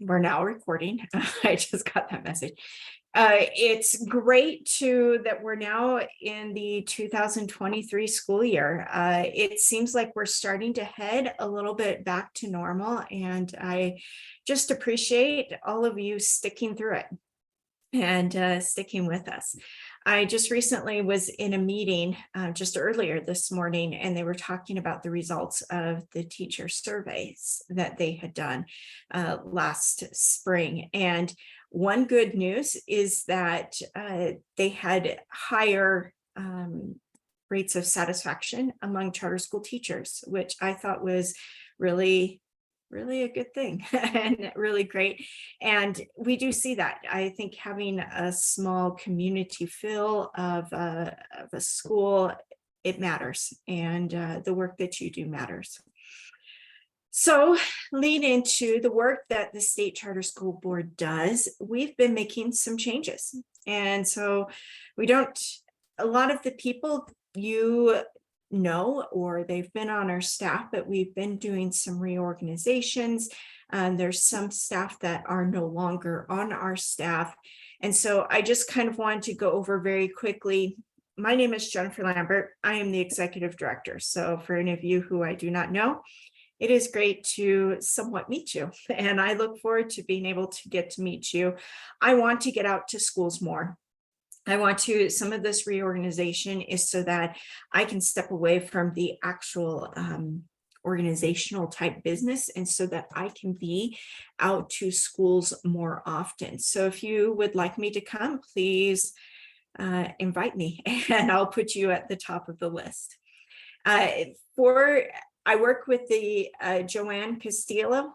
we're now recording. I just got that message. It's great that we're now in the 2023 school year. It seems like we're starting to head a little bit back to normal, and I just appreciate all of you sticking through it and sticking with us. I just recently was in a meeting just earlier this morning, and they were talking about the results of the teacher surveys that they had done last spring. And one good news is that they had higher rates of satisfaction among charter school teachers, which I thought was really a good thing and really great. And we do see that. I think having a small community feel of a school, it matters, and the work that you do matters. So lead into the work that the State Charter School Board does. We've been making some changes. And so a lot of the people you know, or they've been on our staff, but we've been doing some reorganizations. There's some staff that are no longer on our staff. And so I just kind of wanted to go over very quickly. My name is Jennifer Lambert. I am the executive director. So for any of you who I do not know, it is great to somewhat meet you, and I look forward to being able to get to meet you. I want to get out to schools more. Some of this reorganization is so that I can step away from the actual organizational type business, and so that I can be out to schools more often. So if you would like me to come, please invite me, and I'll put you at the top of the list. I work with the Joanne Castillo,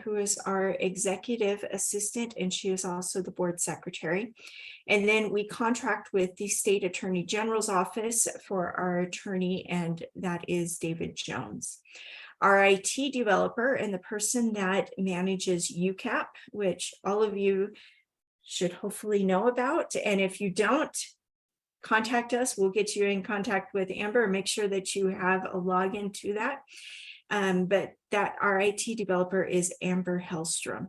who is our executive assistant, and she is also the board secretary. And then we contract with the State Attorney General's office for our attorney, and that is David Jones. Our IT developer and the person that manages UCAP, which all of you should hopefully know about. And if you don't, contact us. We'll get you in contact with Amber and make sure that you have a login to that. But our IT developer is Amber Hellstrom.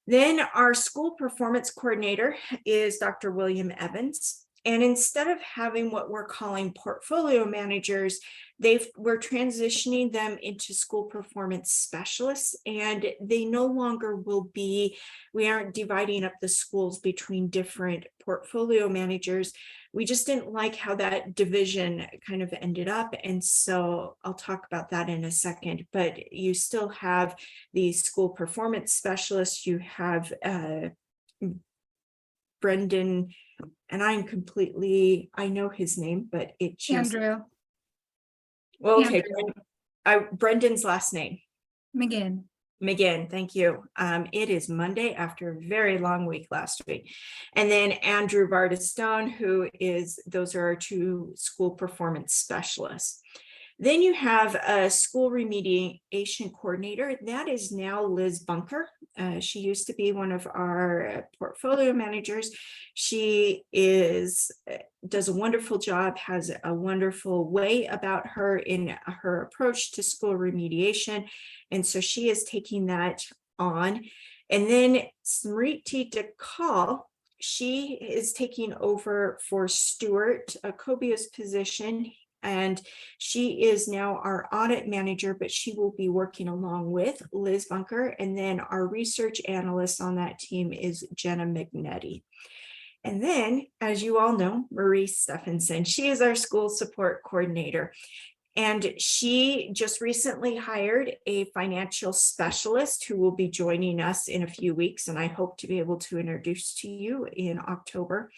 Then our school performance coordinator is Dr. William Evans. And instead of having what we're calling portfolio managers, we're transitioning them into school performance specialists, and they no longer will be, we aren't dividing up the schools between different portfolio managers. We just didn't like how that division kind of ended up. And so I'll talk about that in a second, but you still have the school performance specialists. You have Brendan, and I know his name, but it just Andrew. Well, okay. Brendan's last name. McGinn, thank you. It is Monday after a very long week last week. And then Andrew Bardestone, those are our two school performance specialists. Then you have a school remediation coordinator. That is now Liz Bunker. She used to be one of our portfolio managers. She does a wonderful job, has a wonderful way about her in her approach to school remediation. And so she is taking that on. And then Smriti DeKal, she is taking over for Stuart Kobia's position. And she is now our audit manager, but she will be working along with Liz Bunker. And then our research analyst on that team is Jenna Magnetti. And then, as you all know, Marie Stephenson, she is our school support coordinator. And she just recently hired a financial specialist who will be joining us in a few weeks, and I hope to be able to introduce to you in October.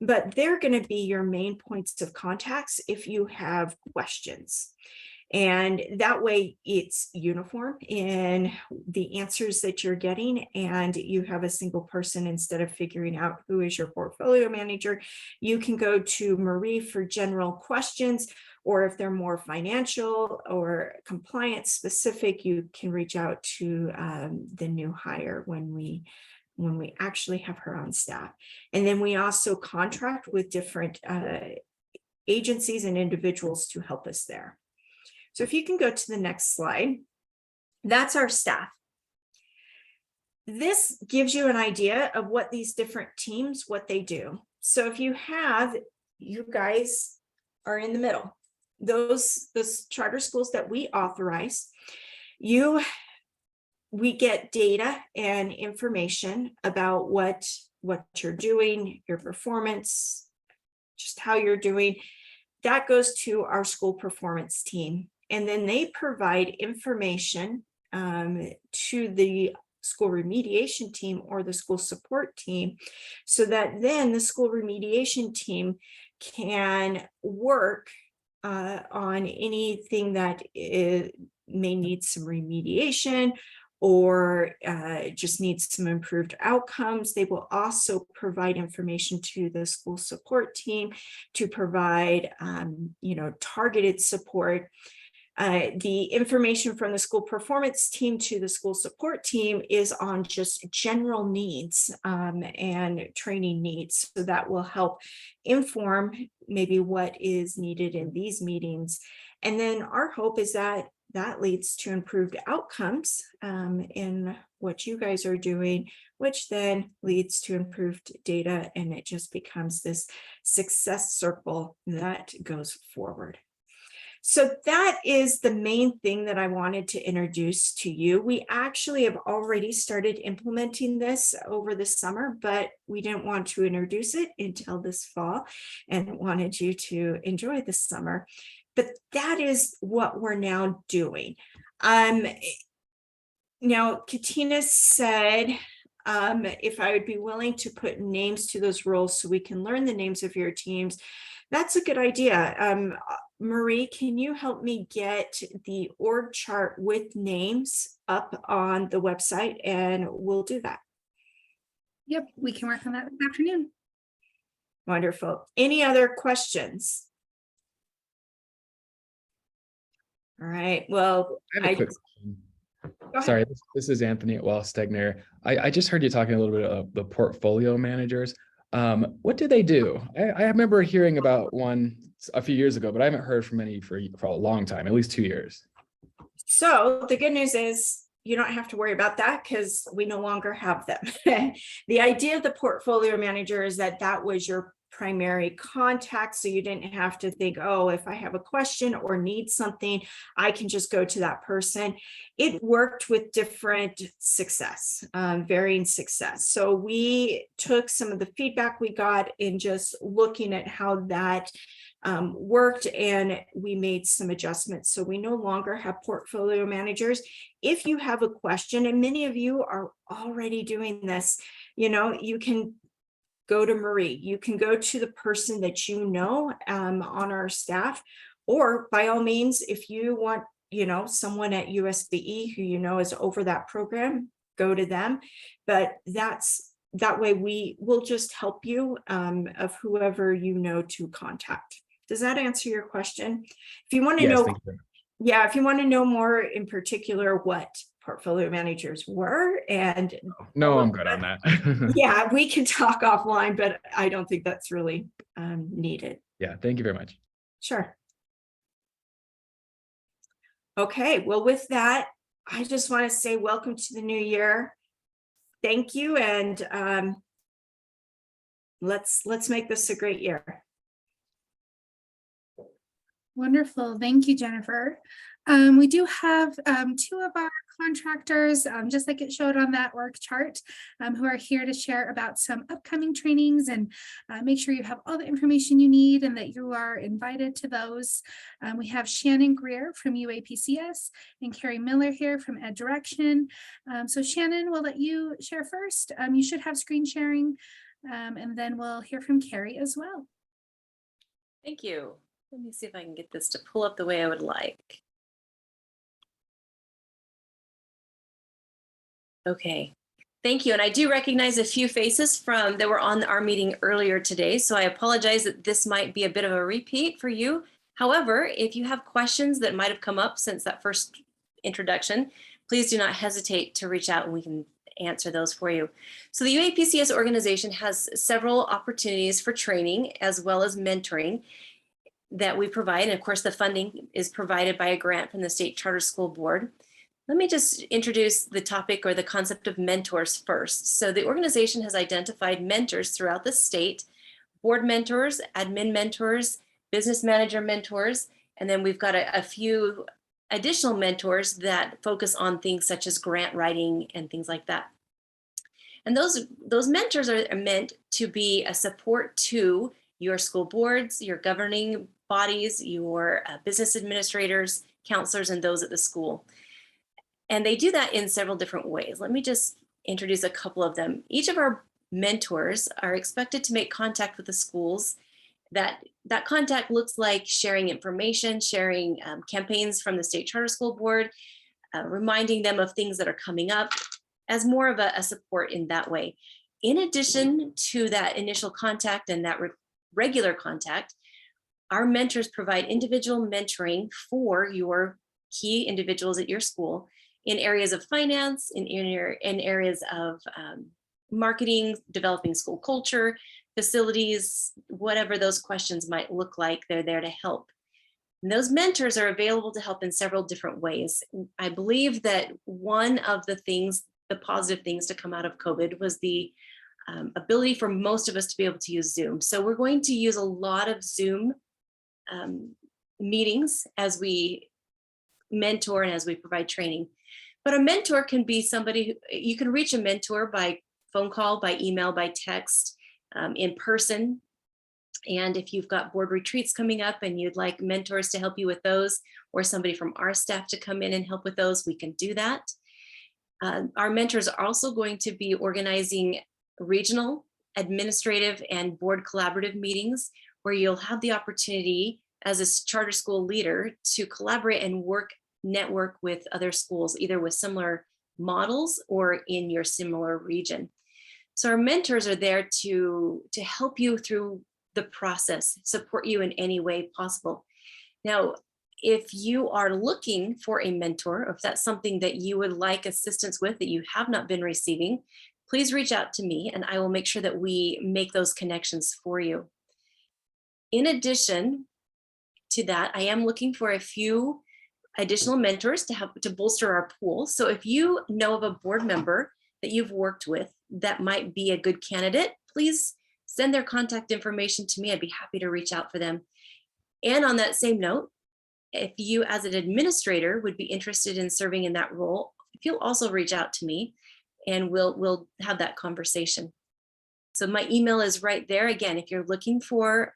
But they're going to be your main points of contacts if you have questions. And that way it's uniform in the answers that you're getting, and you have a single person instead of figuring out who is your portfolio manager. You can go to Marie for general questions, or if they're more financial or compliance specific, you can reach out to the new hire when we actually have her on staff. And then we also contract with different agencies and individuals to help us there. So if you can go to the next slide. That's our staff. This gives you an idea of what these different teams, what they do. So if you guys are in the middle, those charter schools that we authorize, we get data and information about what you're doing, your performance, just how you're doing. That goes to our school performance team, and then they provide information to the school remediation team or the school support team, so that then the school remediation team can work on anything that may need some remediation or just needs some improved outcomes. They will also provide information to the school support team to provide, targeted support. The information from the school performance team to the school support team is on just general needs and training needs. So that will help inform maybe what is needed in these meetings. And then our hope is that leads to improved outcomes in what you guys are doing, which then leads to improved data, and it just becomes this success circle that goes forward. So that is the main thing that I wanted to introduce to you. We actually have already started implementing this over the summer, but we didn't want to introduce it until this fall and wanted you to enjoy the summer. But that is what we're now doing. Now, Katina said if I would be willing to put names to those roles so we can learn the names of your teams. That's a good idea. Marie, can you help me get the org chart with names up on the website, and we'll do that. Yep, we can work on that this afternoon. Wonderful. Any other questions? All right, well, I have a quick question. Sorry, this is Anthony at Wallace Stegner. I just heard you talking a little bit of the portfolio managers. What do they do? I remember hearing about one a few years ago, but I haven't heard from any for a long time, at least 2 years. So the good news is you don't have to worry about that because we no longer have them. The idea of the portfolio manager is that was your primary contact, so you didn't have to think, oh, if I have a question or need something, I can just go to that person. It worked with different success, varying success. So we took some of the feedback we got in just looking at how that worked, and we made some adjustments. So we no longer have portfolio managers. If you have a question, and many of you are already doing this, you can go to Marie, you can go to the person that on our staff, or by all means, if you want, someone at USBE who is over that program, go to them. But that way we will just help you of whoever to contact. Does that answer your question? If you want to know, if you want to know more in particular what portfolio managers were, and no, I'm good on that. Yeah, we can talk offline, but I don't think that's really needed. Yeah, thank you very much. Sure. Okay, well, with that, I just want to say welcome to the new year. Thank you, and let's make this a great year. Wonderful. Thank you, Jennifer. We do have two of our contractors, just like it showed on that org chart, who are here to share about some upcoming trainings and make sure you have all the information you need and that you are invited to those. We have Shannon Greer from UAPCS and Carrie Miller here from Ed Direction. So Shannon, we'll let you share first. You should have screen sharing, and then we'll hear from Carrie as well. Thank you. Let me see if I can get this to pull up the way I would like. Okay, thank you. And I do recognize a few faces that were on our meeting earlier today, so I apologize that this might be a bit of a repeat for you. However, if you have questions that might have come up since that first introduction, please do not hesitate to reach out and we can answer those for you. So the UAPCS organization has several opportunities for training as well as mentoring that we provide. And of course, the funding is provided by a grant from the State Charter School Board. Let me just introduce the topic or the concept of mentors first. So the organization has identified mentors throughout the state, board mentors, admin mentors, business manager mentors, and then we've got a few additional mentors that focus on things such as grant writing and things like that. And those mentors are meant to be a support to your school boards, your governing bodies, your business administrators, counselors, and those at the school. And they do that in several different ways. Let me just introduce a couple of them. Each of our mentors are expected to make contact with the schools. That contact looks like sharing information, sharing campaigns from the State Charter School Board, reminding them of things that are coming up as more of a support in that way. In addition to that initial contact and that regular contact, our mentors provide individual mentoring for your key individuals at your school in areas of finance, in areas of marketing, developing school culture, facilities, whatever those questions might look like, they're there to help. And those mentors are available to help in several different ways. I believe that one of the things, the positive things to come out of COVID was the ability for most of us to be able to use Zoom. So we're going to use a lot of Zoom meetings as we mentor and as we provide training. But a mentor can be somebody who, you can reach a mentor by phone call, by email, by text, in person. And if you've got board retreats coming up and you'd like mentors to help you with those, or somebody from our staff to come in and help with those, we can do that. Our mentors are also going to be organizing regional, administrative, and board collaborative meetings where you'll have the opportunity as a charter school leader to collaborate and network with other schools, either with similar models or in your similar region. So our mentors are there to help you through the process, support you in any way possible. Now, if you are looking for a mentor, or if that's something that you would like assistance with that you have not been receiving, please reach out to me and I will make sure that we make those connections for you. In addition to that, I am looking for a few additional mentors to help to bolster our pool. So if you know of a board member that you've worked with that might be a good candidate, please send their contact information to me. I'd be happy to reach out for them. And on that same note, if you as an administrator would be interested in serving in that role, if you'll also reach out to me and we'll have that conversation. So my email is right there. Again, if you're looking for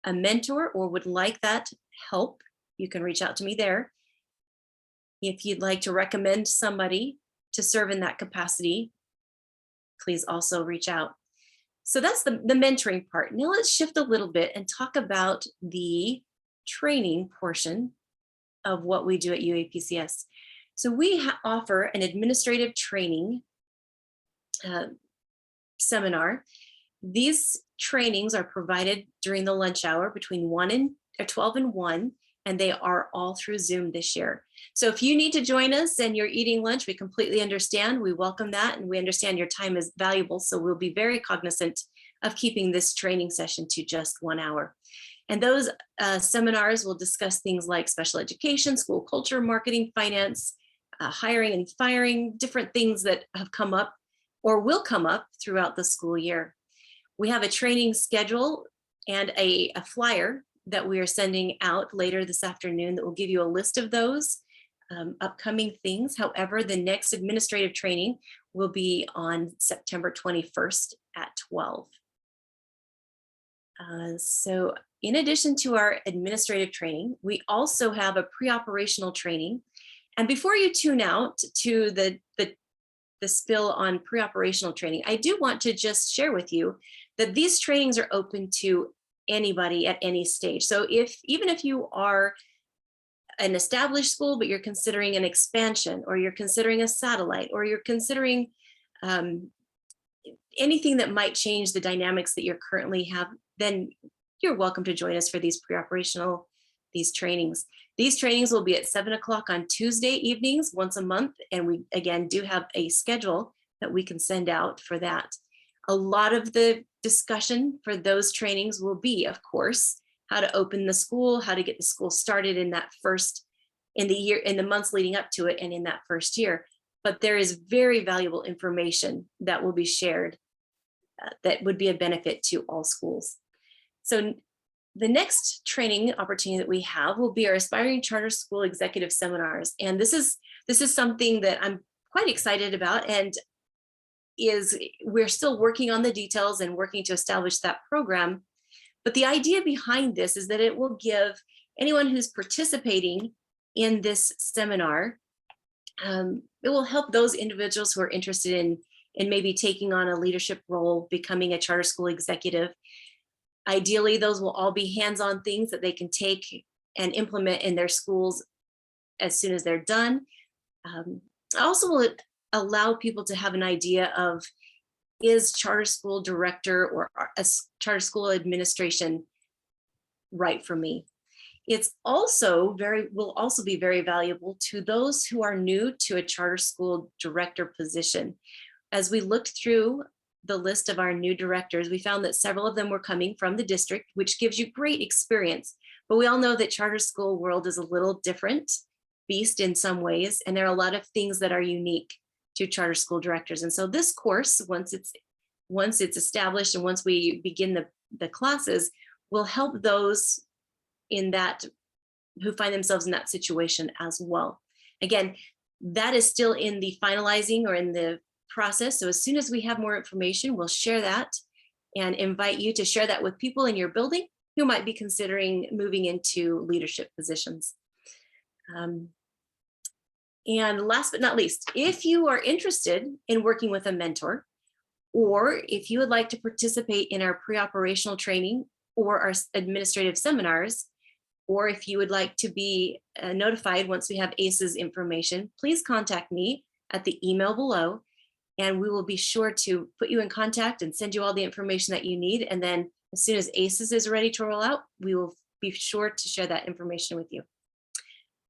a mentor or would like that help, you can reach out to me there. If you'd like to recommend somebody to serve in that capacity, please also reach out. So that's the mentoring part. Now let's shift a little bit and talk about the training portion of what we do at UAPCS. So we offer an administrative training seminar. These trainings are provided during the lunch hour between 12 and 1, and they are all through Zoom this year. So if you need to join us and you're eating lunch, we completely understand. We welcome that, and we understand your time is valuable. So we'll be very cognizant of keeping this training session to just 1 hour. And those seminars will discuss things like special education, school culture, marketing, finance, hiring and firing, different things that have come up or will come up throughout the school year. We have a training schedule and a flyer that we are sending out later this afternoon that will give you a list of those upcoming things. However, the next administrative training will be on September 21st at 12. So in addition to our administrative training, we also have a pre-operational training. And before you tune out to the spill on pre-operational training, I do want to just share with you that these trainings are open to anybody at any stage. So even if you are an established school, but you're considering an expansion, or you're considering a satellite, or you're considering anything that might change the dynamics that you currently have, then you're welcome to join us for these pre-operational, these trainings. These trainings will be at 7 o'clock on Tuesday evenings, once a month. And we, again, do have a schedule that we can send out for that. A lot of the discussion for those trainings will be, of course, how to open the school, how to get the school started in that first in the months leading up to it and in that first year. But there is very valuable information that will be shared that would be a benefit to all schools. So the next training opportunity that we have will be our Aspiring Charter School Executive Seminars. And this is something that I'm quite excited about, and we're still working on the details and working to establish that program. But the idea behind this is that it will give anyone who's participating in this seminar, it will help those individuals who are interested in maybe taking on a leadership role, becoming a charter school executive. Ideally, those will all be hands-on things that they can take and implement in their schools as soon as they're done. Also will allow people to have an idea of, is charter school director or a charter school administration right for me? It's also will also be very valuable to those who are new to a charter school director position. As we looked through the list of our new directors, we found that several of them were coming from the district, which gives you great experience. But we all know that charter school world is a little different beast in some ways, and there are a lot of things that are unique to charter school directors. And so this course, once it's established and once we begin the classes, will help those in that who find themselves in that situation as well. Again, that is still in the finalizing or in the process. So as soon as we have more information, we'll share that and invite you to share that with people in your building who might be considering moving into leadership positions. And last but not least, if you are interested in working with a mentor, or if you would like to participate in our pre-operational training or our administrative seminars, or if you would like to be notified once we have ACES information, please contact me at the email below, and we will be sure to put you in contact and send you all the information that you need. And then as soon as ACES is ready to roll out, we will be sure to share that information with you.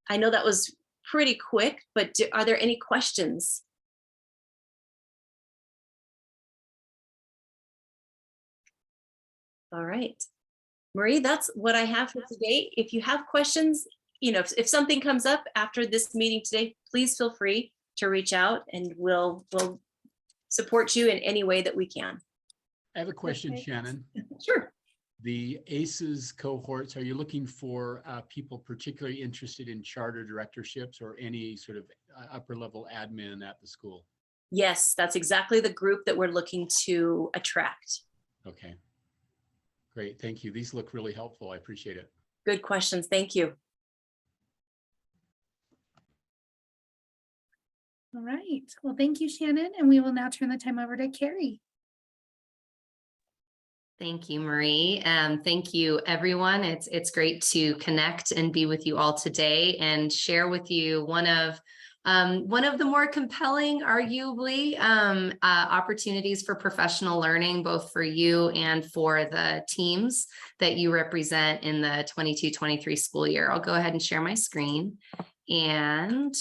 I know that was pretty quick, but are there any questions? All right, Marie, that's what I have for today. If you have questions, if something comes up after this meeting today, please feel free to reach out and we'll support you in any way that we can. I have a question, Okay. Shannon. Sure. The ACES cohorts, are you looking for people particularly interested in charter directorships or any sort of upper level admin at the school? Yes, that's exactly the group that we're looking to attract. Okay. Great, thank you. These look really helpful. I appreciate it. Good questions. Thank you. All right. Well, thank you, Shannon. And we will now turn the time over to Carrie. Thank you, Marie. Thank you, everyone. It's great to connect and be with you all today and share with you one of the more compelling, arguably, opportunities for professional learning, both for you and for the teams that you represent in the 22-23 school year. I'll go ahead and share my screen. And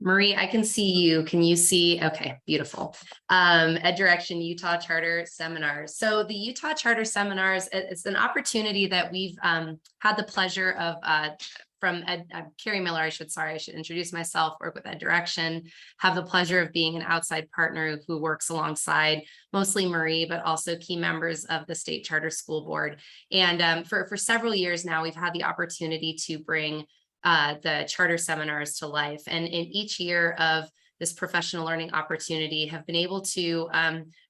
Marie, I can see you. Can you see? Okay, beautiful. EdDirection Utah Charter Seminars. So the Utah Charter Seminars, it's an opportunity that we've had the pleasure of from Carrie Miller, I should introduce myself, work with EdDirection, have the pleasure of being an outside partner who works alongside mostly Marie, but also key members of the State Charter School Board. And for several years now, we've had the opportunity to bring the charter seminars to life. And in each year of this professional learning opportunity have been able to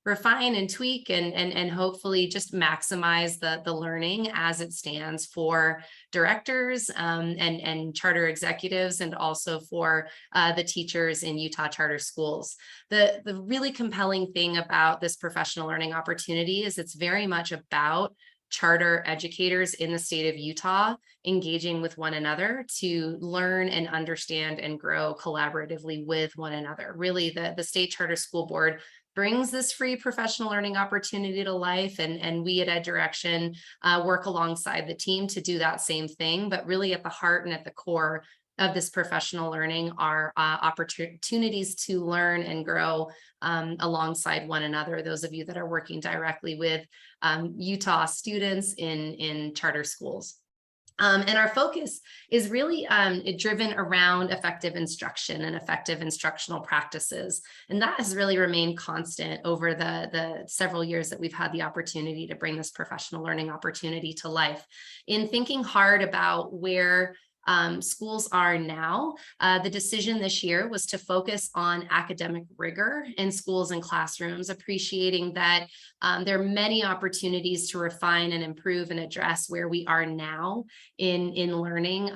refine and tweak and hopefully just maximize the learning as it stands for directors and charter executives, and also for the teachers in Utah charter schools. The really compelling thing about this professional learning opportunity is it's very much about charter educators in the state of Utah engaging with one another to learn and understand and grow collaboratively with one another. Really, the State Charter School Board brings this free professional learning opportunity to life, and we at EdDirection work alongside the team to do that same thing. But really at the heart and at the core of this professional learning are opportunities to learn and grow alongside one another. Those of you that are working directly with Utah students in charter schools. And our focus is really driven around effective instruction and effective instructional practices. And that has really remained constant over the several years that we've had the opportunity to bring this professional learning opportunity to life. In thinking hard about where schools are now, the decision this year was to focus on academic rigor in schools and classrooms, appreciating that there are many opportunities to refine and improve and address where we are now in learning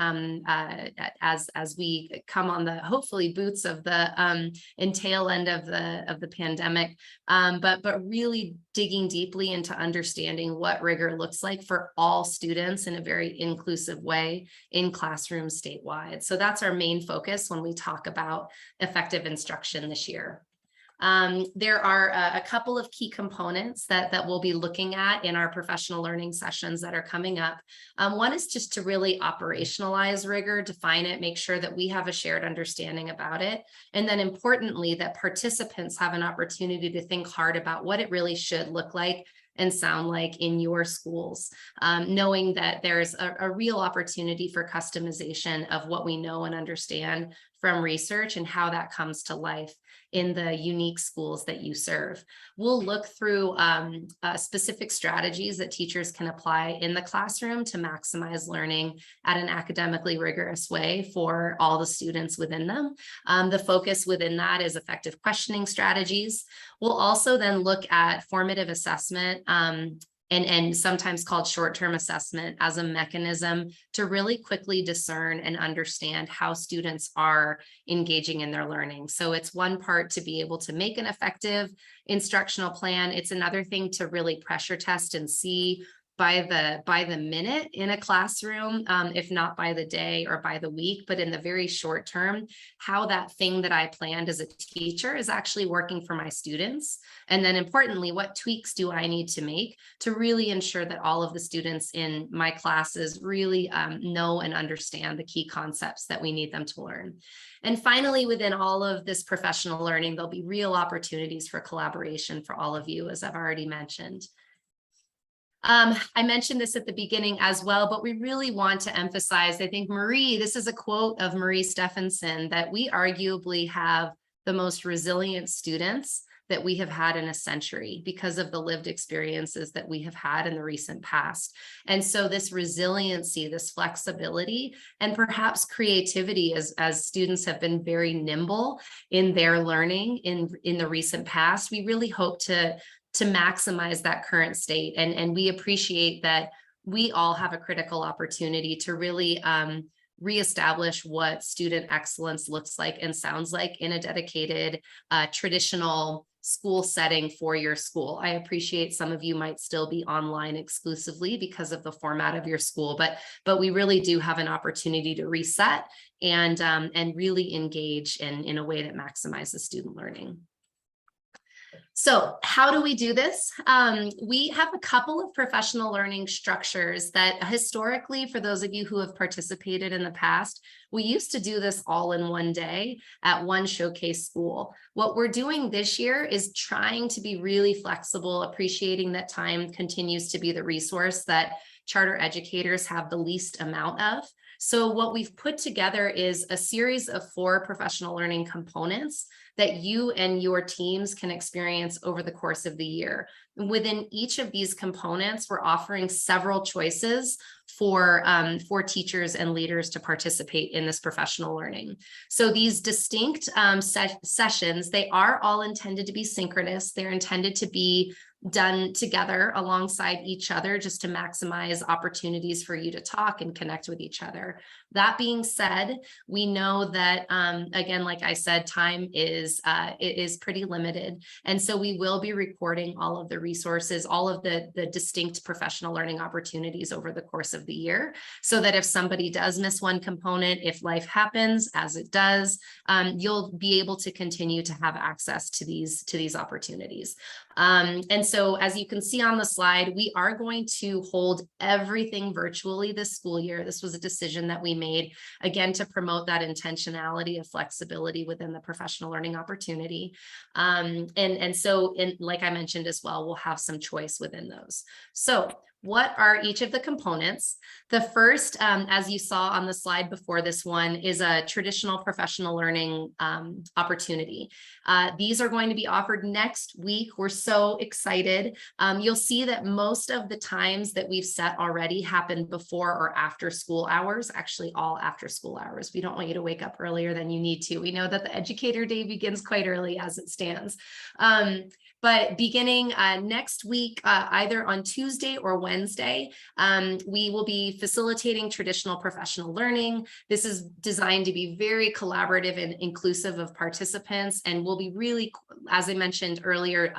as we come on the hopefully boots of the and tail end of the pandemic, but really digging deeply into understanding what rigor looks like for all students in a very inclusive way in classrooms statewide. So that's our main focus when we talk about effective instruction this year. There are a couple of key components that we'll be looking at in our professional learning sessions that are coming up. One is just to really operationalize rigor, define it, make sure that we have a shared understanding about it. And then importantly, that participants have an opportunity to think hard about what it really should look like and sound like in your schools, knowing that there's a real opportunity for customization of what we know and understand from research and how that comes to life in the unique schools that you serve. We'll look through specific strategies that teachers can apply in the classroom to maximize learning at an academically rigorous way for all the students within them. The focus within that is effective questioning strategies. We'll also then look at formative assessment and sometimes called short-term assessment as a mechanism to really quickly discern and understand how students are engaging in their learning. So it's one part to be able to make an effective instructional plan. It's another thing to really pressure test and see by the minute in a classroom, if not by the day or by the week, but in the very short term, how that thing that I planned as a teacher is actually working for my students. And then importantly, what tweaks do I need to make to really ensure that all of the students in my classes really know and understand the key concepts that we need them to learn. And finally, within all of this professional learning, there'll be real opportunities for collaboration for all of you, as I've already mentioned. I mentioned this at the beginning as well, but we really want to emphasize, I think this is a quote of Marie Stephenson, that we arguably have the most resilient students that we have had in a century because of the lived experiences that we have had in the recent past. And so this resiliency, this flexibility, and perhaps creativity as students have been very nimble in their learning in the recent past, we really hope to maximize that current state. And we appreciate that we all have a critical opportunity to really reestablish what student excellence looks like and sounds like in a dedicated traditional school setting for your school. I appreciate some of you might still be online exclusively because of the format of your school, but we really do have an opportunity to reset and really engage in a way that maximizes student learning. So how do we do this? We have a couple of professional learning structures that historically, for those of you who have participated in the past, we used to do this all in one day at one showcase school. What we're doing this year is trying to be really flexible, appreciating that time continues to be the resource that charter educators have the least amount of. So what we've put together is a series of 4 professional learning components that you and your teams can experience over the course of the year. Within each of these components, we're offering several choices for teachers and leaders to participate in this professional learning. So these distinct sessions, they are all intended to be synchronous. They're intended to be done together alongside each other just to maximize opportunities for you to talk and connect with each other. That being said, we know that, again, like I said, time is pretty limited. And so we will be recording all of the resources, all of the distinct professional learning opportunities over the course of the year, so that if somebody does miss one component, if life happens, as it does, you'll be able to continue to have access to these opportunities. And so as you can see on the slide, we are going to hold everything virtually this school year. This was a decision that we made, again, to promote that intentionality of flexibility within the professional learning opportunity. And so, like I mentioned as well, we'll have some choice within those. So What are each of the components? The first, as you saw on the slide before this one, is a traditional professional learning opportunity. These are going to be offered next week. We're so excited. You'll see that most of the times that we've set already happen before or after school hours, actually all after school hours. We don't want you to wake up earlier than you need to. We know that the educator day begins quite early as it stands. But beginning next week, either on Tuesday or Wednesday, we will be facilitating traditional professional learning. This is designed to be very collaborative and inclusive of participants, and will be really, as I mentioned earlier,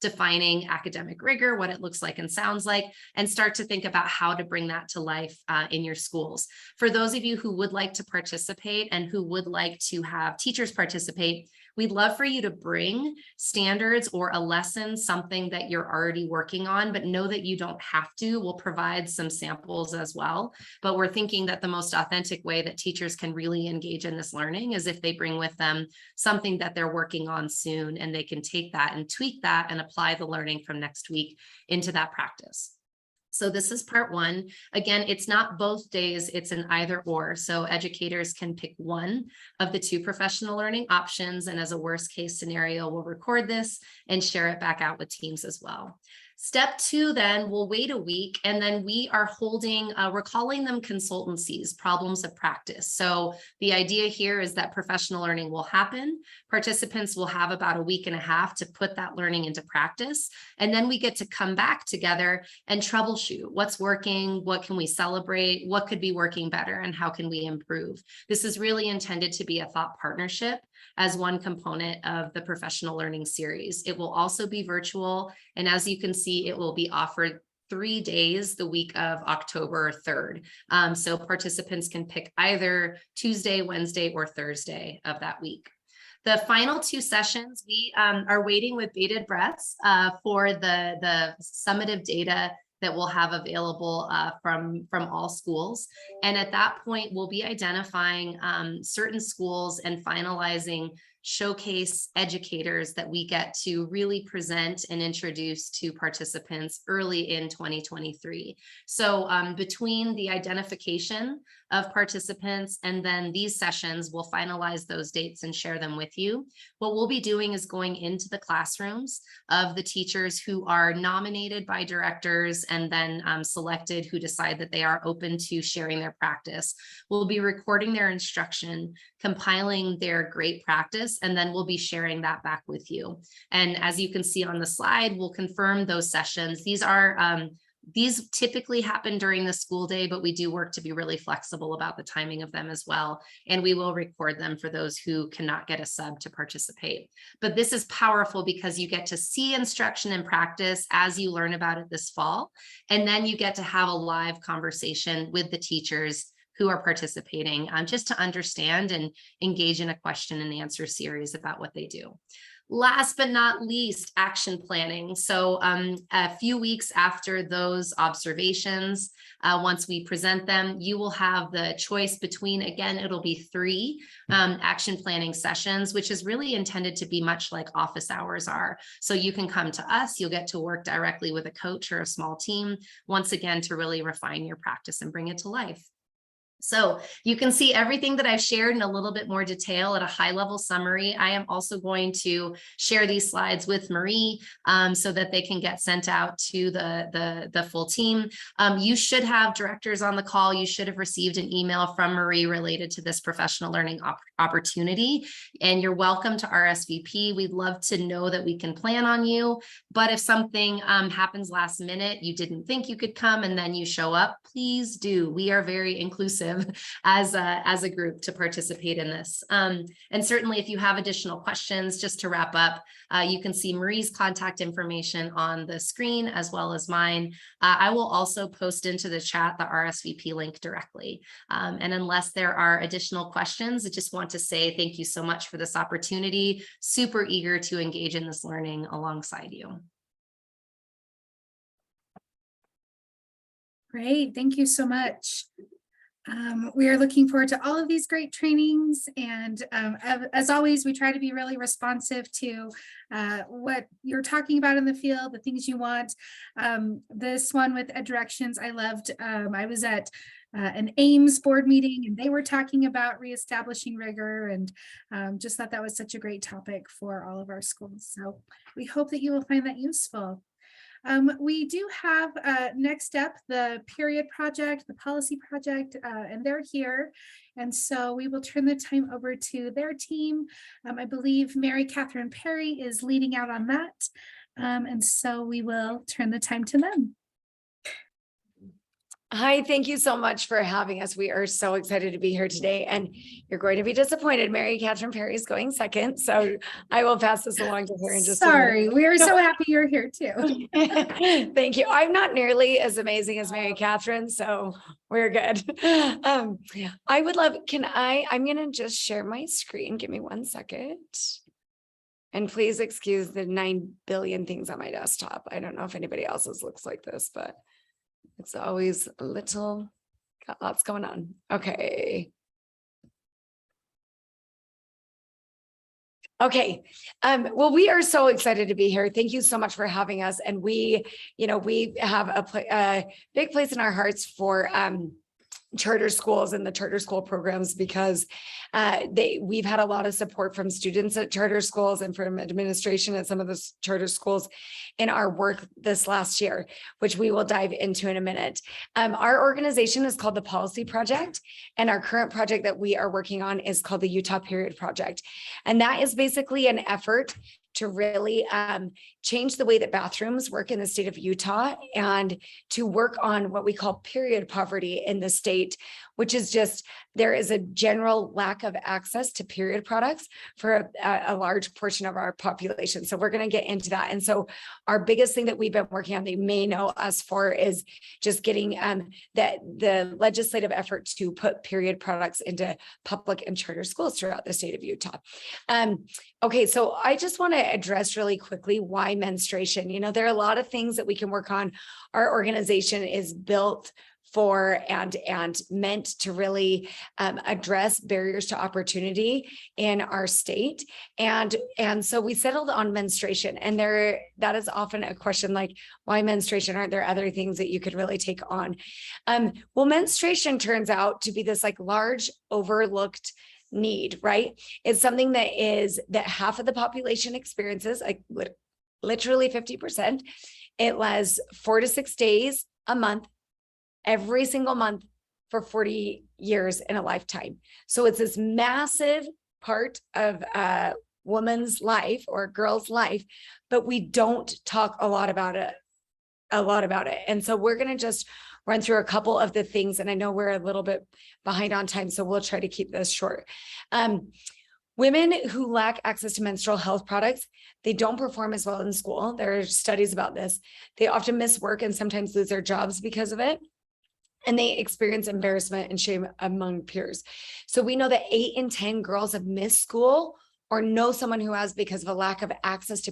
defining academic rigor, what it looks like and sounds like, and start to think about how to bring that to life in your schools. For those of you who would like to participate and who would like to have teachers participate, we'd love for you to bring standards or a lesson, something that you're already working on, but know that you don't have to. We'll provide some samples as well. But we're thinking that the most authentic way that teachers can really engage in this learning is if they bring with them something that they're working on soon, and they can take that and tweak that and apply the learning from next week into that practice. So this is part one. Again, it's not both days, it's an either or. So educators can pick one of the two professional learning options. And as a worst case scenario, we'll record this and share it back out with teams as well. Step two, then we'll wait a week, and then we are holding, we're calling them consultancies, problems of practice. So the idea here is that professional learning will happen. Participants will have about a week and a half to put that learning into practice. And then we get to come back together and troubleshoot what's working, what can we celebrate, what could be working better, and how can we improve. This is really intended to be a thought partnership as one component of the professional learning series. It will also be virtual. And as you can see, it will be offered 3 days the week of October 3rd. So participants can pick either Tuesday, Wednesday, or Thursday of that week. The final 2 sessions, we are waiting with bated breaths for the summative data that we'll have available from all schools. And at that point, we'll be identifying certain schools and finalizing showcase educators that we get to really present and introduce to participants early in 2023. So between the identification of participants and then these sessions, we'll finalize those dates and share them with you. What we'll be doing is going into the classrooms of the teachers who are nominated by directors and then selected, who decide that they are open to sharing their practice. We'll be recording their instruction, compiling their great practice, and then we'll be sharing that back with you. And as you can see on the slide, we'll confirm those sessions. These typically happen during the school day, but we do work to be really flexible about the timing of them as well. And we will record them for those who cannot get a sub to participate. But this is powerful because you get to see instruction and practice as you learn about it this fall. And then you get to have a live conversation with the teachers who are participating, just to understand and engage in a question and answer series about what they do. Last but not least, action planning. So a few weeks after those observations, once we present them, you will have the choice between, again, it'll be 3 action planning sessions, which is really intended to be much like office hours are. So you can come to us, you'll get to work directly with a coach or a small team, once again, to really refine your practice and bring it to life. So you can see everything that I've shared in a little bit more detail at a high level summary. I am also going to share these slides with Marie so that they can get sent out to the full team. You should have directors on the call. You should have received an email from Marie related to this professional learning opportunity. And you're welcome to RSVP. We'd love to know that we can plan on you. But if something happens last minute, you didn't think you could come and then you show up, please do. We are very inclusive as a group to participate in this. And certainly if you have additional questions, just to wrap up, you can see Marie's contact information on the screen as well as mine. I will also post into the chat the RSVP link directly. And unless there are additional questions, I just want to say thank you so much for this opportunity. Super eager to engage in this learning alongside you. Great, thank you so much. We are looking forward to all of these great trainings, and as always, we try to be really responsive to what you're talking about in the field, the things you want. This one with Ed Directions, I loved. I was at an Ames board meeting, and they were talking about reestablishing rigor, and just thought that was such a great topic for all of our schools. So we hope that you will find that useful. We do have next up the period project, the policy project, and they're here. And so we will turn the time over to their team. I believe Mary Catherine Perry is leading out on that. And so we will turn the time to them. Hi, thank you so much for having us. We are so excited to be here today, and you're going to be disappointed. Mary Catherine Perry is going second, so I will pass this along to her in just a minute. Sorry, we are so happy you're here too. Thank you. I'm not nearly as amazing as Mary Catherine, so we're good. I would love, I'm going to just share my screen. Give me 1 second. And please excuse the 9 billion things on my desktop. I don't know if anybody else's looks like this, but it's always a little, got lots going on. Okay. Okay. Well, we are so excited to be here. Thank you so much for having us. And we have a big place in our hearts for charter schools and the charter school programs, because we've had a lot of support from students at charter schools and from administration at some of the charter schools in our work this last year, which we will dive into in a minute. Our organization is called the Policy Project, and our current project that we are working on is called the Utah Period Project. And that is basically an effort to really change the way that bathrooms work in the state of Utah, and to work on what we call period poverty in the state, which is just, there is a general lack of access to period products for a large portion of our population. So we're going to get into that. And so our biggest thing that we've been working on, they may know us for, is just getting the legislative effort to put period products into public and charter schools throughout the state of Utah. Okay, so I just want to address really quickly why menstruation. There are a lot of things that we can work on. Our organization is built for and meant to really address barriers to opportunity in our state. And so we settled on menstruation, and that is often a question like, why menstruation? Aren't there other things that you could really take on? Well, menstruation turns out to be this like large overlooked need, right? It's something that half of the population experiences, like literally 50%. It lasts 4 to 6 days a month, every single month for 40 years in a lifetime. So it's this massive part of a woman's life or a girl's life, but we don't talk a lot about it. And so we're going to just run through a couple of the things. And I know we're a little bit behind on time, so we'll try to keep this short. Women who lack access to menstrual health products, they don't perform as well in school. There are studies about this. They often miss work and sometimes lose their jobs because of it. And they experience embarrassment and shame among peers. So we know that 8 in 10 girls have missed school or know someone who has, because of a lack of access to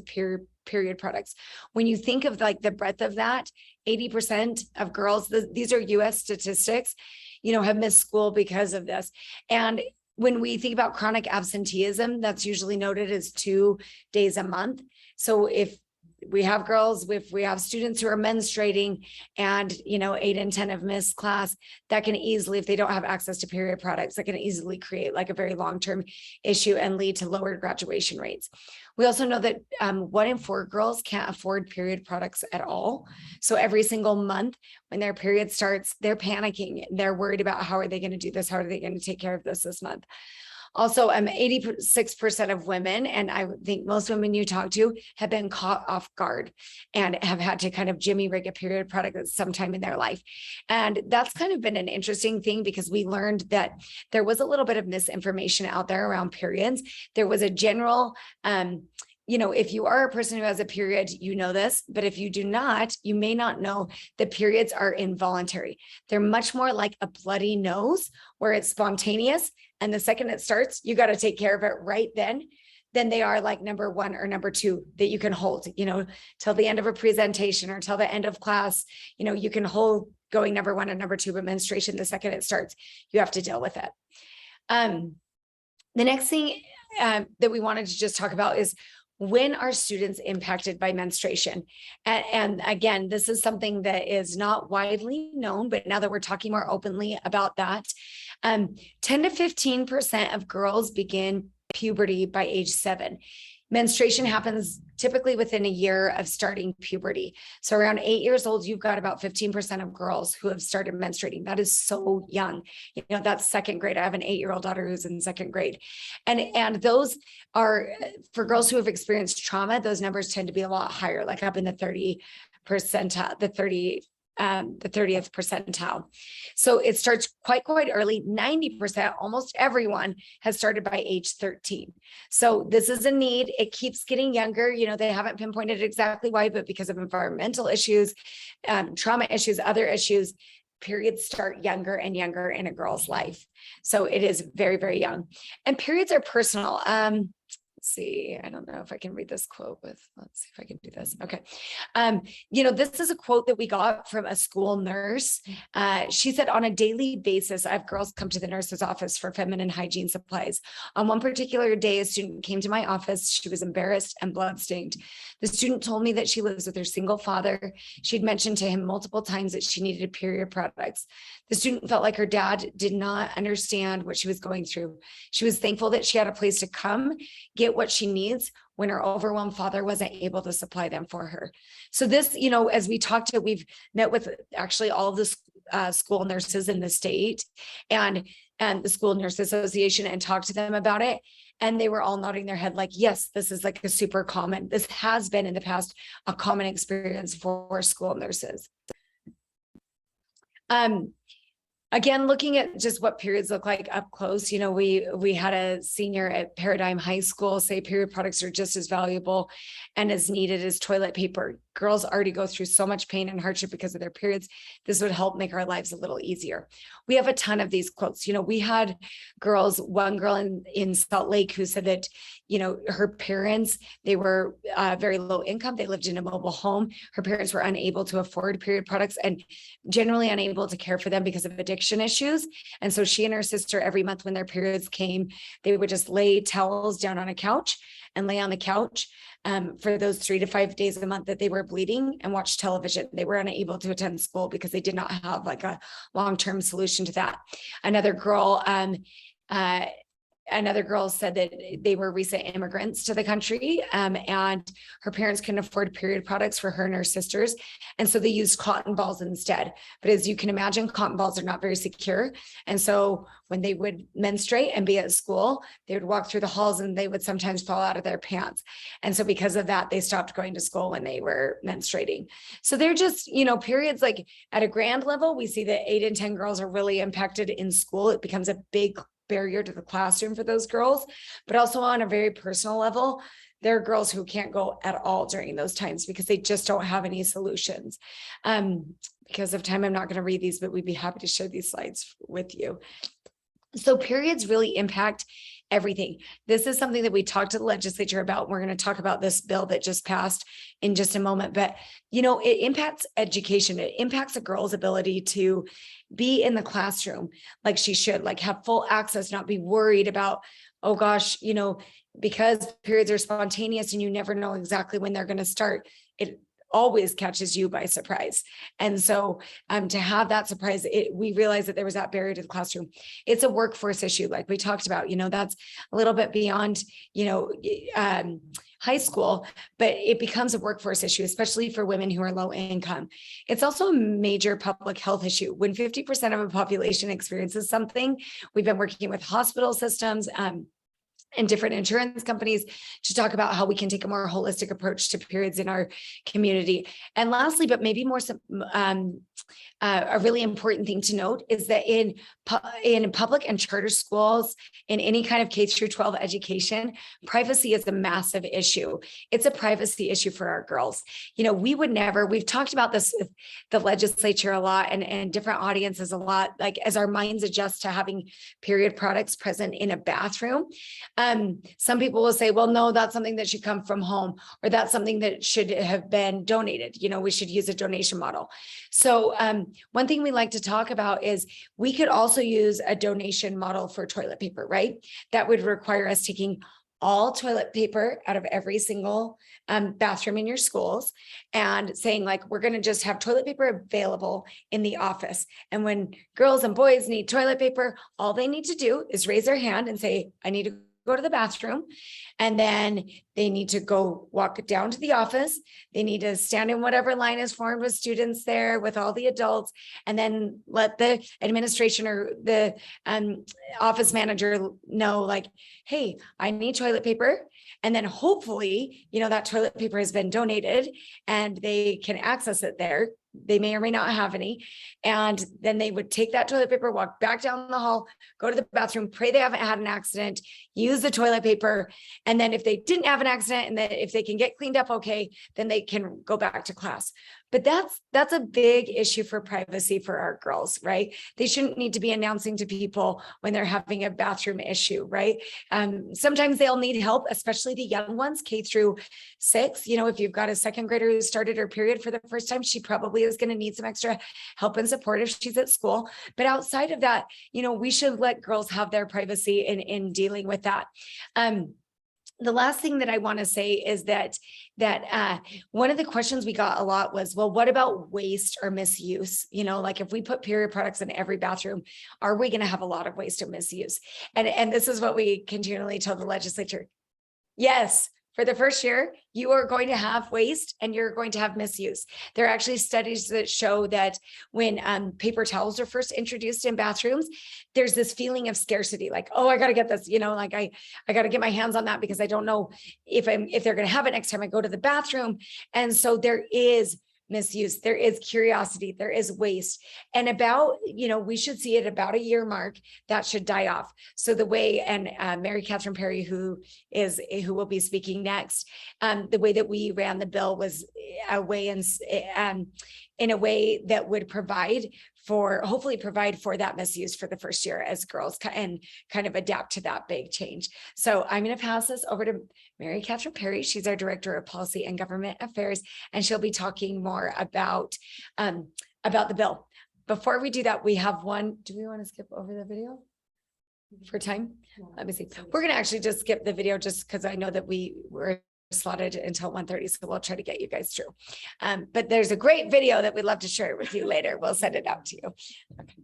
period products. When you think of like the breadth of that, 80% of girls, these are US statistics, have missed school because of this. And when we think about chronic absenteeism, that's usually noted as 2 days a month. So if we have students who are menstruating and 8 in 10 have missed class, that can easily, if they don't have access to period products, that can easily create like a very long-term issue and lead to lowered graduation rates. We also know that 1 in 4 girls can't afford period products at all. So every single month when their period starts, they're panicking. They're worried about, how are they going to do this? How are they going to take care of this month? Also, 86% of women, and I think most women you talk to, have been caught off guard and have had to kind of jimmy rig a period product at some time in their life. And that's kind of been an interesting thing, because we learned that there was a little bit of misinformation out there around periods. There was a general you know, if you are a person who has a period, you know this, but if you do not, you may not know that periods are involuntary. They're much more like a bloody nose where it's spontaneous. And the second it starts, you got to take care of it right then they are like number 1 or number 2 that you can hold, you know, till the end of a presentation or till the end of class, you know, you can hold going number 1 and number 2, but menstruation, the second it starts, you have to deal with it. The next thing that we wanted to just talk about is when are students impacted by menstruation? And again, this is something that is not widely known, but now that we're talking more openly about that, 10 to 15% of girls begin puberty by age 7. Menstruation happens typically within a year of starting puberty. So around 8 years old, you've got about 15% of girls who have started menstruating. That is so young. You know, that's second grade. I have an 8-year-old daughter who's in second grade. And those are, for girls who have experienced trauma, those numbers tend to be a lot higher, like up in the 30th percentile. So it starts quite early. 90%, almost everyone has started by age 13. So this is a need. It keeps getting younger. You know, they haven't pinpointed exactly why, but because of environmental issues, trauma issues, other issues, periods start younger and younger in a girl's life. So it is very, very young. And periods are personal. Let's see, I don't know if I can read this quote let's see if I can do this. Okay. You know, this is a quote that we got from a school nurse. She said, on a daily basis, I have girls come to the nurse's office for feminine hygiene supplies. On one particular day, a student came to my office. She was embarrassed and bloodstained. The student told me that she lives with her single father. She'd mentioned to him multiple times that she needed period products. The student felt like her dad did not understand what she was going through. She was thankful that she had a place to come get what she needs when her overwhelmed father wasn't able to supply them for her. So this, you know, as we talked to, we've met with actually all of the school nurses in the state and the School Nurse Association and talked to them about it. And they were all nodding their head like, yes, this is like a super common, this has been in the past a common experience for school nurses. Again, looking at just what periods look like up close, you know, we had a senior at Paradigm High School say period products are just as valuable and as needed as toilet paper. Girls already go through so much pain and hardship because of their periods. This would help make our lives a little easier. We have a ton of these quotes. You know, we had girls, one girl in Salt Lake who said that, you know, her parents, they were very low income. They lived in a mobile home. Her parents were unable to afford period products and generally unable to care for them because of addiction issues. And so she and her sister, every month when their periods came, they would just lay towels down on a couch and lay on the couch for those 3 to 5 days a month that they were bleeding and watch television. They were unable to attend school because they did not have like a long-term solution to that. Another girl said that they were recent immigrants to the country and her parents couldn't afford period products for her and her sisters. And so they used cotton balls instead. But as you can imagine, cotton balls are not very secure. And so when they would menstruate and be at school, they would walk through the halls and they would sometimes fall out of their pants. And so because of that, they stopped going to school when they were menstruating. So they're just, you know, periods like at a grand level, we see that 8 in 10 girls are really impacted in school. It becomes a big barrier to the classroom for those girls, but also on a very personal level, there are girls who can't go at all during those times because they just don't have any solutions. Because of time, I'm not going to read these, but we'd be happy to share these slides with you. So periods really impact everything. This is something that we talked to the legislature about. We're going to talk about this bill that just passed in just a moment, but you know, it impacts education. It impacts a girl's ability to be in the classroom like she should, like have full access, not be worried about, oh gosh, you know, because periods are spontaneous and you never know exactly when they're going to start. It always catches you by surprise. And so to have that surprise, we realized that there was that barrier to the classroom. It's a workforce issue, like we talked about, you know, that's a little bit beyond, you know, high school, but it becomes a workforce issue, especially for women who are low income. It's also a major public health issue. When 50% of a population experiences something, we've been working with hospital systems, and different insurance companies to talk about how we can take a more holistic approach to periods in our community. And lastly, but maybe more a really important thing to note is that in public and charter schools, in any kind of K through 12 education, privacy is a massive issue. It's a privacy issue for our girls. You know, we've talked about this with the legislature a lot and different audiences a lot, like as our minds adjust to having period products present in a bathroom. Some people will say, well, no, that's something that should come from home, or that's something that should have been donated. You know, we should use a donation model. So one thing we like to talk about is we could also use a donation model for toilet paper, right? That would require us taking all toilet paper out of every single bathroom in your schools and saying like, we're going to just have toilet paper available in the office. And when girls and boys need toilet paper, all they need to do is raise their hand and say, I need to go to the bathroom. And then they need to go walk down to the office. They need to stand in whatever line is formed with students there with all the adults, and then let the administration or the office manager know like, hey, I need toilet paper. And then hopefully, you know, that toilet paper has been donated and they can access it there. They may or may not have any. And then they would take that toilet paper, walk back down the hall, go to the bathroom, pray they haven't had an accident, use the toilet paper. And then if they didn't have an accident and that if they can get cleaned up okay, then they can go back to class. But that's a big issue for privacy for our girls, right? They shouldn't need to be announcing to people when they're having a bathroom issue, right? Sometimes they'll need help, especially the young ones, K through 6. You know, if you've got a second grader who started her period for the first time, she probably is going to need some extra help and support if she's at school. But outside of that, you know, we should let girls have their privacy in dealing with that. The last thing that I want to say is that one of the questions we got a lot was, well, what about waste or misuse? You know, like if we put period products in every bathroom, are we going to have a lot of waste or misuse? And this is what we continually tell the legislature. Yes. For the first year, you are going to have waste and you're going to have misuse. There are actually studies that show that when paper towels are first introduced in bathrooms, there's this feeling of scarcity, like, oh, I got to get this, you know, like I got to get my hands on that because I don't know if they're going to have it next time I go to the bathroom. And so there is misuse, there is curiosity, there is waste. And about, you know, we should see it about a year mark that should die off. So the way, and Mary Catherine Perry, who will be speaking next, the way that we ran the bill was a way in a way that would hopefully provide for that misuse for the first year as girls and kind of adapt to that big change. So I'm going to pass this over to Mary Catherine Perry. She's our Director of Policy and Government Affairs, and she'll be talking more about the bill. Before we do that, we have one. Do we want to skip over the video for time? Let me see. We're going to actually just skip the video just because I know that we were slotted until 1:30, so we'll try to get you guys through. But there's a great video that we'd love to share with you later. We'll send it out to you. Okay.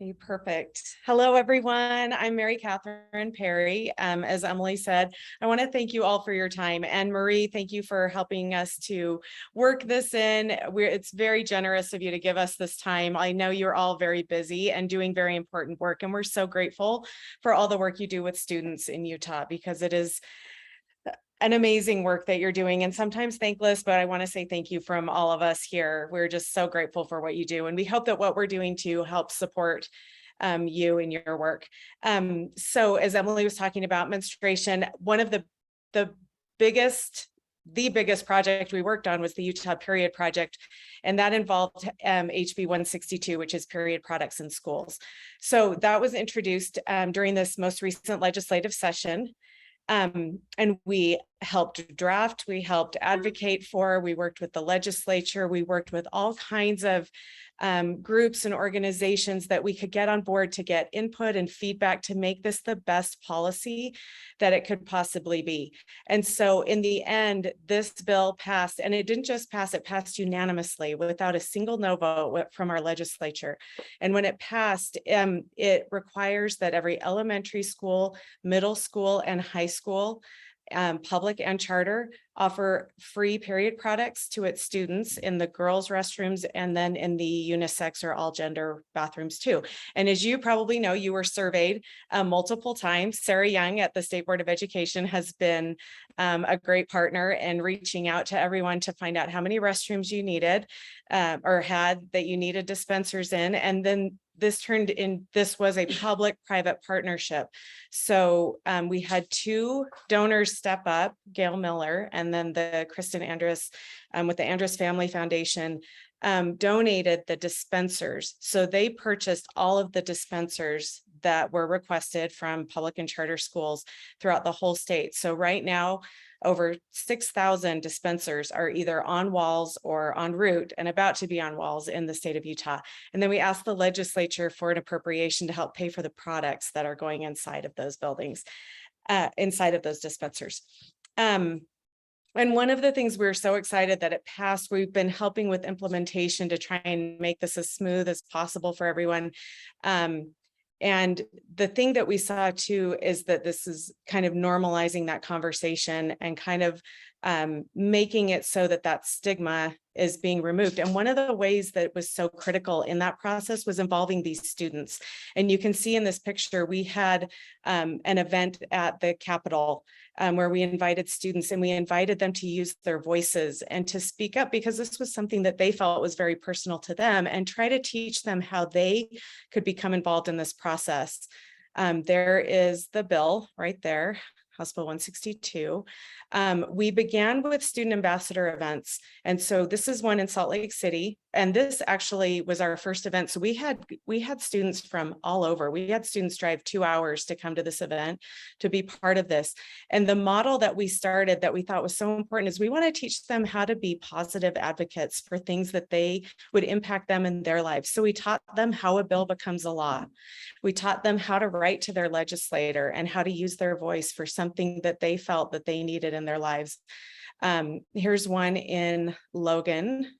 Okay, perfect. Hello, everyone. I'm Mary Catherine Perry. As Emily said, I want to thank you all for your time. And Marie, thank you for helping us to work this in. It's very generous of you to give us this time. I know you're all very busy and doing very important work, and we're so grateful for all the work you do with students in Utah, because it is an amazing work that you're doing, and sometimes thankless, but I want to say thank you from all of us here. We're just so grateful for what you do, and we hope that what we're doing to help support you in your work. So as Emily was talking about menstruation, one of the biggest project we worked on was the Utah Period Project, and that involved HB 162, which is period products in schools. So that was introduced during this most recent legislative session. And we helped draft, we helped advocate for, we worked with the legislature, we worked with all kinds of groups and organizations that we could get on board to get input and feedback to make this the best policy that it could possibly be. And so in the end, this bill passed, and it didn't just pass, it passed unanimously without a single no vote from our legislature. And when it passed, it requires that every elementary school, middle school, and high school, public and charter, offer free period products to its students in the girls' restrooms and then in the unisex or all gender bathrooms too. And as you probably know, you were surveyed multiple times. Sarah Young at the State Board of Education has been a great partner in reaching out to everyone to find out how many restrooms you needed or had that you needed dispensers in. And then this was a public-private partnership. So we had two donors step up, Gail Miller, and then the Kristen Andrus with the Andrus Family Foundation donated the dispensers. So they purchased all of the dispensers that were requested from public and charter schools throughout the whole state. So right now, over 6,000 dispensers are either on walls or en route and about to be on walls in the state of Utah. And then we asked the legislature for an appropriation to help pay for the products that are going inside of those buildings, inside of those dispensers. And one of the things we're so excited that it passed, we've been helping with implementation to try and make this as smooth as possible for everyone. And the thing that we saw too is that this is kind of normalizing that conversation and kind of making it so that that stigma is being removed. And one of the ways that was so critical in that process was involving these students. And you can see in this picture, we had an event at the Capitol where we invited students and we invited them to use their voices and to speak up because this was something that they felt was very personal to them and try to teach them how they could become involved in this process. There is the bill right there. House Bill 162. We began with student ambassador events. And so this is one in Salt Lake City. And this actually was our first event. So we had students from all over. We had students drive 2 hours to come to this event to be part of this. And the model that we started that we thought was so important is we want to teach them how to be positive advocates for things that they would impact them in their lives. So we taught them how a bill becomes a law. We taught them how to write to their legislator and how to use their voice for something that they felt that they needed in their lives. Here's one in Logan.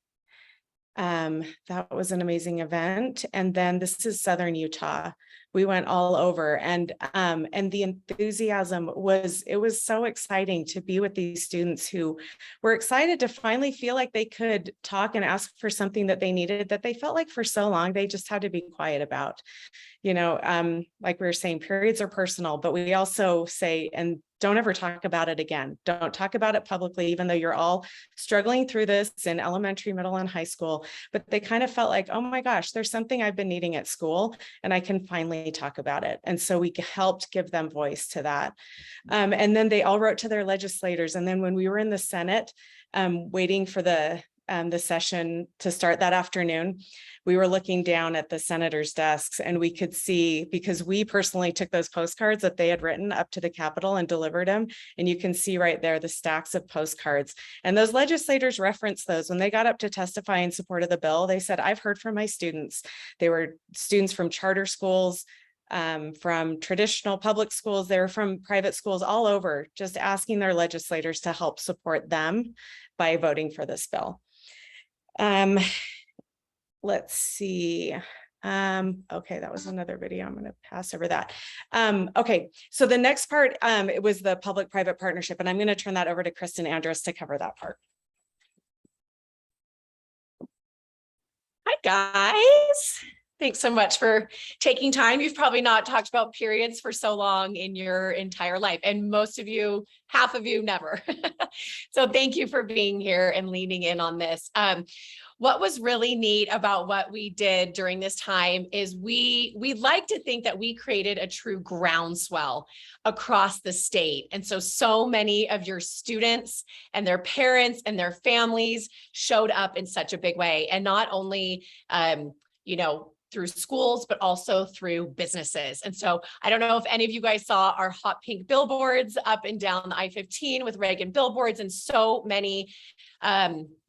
That was an amazing event. And then this is Southern Utah. We went all over and the enthusiasm was so exciting to be with these students who were excited to finally feel like they could talk and ask for something that they needed that they felt like for so long they just had to be quiet about. You know, like we were saying, periods are personal, but we also say, and don't ever talk about it again. Don't talk about it publicly, even though you're all struggling through this in elementary, middle, and high school. But they kind of felt like, oh my gosh, there's something I've been needing at school and I can finally talk about it. And so we helped give them voice to that. And then they all wrote to their legislators. And then when we were in the Senate, waiting for the session to start that afternoon, we were looking down at the senators' desks and we could see, because we personally took those postcards that they had written up to the Capitol and delivered them. And you can see right there the stacks of postcards. And those legislators referenced those when they got up to testify in support of the bill. They said, I've heard from my students. They were students from charter schools, from traditional public schools, they're from private schools all over, just asking their legislators to help support them by voting for this bill. Let's see. Okay, that was another video. I'm going to pass over that. Okay, so the next part, it was the public-private partnership, and I'm going to turn that over to Kristen Andrus to cover that part. Hi, guys. Thanks so much for taking time. You've probably not talked about periods for so long in your entire life, and most of you, half of you, never. So thank you for being here and leaning in on this. What was really neat about what we did during this time is we like to think that we created a true groundswell across the state. And so many of your students and their parents and their families showed up in such a big way. And not only, you know, through schools, but also through businesses. And so I don't know if any of you guys saw our hot pink billboards up and down the I-15 with Reagan billboards, and so many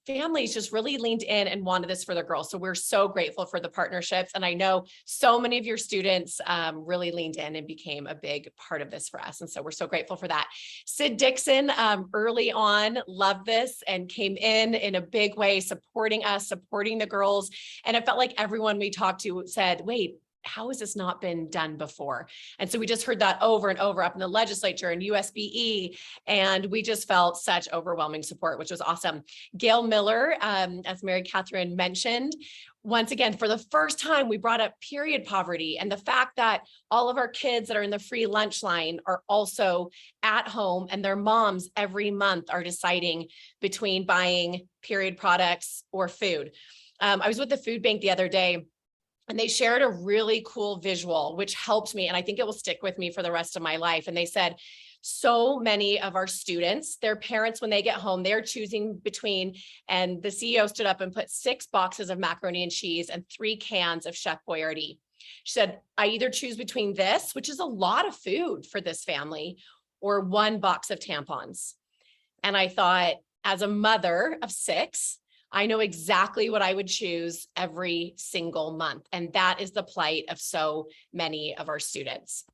families just really leaned in and wanted this for their girls. So we're so grateful for the partnerships. And I know so many of your students really leaned in and became a big part of this for us. And so we're so grateful for that. Sid Dixon early on loved this and came in a big way, supporting us, supporting the girls. And it felt like everyone we talked to said, wait, how has this not been done before? And so we just heard that over and over up in the legislature and USBE, and we just felt such overwhelming support, which was awesome. Gail Miller, as Mary Catherine mentioned, once again, for the first time, we brought up period poverty and the fact that all of our kids that are in the free lunch line are also at home, and their moms every month are deciding between buying period products or food. I was with the food bank the other day, and they shared a really cool visual, which helped me. And I think it will stick with me for the rest of my life. And they said, so many of our students, their parents, when they get home, they're choosing between, and the CEO stood up and put 6 boxes of macaroni and cheese and 3 cans of Chef Boyardee. She said, I either choose between this, which is a lot of food for this family, or 1 box of tampons. And I thought, as a mother of 6, I know exactly what I would choose every single month. And that is the plight of so many of our students.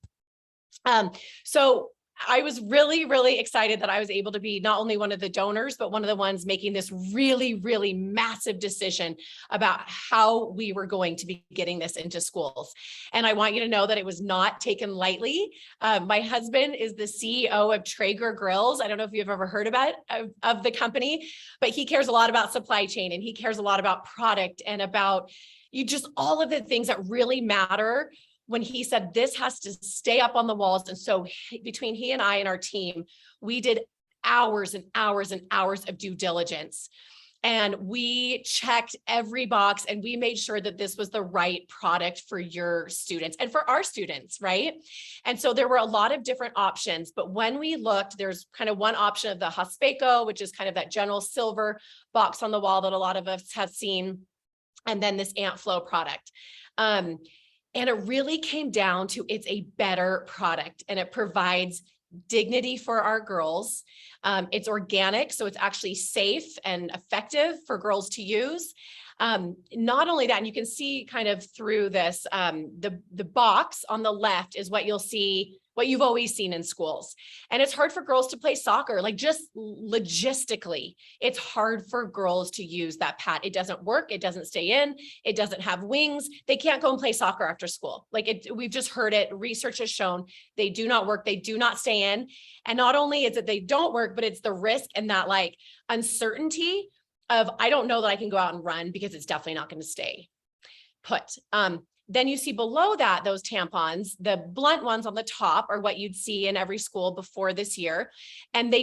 So I was really, really excited that I was able to be not only one of the donors, but one of the ones making this really, really massive decision about how we were going to be getting this into schools. And I want you to know that it was not taken lightly. My husband is the CEO of Traeger Grills. I don't know if you've ever heard about of the company, but he cares a lot about supply chain, and he cares a lot about product and about just all of the things that really matter. When he said this has to stay up on the walls. And so between he and I and our team, we did hours and hours and hours of due diligence. And we checked every box, and we made sure that this was the right product for your students and for our students, right? And so there were a lot of different options, but when we looked, there's kind of one option of the Hospeco, which is kind of that general silver box on the wall that a lot of us have seen. And then this AntFlow product. And it really came down to, it's a better product, and it provides dignity for our girls. It's organic, so it's actually safe and effective for girls to use. Not only that, and you can see kind of through this, the box on the left is what you'll see, what you've always seen in schools. And it's hard for girls to play soccer, like just logistically, it's hard for girls to use that pad. It doesn't work. It doesn't stay in. It doesn't have wings. They can't go and play soccer after school. Like we've just heard it. Research has shown they do not work. They do not stay in. And not only is it they don't work, but it's the risk and that like uncertainty of, I don't know that I can go out and run because it's definitely not going to stay put. Then you see below that, those tampons, the blunt ones on the top are what you'd see in every school before this year. And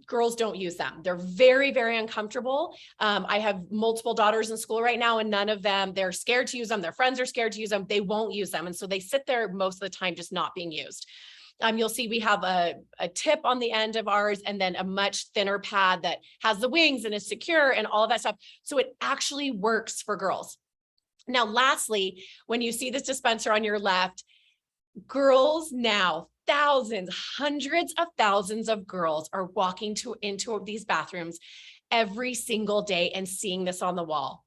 girls don't use them. They're very, very uncomfortable. I have multiple daughters in school right now, and none of them, they're scared to use them. Their friends are scared to use them. They won't use them. And so they sit there most of the time, just not being used. You'll see we have a tip on the end of ours, and then a much thinner pad that has the wings and is secure and all of that stuff. So it actually works for girls. Now, lastly, when you see this dispenser on your left, girls now, thousands, hundreds of thousands of girls are walking into these bathrooms every single day and seeing this on the wall.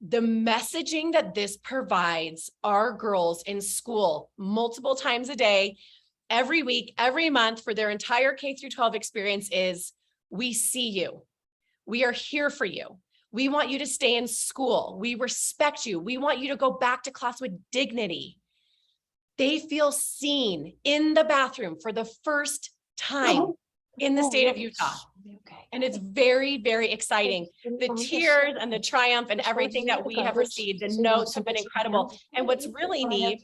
The messaging that this provides our girls in school multiple times a day, every week, every month for their entire K-12 experience is, we see you. We are here for you. We want you to stay in school. We respect you. We want you to go back to class with dignity. They feel seen in the bathroom for the first time in the state of Utah. And it's very, very exciting. The tears and the triumph and everything that we have received, the notes have been incredible. And what's really neat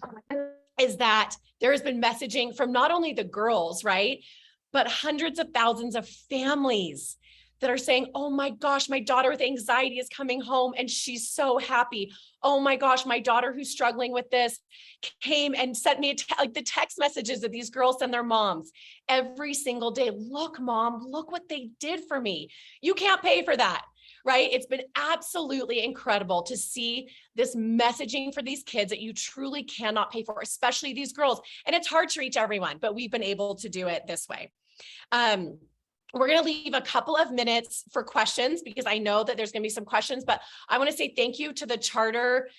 is that there has been messaging from not only the girls, right, but hundreds of thousands of families that are saying, oh my gosh, my daughter with anxiety is coming home and she's so happy. Oh my gosh, my daughter who's struggling with this came and sent me like the text messages that these girls send their moms every single day. Look, mom, look what they did for me. You can't pay for that, right? It's been absolutely incredible to see this messaging for these kids that you truly cannot pay for, especially these girls. And it's hard to reach everyone, but we've been able to do it this way. We're going to leave a couple of minutes for questions because I know that there's going to be some questions, but I want to say thank you to the charter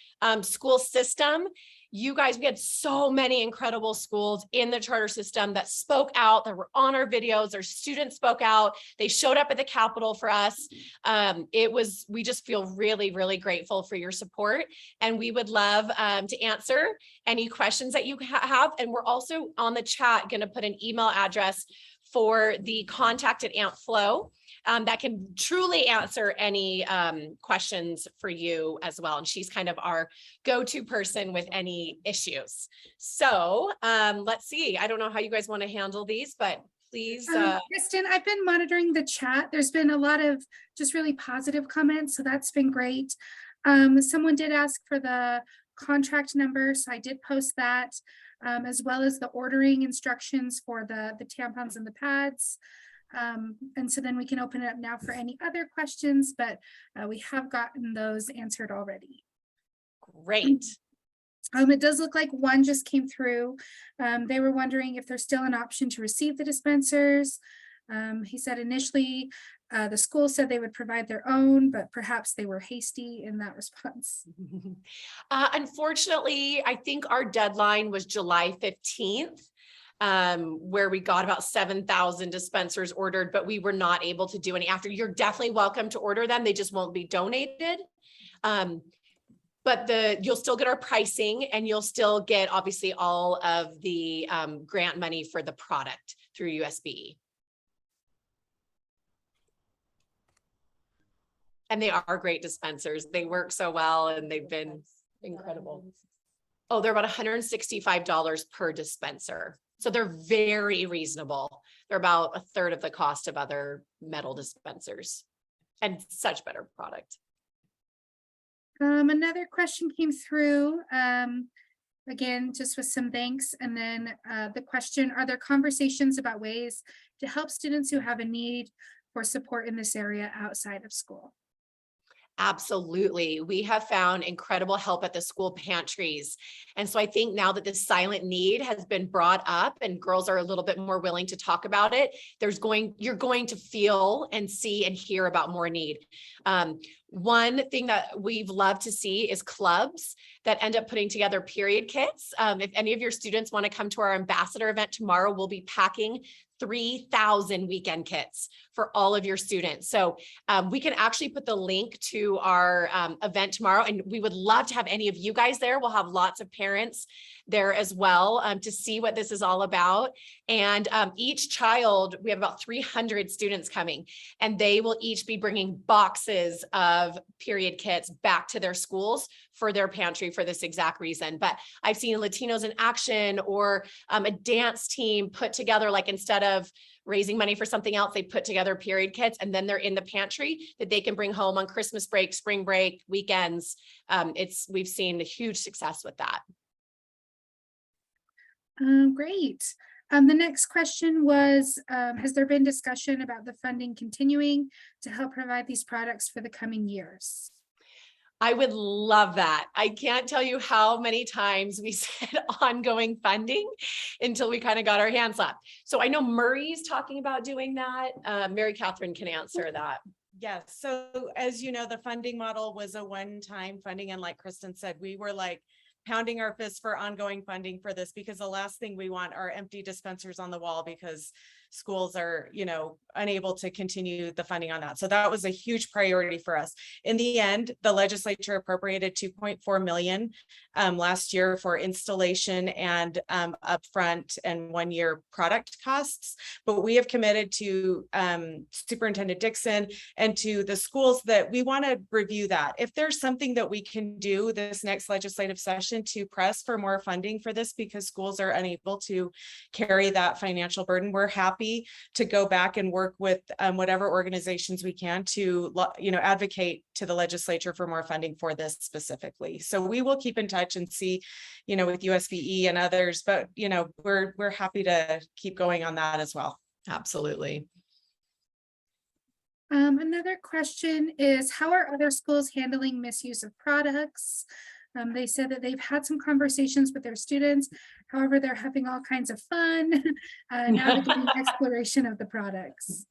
school system. You guys, we had so many incredible schools in the charter system that spoke out, that were on our videos. Our students spoke out. They showed up at the Capitol for us. We just feel really, really grateful for your support. And we would love to answer any questions that you have. And we're also on the chat going to put an email address for the contact at AmpFlow that can truly answer any questions for you as well. And she's kind of our go-to person with any issues. So let's see. I don't know how you guys want to handle these, but please. Kristen, I've been monitoring the chat. There's been a lot of just really positive comments, so that's been great. Someone did ask for the contract number, so I did post that. As well as the ordering instructions for the tampons and the pads. And so then we can open it up now for any other questions, but we have gotten those answered already. Great. It does look like one just came through. They were wondering if there's still an option to receive the dispensers. He said initially the school said they would provide their own, but perhaps they were hasty in that response. Unfortunately, I think our deadline was July 15th, where we got about 7,000 dispensers ordered, but we were not able to do any after. You're definitely welcome to order them. They just won't be donated. But you'll still get our pricing and you'll still get obviously all of the grant money for the product through USBE. And they are great dispensers. They work so well and they've been incredible. Oh, they're about $165 per dispenser. So they're very reasonable. They're about a third of the cost of other metal dispensers and such better product. Another question came through, again, just with some thanks. And then the question, are there conversations about ways to help students who have a need for support in this area outside of school? Absolutely. We have found incredible help at the school pantries. And so I think now that this silent need has been brought up and girls are a little bit more willing to talk about it, you're going to feel and see and hear about more need. One thing that we've loved to see is clubs that end up putting together period kits. If any of your students want to come to our ambassador event tomorrow, we'll be packing 3,000 weekend kits for all of your students. So we can actually put the link to our event tomorrow, and we would love to have any of you guys there. We'll have lots of parents there as well to see what this is all about. And each child, we have about 300 students coming, and they will each be bringing boxes of period kits back to their schools for their pantry for this exact reason. But I've seen Latinos in Action or a dance team put together, like instead of raising money for something else, they put together period kits and then they're in the pantry that they can bring home on Christmas break, spring break, weekends. We've seen a huge success with that. Great. The next question was, has there been discussion about the funding continuing to help provide these products for the coming years? I would love that. I can't tell you how many times we said ongoing funding until we kind of got our hands up. So I know Murray's talking about doing that. Mary Catherine can answer that. Yes. So as you know, the funding model was a one-time funding. And like Kristen said, we were like pounding our fists for ongoing funding for this, because the last thing we want are empty dispensers on the wall because schools are, unable to continue the funding on that. So that was a huge priority for us. In the end, the legislature appropriated $2.4 million last year for installation and upfront and 1-year product costs. But we have committed to Superintendent Dixon and to the schools that we want to review that. If there's something that we can do this next legislative session to press for more funding for this, because schools are unable to carry that financial burden, we're happy to go back and work with whatever organizations we can to, advocate to the legislature for more funding for this specifically. So we will keep in touch and see, with USBE and others, but, we're happy to keep going on that as well. Absolutely. Another question is, how are other schools handling misuse of products? They said that they've had some conversations with their students. However, they're having all kinds of fun navigating exploration of the products.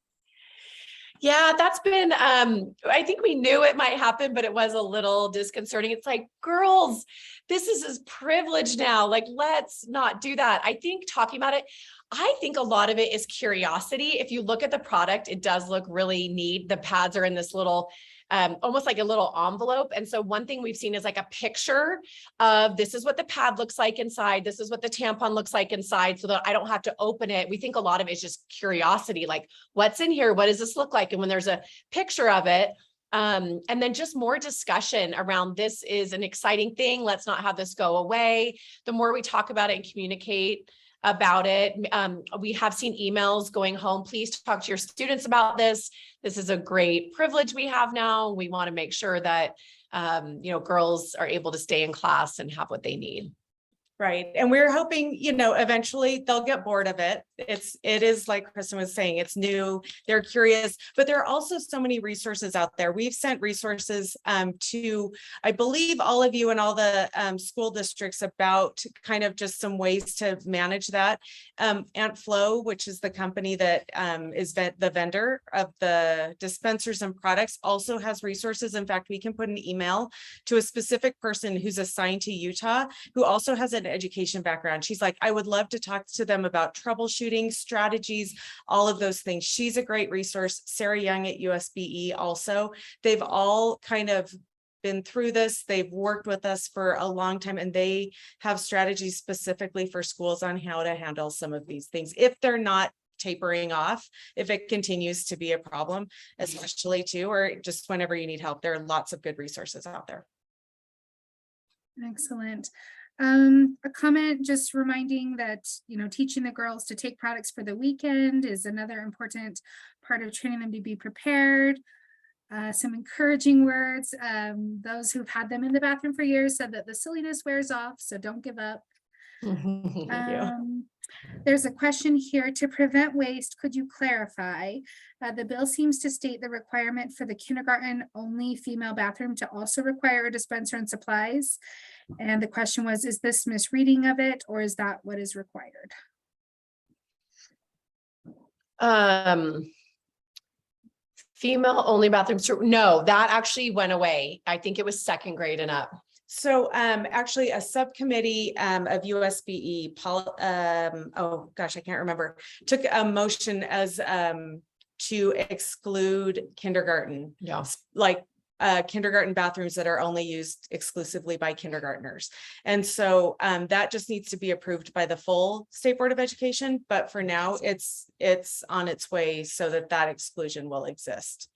Yeah, that's been, I think we knew it might happen, but it was a little disconcerting. It's like, girls, this is his privilege now. Like, let's not do that. I think talking about it, I think a lot of it is curiosity. If you look at the product, it does look really neat. The pads are in this little, almost like a little envelope. And so one thing we've seen is like a picture of this is what the pad looks like inside. This is what the tampon looks like inside, so that I don't have to open it. We think a lot of it is just curiosity, like what's in here? What does this look like? And when there's a picture of it, and then just more discussion around this is an exciting thing. Let's not have this go away. The more we talk about it and communicate about it. We have seen emails going home. Please talk to your students about this. This is a great privilege we have now. We want to make sure that, girls are able to stay in class and have what they need. Right. And we're hoping, eventually they'll get bored of it. It is like Kristen was saying, it's new, they're curious, but there are also so many resources out there. We've sent resources to, I believe, all of you and all the school districts about kind of just some ways to manage that. AntFlow, which is the company that is the vendor of the dispensers and products, also has resources. In fact, we can put an email to a specific person who's assigned to Utah, who also has an education background. She's like, I would love to talk to them about troubleshooting strategies, all of those things. She's a great resource. Sarah Young at USBE also. They've all kind of been through this. They've worked with us for a long time, and they have strategies specifically for schools on how to handle some of these things if they're not tapering off, if it continues to be a problem, especially too, or just whenever you need help. There are lots of good resources out there. Excellent. A comment just reminding that, teaching the girls to take products for the weekend is another important part of training them to be prepared. Some encouraging words. Those who've had them in the bathroom for years said that the silliness wears off, so don't give up. There's a question here: to prevent waste, could you clarify? The bill seems to state the requirement for the kindergarten only female bathroom to also require a dispenser and supplies. And the question was, is this misreading of it, or is that what is required? Female only bathrooms. No, that actually went away. I think it was second grade and up. So actually a subcommittee of USBE, oh gosh, I can't remember, took a motion as to exclude kindergarten. Yeah. Like kindergarten bathrooms that are only used exclusively by kindergartners. And so that just needs to be approved by the full State Board of Education. But for now, it's on its way so that exclusion will exist.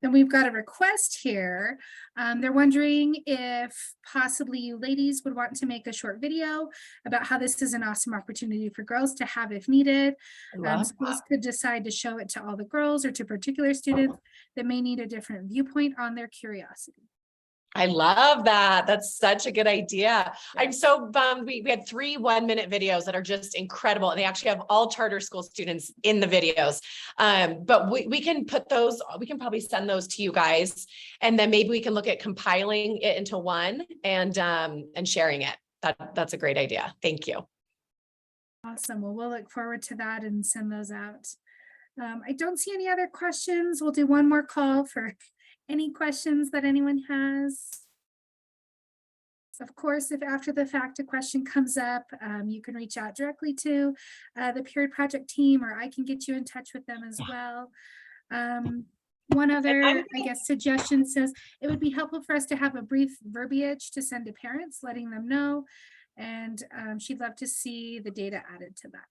Then we've got a request here. They're wondering if possibly you ladies would want to make a short video about how this is an awesome opportunity for girls to have if needed. Schools could decide to show it to all the girls or to particular students that may need a different viewpoint on their curiosity. I love that. That's such a good idea. I'm so bummed. We had 3 1-minute videos that are just incredible. And they actually have all charter school students in the videos. But we can put those, we can probably send those to you guys. And then maybe we can look at compiling it into one and sharing it. That's a great idea. Thank you. Awesome. Well, we'll look forward to that and send those out. I don't see any other questions. We'll do one more call for any questions that anyone has. Of course, if after the fact a question comes up, you can reach out directly to the Period Project team, or I can get you in touch with them as well. One other, I guess, suggestion says it would be helpful for us to have a brief verbiage to send to parents, letting them know. And she'd love to see the data added to that.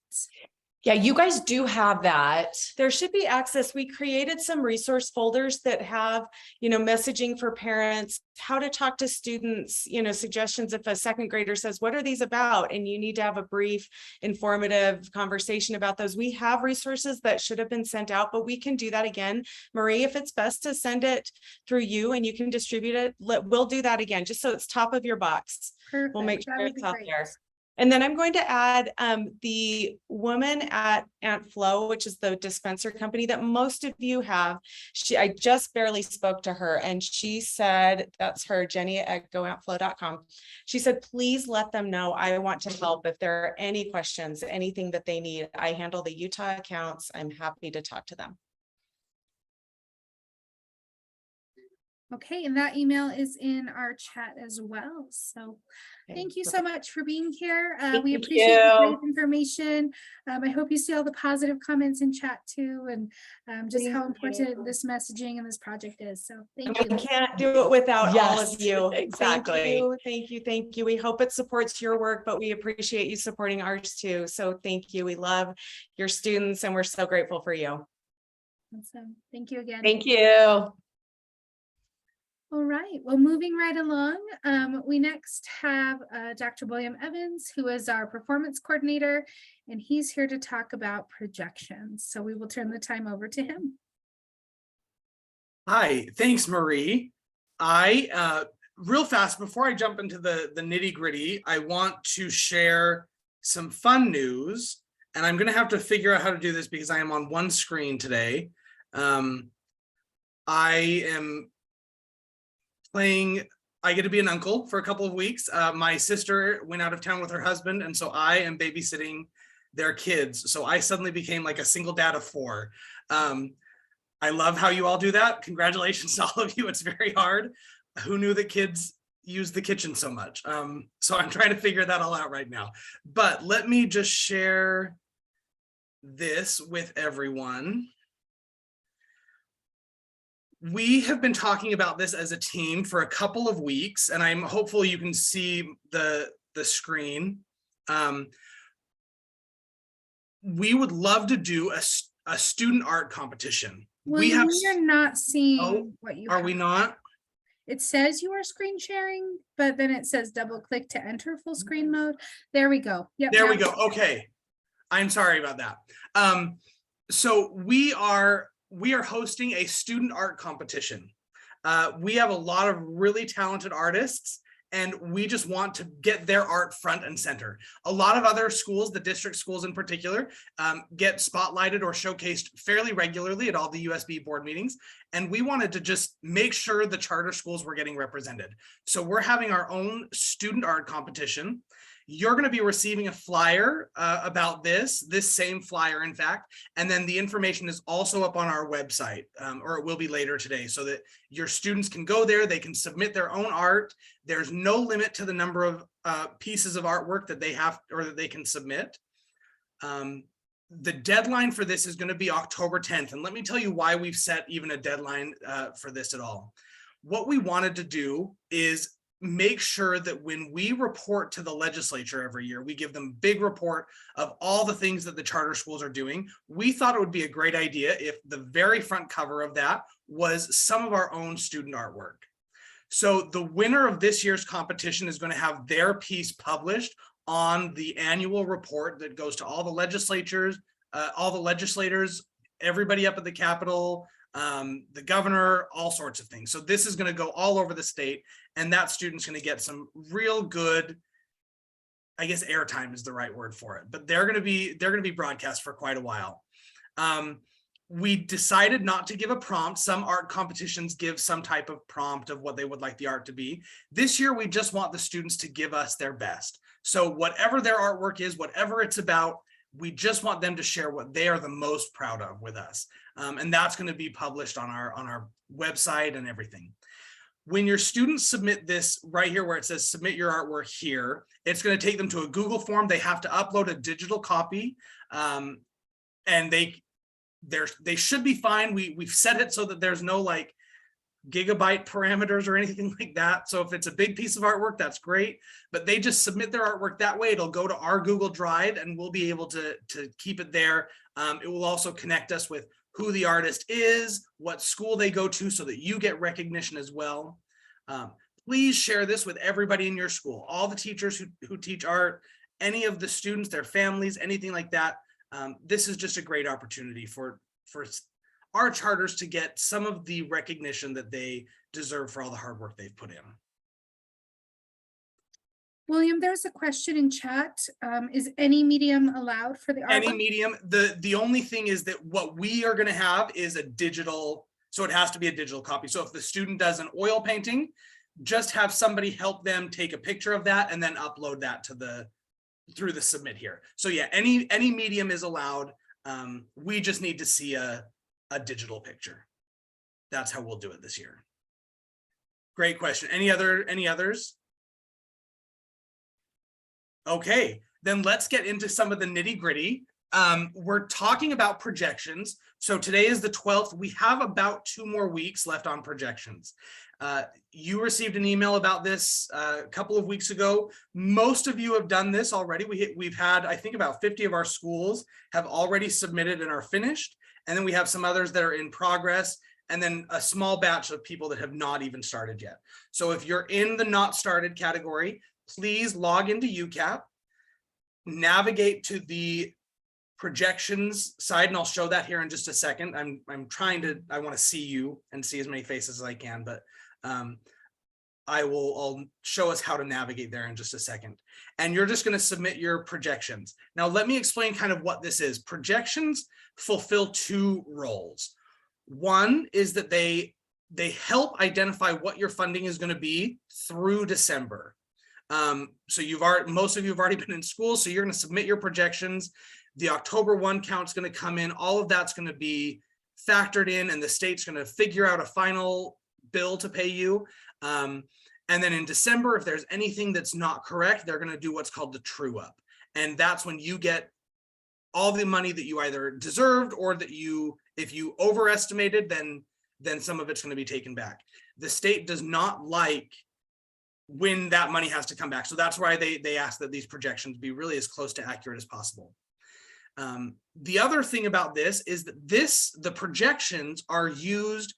Yeah, you guys do have that. There should be access. We created some resource folders that have, messaging for parents, how to talk to students, suggestions if a second grader says, what are these about? And you need to have a brief, informative conversation about those. We have resources that should have been sent out, but we can do that again. Marie, if it's best to send it through you and you can distribute it, we'll do that again, just so it's top of your box. Perfect. We'll make sure it's out there. And then I'm going to add the woman at Aunt Flo, which is the dispenser company that most of you have. I just barely spoke to her and she said, that's her, Jenny at goauntflo.com. She said, please let them know I want to help if there are any questions, anything that they need. I handle the Utah accounts. I'm happy to talk to them. Okay, and that email is in our chat as well. So thank you so much for being here. We Thank appreciate the you. great information. I hope you see all the positive comments in chat too, and just how important this messaging and this project is. So thank you. We can't do it without all Yes, of you. exactly. Thank you, thank you, thank you. We hope it supports your work, but we appreciate you supporting ours too. So thank you. We love your students and we're so grateful for you. Awesome. Thank you again. Thank you. All right, well, moving right along, we next have Dr. William Evans, who is our performance coordinator, and he's here to talk about projections. So we will turn the time over to him. Hi, thanks, Marie. Real fast, before I jump into the nitty gritty, I want to share some fun news, and I'm gonna have to figure out how to do this because I am on one screen today. I get to be an uncle for a couple of weeks. My sister went out of town with her husband, and so I am babysitting their kids. So I suddenly became like a single dad of 4. I love how you all do that. Congratulations to all of you. It's very hard. Who knew that kids use the kitchen so much? So I'm trying to figure that all out right now. But let me just share this with everyone. We have been talking about this as a team for a couple of weeks, and I'm hopeful you can see the screen. We would love to do a student art competition. Well, We have. are not seeing Oh, what you Are we have. not? It says you are screen sharing, but then it says double click to enter full screen mode. There we go. Yep. There we now- go. Okay. I'm sorry about that. So we are hosting a student art competition. We have a lot of really talented artists, and we just want to get their art front and center. A lot of other schools, the district schools in particular, get spotlighted or showcased fairly regularly at all the USB board meetings. And we wanted to just make sure the charter schools were getting represented. So we're having our own student art competition. You're going to be receiving a flyer about this same flyer, in fact, and then the information is also up on our website, or it will be later today, so that your students can go there, they can submit their own art. There's no limit to the number of pieces of artwork that they have or that they can submit. The deadline for this is going to be October 10th, and let me tell you why we've set even a deadline for this at all. What we wanted to do is make sure that when we report to the legislature every year, we give them a big report of all the things that the charter schools are doing. We thought it would be a great idea if the very front cover of that was some of our own student artwork. So the winner of this year's competition is going to have their piece published on the annual report that goes to all the legislators, everybody up at the Capitol, the governor, all sorts of things. So this is going to go all over the state, and that student's going to get some real good, I guess airtime is the right word for it, but they're going to be broadcast for quite a while. We decided not to give a prompt. Some art competitions give some type of prompt of what they would like the art to be. This year, we just want the students to give us their best. So whatever their artwork is, whatever it's about, we just want them to share what they are the most proud of with us. And that's going to be published on our website and everything. When your students submit this right here where it says submit your artwork here, it's going to take them to a Google form. They have to upload a digital copy, and they should be fine. We've set it so that there's no like gigabyte parameters or anything like that. So if it's a big piece of artwork, that's great, but they just submit their artwork that way. It'll go to our Google Drive and we'll be able to keep it there. It will also connect us with who the artist is, what school they go to, so that you get recognition as well. Please share this with everybody in your school, all the teachers who teach art, any of the students, their families, anything like that. This is just a great opportunity for our charters to get some of the recognition that they deserve for all the hard work they've put in. William, there's a question in chat. Is any medium allowed for the Any artwork? medium, the only thing is that what we are gonna have is a digital, so it has to be a digital copy. So if the student does an oil painting, just have somebody help them take a picture of that and then upload that to through the submit here. So yeah, any medium is allowed. We just need to see a digital picture. That's how we'll do it this year. Great question. Any others? Okay, then let's get into some of the nitty gritty. We're talking about projections. So today is the 12th. We have about 2 more weeks left on projections. You received an email about this a couple of weeks ago. Most of you have done this already. We've had, I think, about 50 of our schools have already submitted and are finished. And then we have some others that are in progress, and then a small batch of people that have not even started yet. So if you're in the not started category, please log into UCAP, navigate to the projections side, and I'll show that here in just a second. I want to see you and see as many faces as I can, but I'll show us how to navigate there in just a second. And you're just going to submit your projections. Now, let me explain kind of what this is. Projections fulfill 2 roles. One is that they help identify what your funding is going to be through December. So most of you have already been in school, so you're going to submit your projections. The October 1 count's going to come in. All of that's going to be factored in, and the state's going to figure out a final bill to pay you. And then in December, if there's anything that's not correct, they're going to do what's called the true up. And that's when you get all the money that you either deserved, or that if you overestimated, then some of it's going to be taken back. The state does not like when that money has to come back. So that's why they ask that these projections be really as close to accurate as possible. The other thing about this is that the projections are used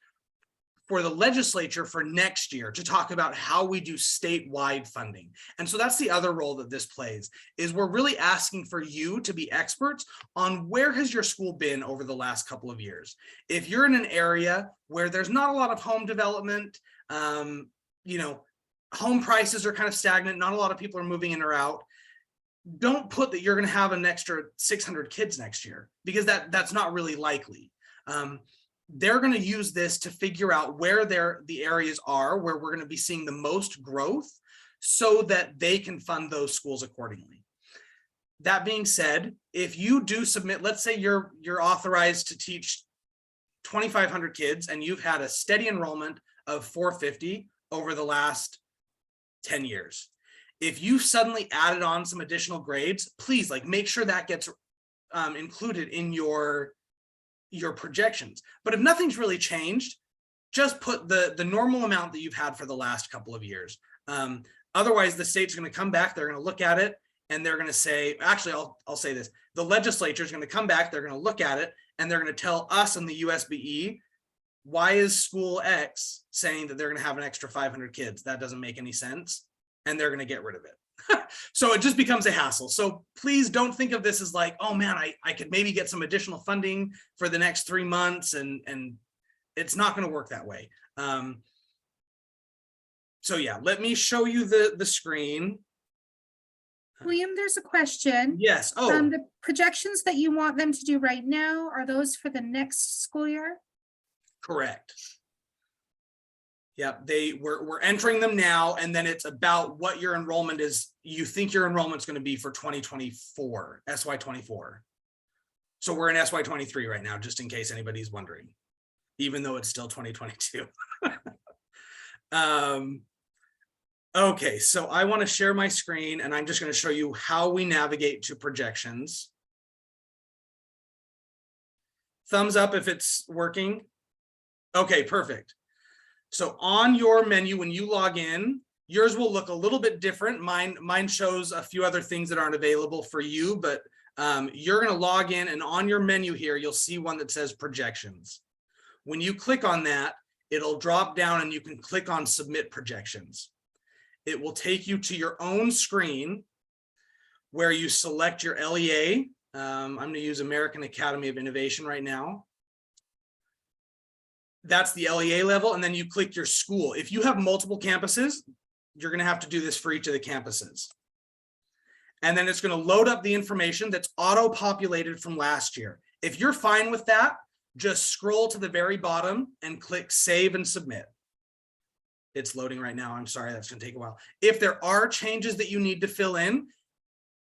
for the legislature for next year to talk about how we do statewide funding. And so that's the other role that this plays, is we're really asking for you to be experts on where has your school been over the last couple of years. If you're in an area where there's not a lot of home development, home prices are kind of stagnant, not a lot of people are moving in or out, don't put that you're going to have an extra 600 kids next year, because that's not really likely. They're going to use this to figure out where the areas are where we're going to be seeing the most growth, so that they can fund those schools accordingly. That being said, if you do submit, let's say you're authorized to teach 2,500 kids and you've had a steady enrollment of 450 over the last 10 years. If you suddenly added on some additional grades, please make sure that gets included in your projections. But if nothing's really changed, just put the normal amount that you've had for the last couple of years. Otherwise, the state's going to come back, they're going to look at it, and they're going to say, actually, I'll say this, the legislature is going to come back, they're going to look at it, and they're going to tell us in the USBE, why is school X saying that they're going to have an extra 500 kids? That doesn't make any sense. And they're going to get rid of it. So it just becomes a hassle. So please don't think of this as oh man, I could maybe get some additional funding for the next 3 months, and it's not going to work that way. So yeah, let me show you the screen. William, there's a question. Yes. Oh, The projections that you want them to do right now, are those for the next school year? correct. Yep, we're entering them now, and then it's about what your enrollment is. You think your enrollment's going to be for 2024, SY24. So we're in SY23 right now, just in case anybody's wondering, even though it's still 2022. Okay, so I want to share my screen, and I'm just going to show you how we navigate to projections. Thumbs up if it's working. Okay, perfect. So on your menu, when you log in, yours will look a little bit different. Mine shows a few other things that aren't available for you, but you're going to log in, and on your menu here, you'll see one that says projections. When you click on that, it'll drop down and you can click on submit projections. It will take you to your own screen where you select your LEA. I'm going to use American Academy of Innovation right now. That's the LEA level, and then you click your school. If you have multiple campuses, you're going to have to do this for each of the campuses. And then it's going to load up the information that's auto-populated from last year. If you're fine with that, just scroll to the very bottom and click Save and Submit. It's loading right now. I'm sorry, that's going to take a while. If there are changes that you need to fill in,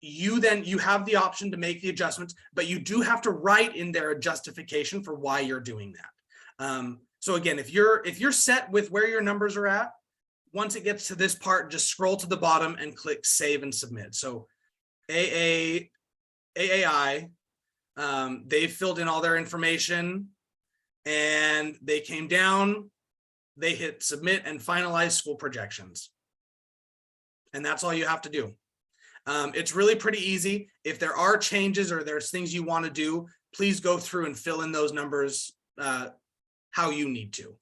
you have the option to make the adjustments, but you do have to write in there a justification for why you're doing that. So again, if you're set with where your numbers are at, once it gets to this part, just scroll to the bottom and click Save and Submit. So AAI, they filled in all their information and they came down, they hit Submit and Finalize School Projections. And that's all you have to do. It's really pretty easy. If there are changes or there's things you want to do, please go through and fill in those numbers how you need to.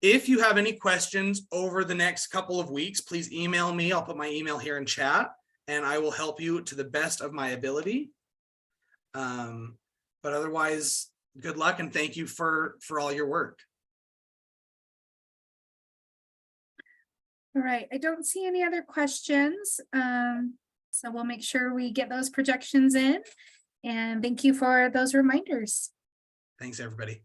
If you have any questions over the next couple of weeks, please email me. I'll put my email here in chat and I will help you to the best of my ability. But otherwise, good luck and thank you for all your work. All right, I don't see any other questions. So we'll make sure we get those projections in. And thank you for those reminders. Thanks, everybody.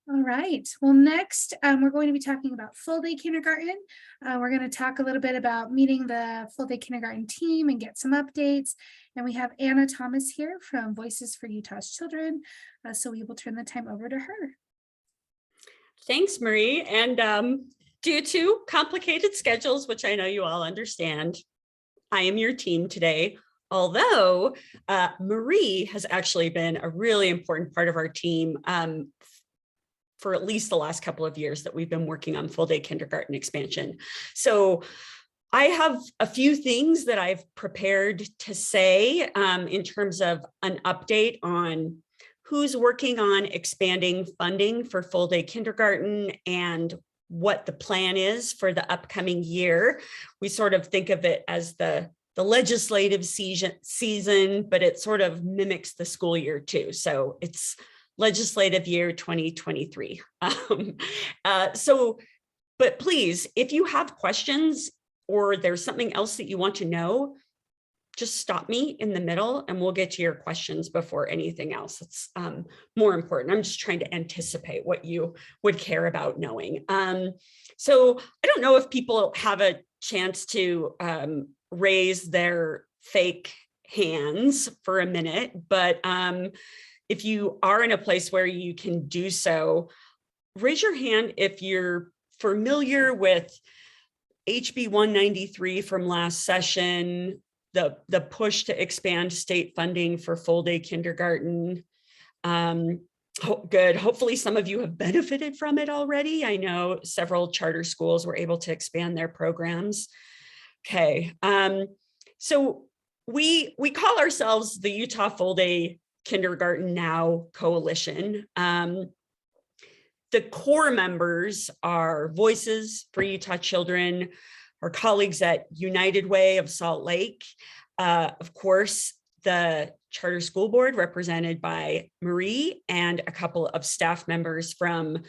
All right, well, next, we're going to be talking about full day kindergarten. We're going to talk a little bit about meeting the full day kindergarten team and get some updates. And we have Anna Thomas here from Voices for Utah's Children. So we will turn the time over to her. Thanks, Marie. And due to complicated schedules, which I know you all understand, I am your team today. Although Marie has actually been a really important part of our team for at least the last couple of years that we've been working on full day kindergarten expansion. So I have a few things that I've prepared to say in terms of an update on who's working on expanding funding for full day kindergarten and what the plan is for the upcoming year. We sort of think of it as the legislative season, but it sort of mimics the school year too. So it's legislative year 2023. But please, if you have questions or there's something else that you want to know, just stop me in the middle and we'll get to your questions before anything else. It's more important. I'm just trying to anticipate what you would care about knowing. So I don't know if people have a chance to raise their fake hands for a minute, but if you are in a place where you can do so, raise your hand if you're familiar with HB 193 from last session, the push to expand state funding for full day kindergarten. Good. Hopefully some of you have benefited from it already. I know several charter schools were able to expand their programs. Okay. So we call ourselves the Utah Full Day Kindergarten Now Coalition. The core members are Voices for Utah Children, our colleagues at United Way of Salt Lake, of course, the Charter School Board represented by Marie, and a couple of staff members from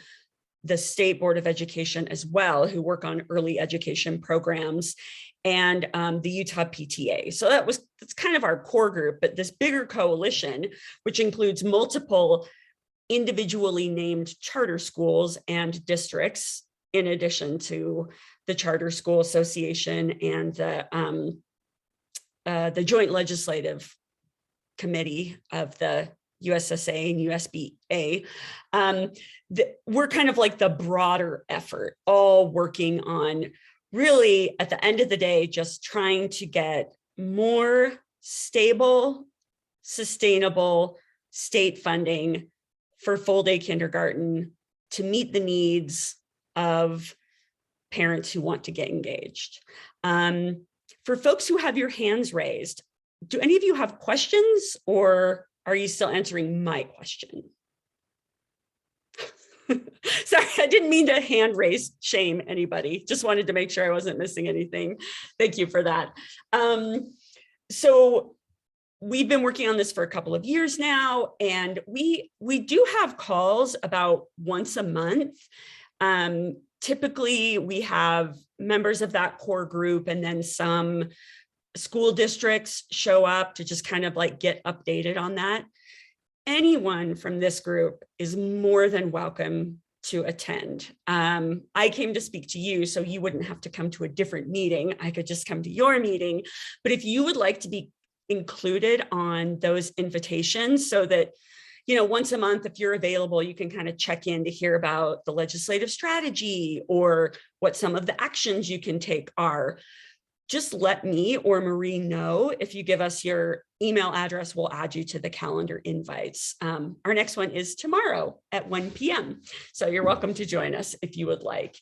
the State Board of Education as well, who work on early education programs, and the Utah PTA. So that's kind of our core group, but this bigger coalition, which includes multiple individually named charter schools and districts, in addition to the Charter School Association and the Joint Legislative Committee of the USSA and USBA. We're kind of like the broader effort, all working on really, at the end of the day, just trying to get more stable, sustainable state funding for full day kindergarten to meet the needs of parents who want to get engaged. For folks who have your hands raised, do any of you have questions, or are you still answering my question? Sorry, I didn't mean to hand raise shame anybody. Just wanted to make sure I wasn't missing anything. Thank you for that. So we've been working on this for a couple of years now, and we do have calls about once a month. Typically, we have members of that core group and then some school districts show up to just kind of like get updated on that. Anyone from this group is more than welcome to attend. I came to speak to you, so you wouldn't have to come to a different meeting. I could just come to your meeting. But if you would like to be included on those invitations so that, you know, once a month, if you're available, you can kind of check in to hear about the legislative strategy or what some of the actions you can take are. Just let me or Marie know. If you give us your email address, we'll add you to the calendar invites. Our next one is tomorrow at 1 p.m. So you're welcome to join us if you would like.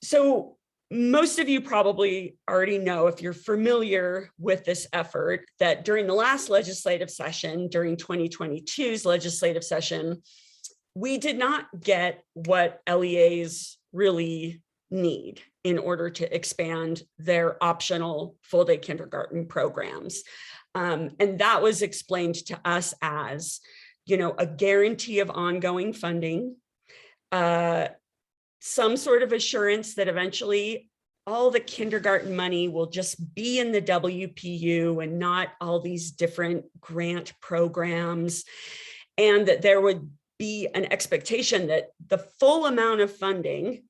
So most of you probably already know, if you're familiar with this effort, that during the last legislative session, during 2022's legislative session, we did not get what LEAs really need in order to expand their optional full-day kindergarten programs. And that was explained to us as, you know, a guarantee of ongoing funding, some sort of assurance that eventually all the kindergarten money will just be in the WPU and not all these different grant programs, and that there would be an expectation that the full amount of funding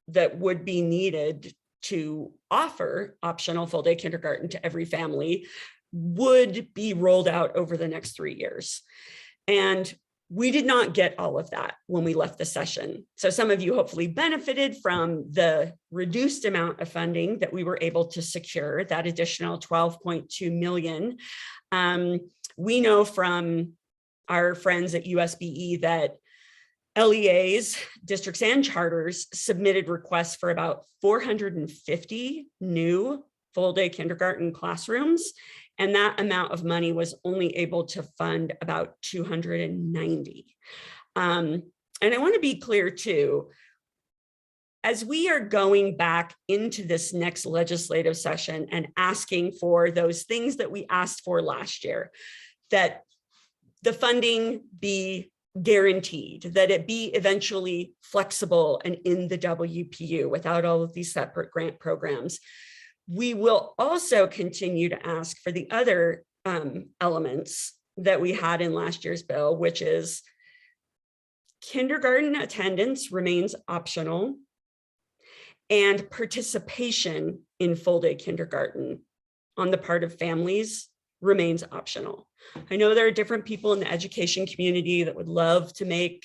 that would be needed to offer optional full-day kindergarten to every family would be rolled out over the next 3 years. And we did not get all of that when we left the session. So some of you hopefully benefited from the reduced amount of funding that we were able to secure, that additional 12.2 million. We know from our friends at USBE that LEAs, districts and charters, submitted requests for about 450 new full-day kindergarten classrooms, and that amount of money was only able to fund about 290. And I want to be clear too, as we are going back into this next legislative session and asking for those things that we asked for last year, that the funding be guaranteed, that it be eventually flexible and in the WPU without all of these separate grant programs. We will also continue to ask for the other elements that we had in last year's bill, which is kindergarten attendance remains optional and participation in full-day kindergarten on the part of families remains optional. I know there are different people in the education community that would love to make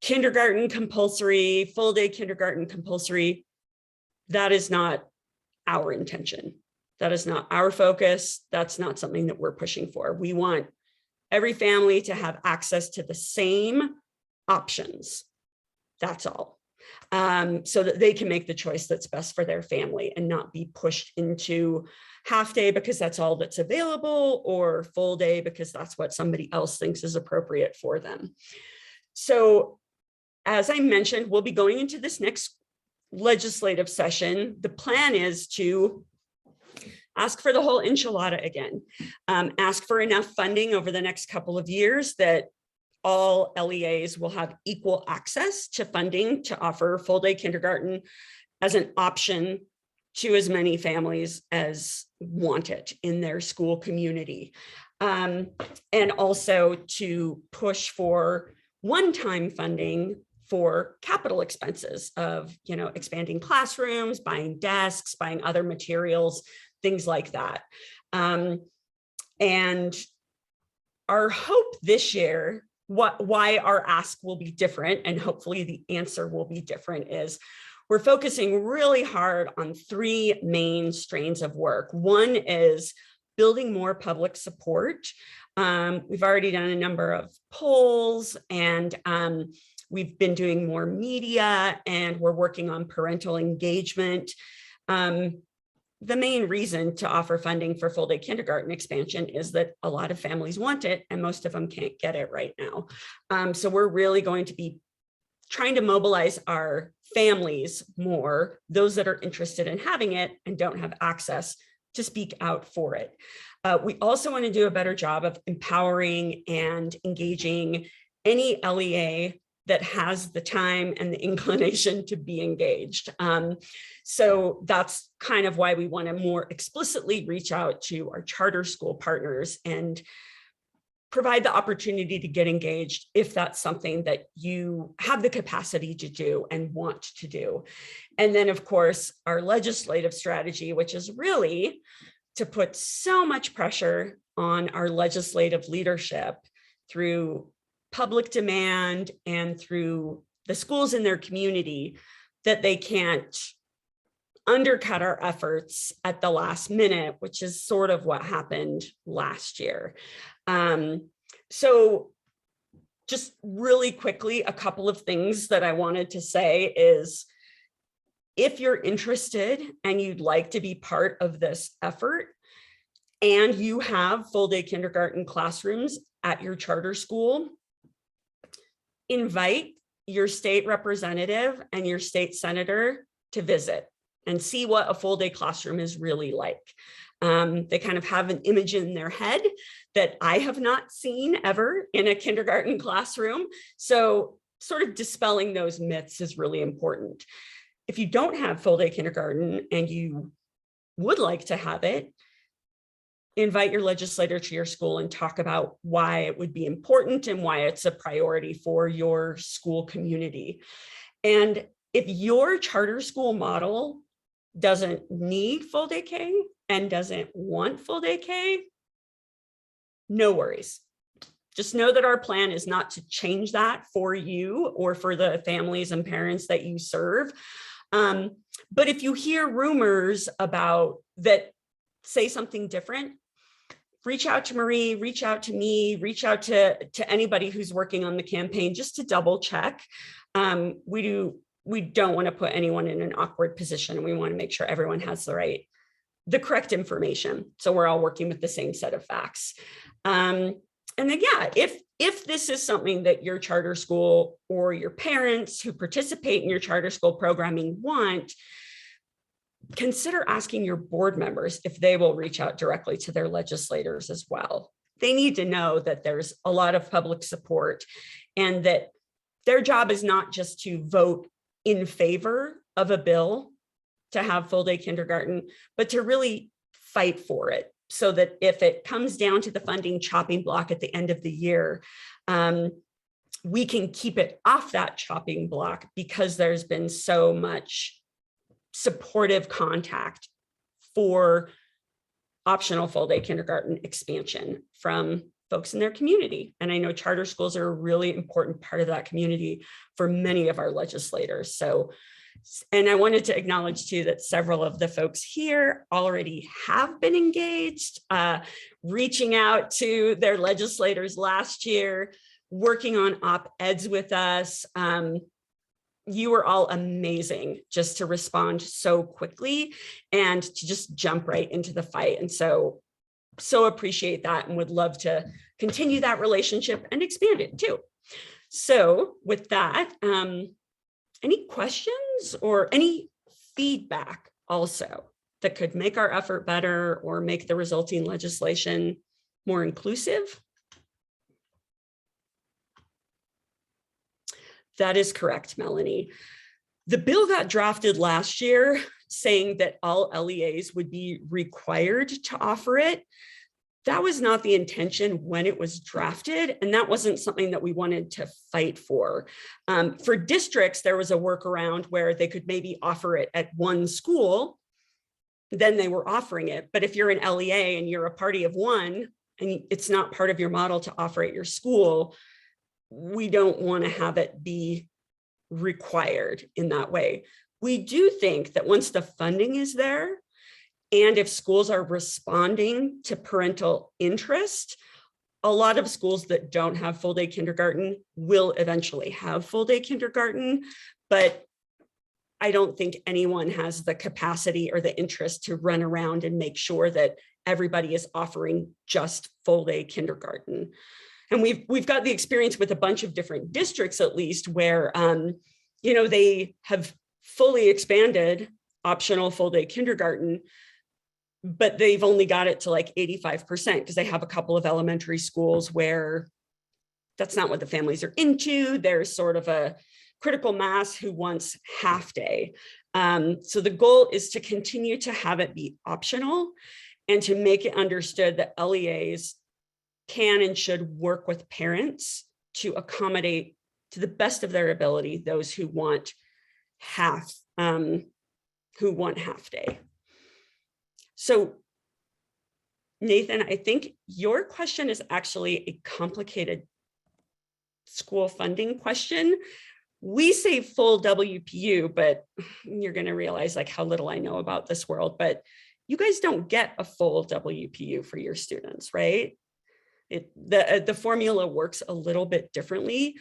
kindergarten compulsory, full-day kindergarten compulsory. That is not our intention. That is not our focus. That's not something that we're pushing for. We want every family to have access to the same options. That's all. So that they can make the choice that's best for their family and not be pushed into half day because that's all that's available, or full day because that's what somebody else thinks is appropriate for them. So as I mentioned, we'll be going into this next legislative session. The plan is to ask for the whole enchilada again, ask for enough funding over the next couple of years that all LEAs will have equal access to funding to offer full-day kindergarten as an option to as many families as want it in their school community. And also to push for one-time funding for capital expenses of, you know, expanding classrooms, buying desks, buying other materials, things like that. And our hope this year, why our ask will be different, and hopefully the answer will be different, is we're focusing really hard on three main strains of work. One is building more public support. We've already done a number of polls, and we've been doing more media, and we're working on parental engagement. The main reason to offer funding for full-day kindergarten expansion is that a lot of families want it and most of them can't get it right now. So we're really going to be trying to mobilize our families more, those that are interested in having it and don't have access, to speak out for it. We also want to do a better job of empowering and engaging any LEA that has the time and the inclination to be engaged. So that's kind of why we want to more explicitly reach out to our charter school partners and provide the opportunity to get engaged if that's something that you have the capacity to do and want to do. And then, of course, our legislative strategy, which is really to put so much pressure on our legislative leadership through public demand and through the schools in their community that they can't undercut our efforts at the last minute, which is sort of what happened last year. So just really quickly, a couple of things that I wanted to say is, if you're interested and you'd like to be part of this effort, and you have full day kindergarten classrooms at your charter school, invite your state representative and your state senator to visit and see what a full day classroom is really like. They kind of have an image in their head that I have not seen ever in a kindergarten classroom. So sort of dispelling those myths is really important. If you don't have full day kindergarten and you would like to have it, invite your legislator to your school and talk about why it would be important and why it's a priority for your school community. And if your charter school model doesn't need full day K and doesn't want full day K, no worries. Just know that our plan is not to change that for you or for the families and parents that you serve. But if you hear rumors about that say something different, reach out to Marie, reach out to me, reach out to anybody who's working on the campaign just to double check. We don't want to put anyone in an awkward position, and we want to make sure everyone has the correct information. So we're all working with the same set of facts. And then, yeah, if this is something that your charter school or your parents who participate in your charter school programming want, consider asking your board members if they will reach out directly to their legislators as well. They need to know that there's a lot of public support and that their job is not just to vote in favor of a bill to have full day kindergarten, but to really fight for it so that if it comes down to the funding chopping block at the end of the year, we can keep it off that chopping block because there's been so much supportive contact for optional full day kindergarten expansion from folks in their community. And I know charter schools are a really important part of that community for many of our legislators. So, and I wanted to acknowledge too that several of the folks here already have been engaged, reaching out to their legislators last year, working on op-eds with us. You were all amazing just to respond so quickly and to just jump right into the fight. And so appreciate that and would love to continue that relationship and expand it too. So with that, any questions or any feedback also that could make our effort better or make the resulting legislation more inclusive? That is correct, Melanie. The bill got drafted last year saying that all LEAs would be required to offer it. That was not the intention when it was drafted, and that wasn't something that we wanted to fight for. For districts, there was a workaround where they could maybe offer it at one school, then they were offering it. But if you're an LEA and you're a party of one, and it's not part of your model to offer at your school, we don't want to have it be required in that way. We do think that once the funding is there, and if schools are responding to parental interest, a lot of schools that don't have full day kindergarten will eventually have full day kindergarten, but I don't think anyone has the capacity or the interest to run around and make sure that everybody is offering just full day kindergarten. And we've got the experience with a bunch of different districts, at least, where they have fully expanded optional full day kindergarten, but they've only got it to like 85% because they have a couple of elementary schools where that's not what the families are into. There's sort of a critical mass who wants half day. So the goal is to continue to have it be optional and to make it understood that LEAs can and should work with parents to accommodate to the best of their ability those who want half day. So Nathan, I think your question is actually a complicated school funding question. We say full WPU, but you're going to realize like how little I know about this world, but you guys don't get a full WPU for your students, right? The formula works a little bit differently.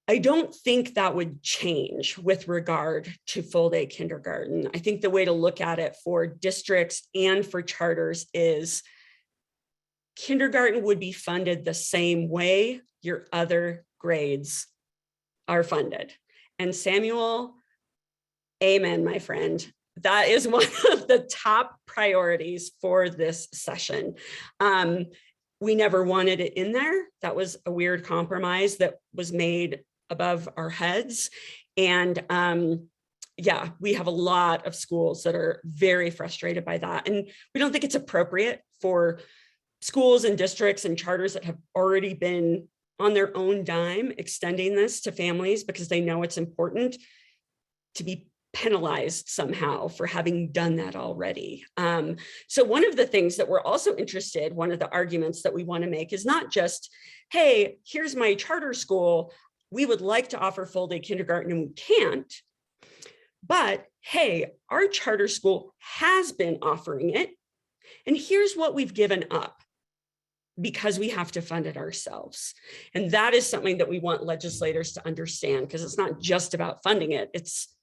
I don't think that would change with regard to full day kindergarten. I think the way to look at it for districts and for charters is kindergarten would be funded the same way your other grades are funded. And Samuel, amen, my friend. That is one of the top priorities for this session. We never wanted it in there. That was a weird compromise that was made above our heads. And yeah, we have a lot of schools that are very frustrated by that. And we don't think it's appropriate for schools and districts and charters that have already been on their own dime extending this to families because they know it's important to be penalized somehow for having done that already. So one of the things that we're also interested, one of the arguments that we want to make is not just, hey, here's my charter school, we would like to offer full day kindergarten and we can't, but hey, our charter school has been offering it and here's what we've given up because we have to fund it ourselves. And that is something that we want legislators to understand because it's not just about funding it, it's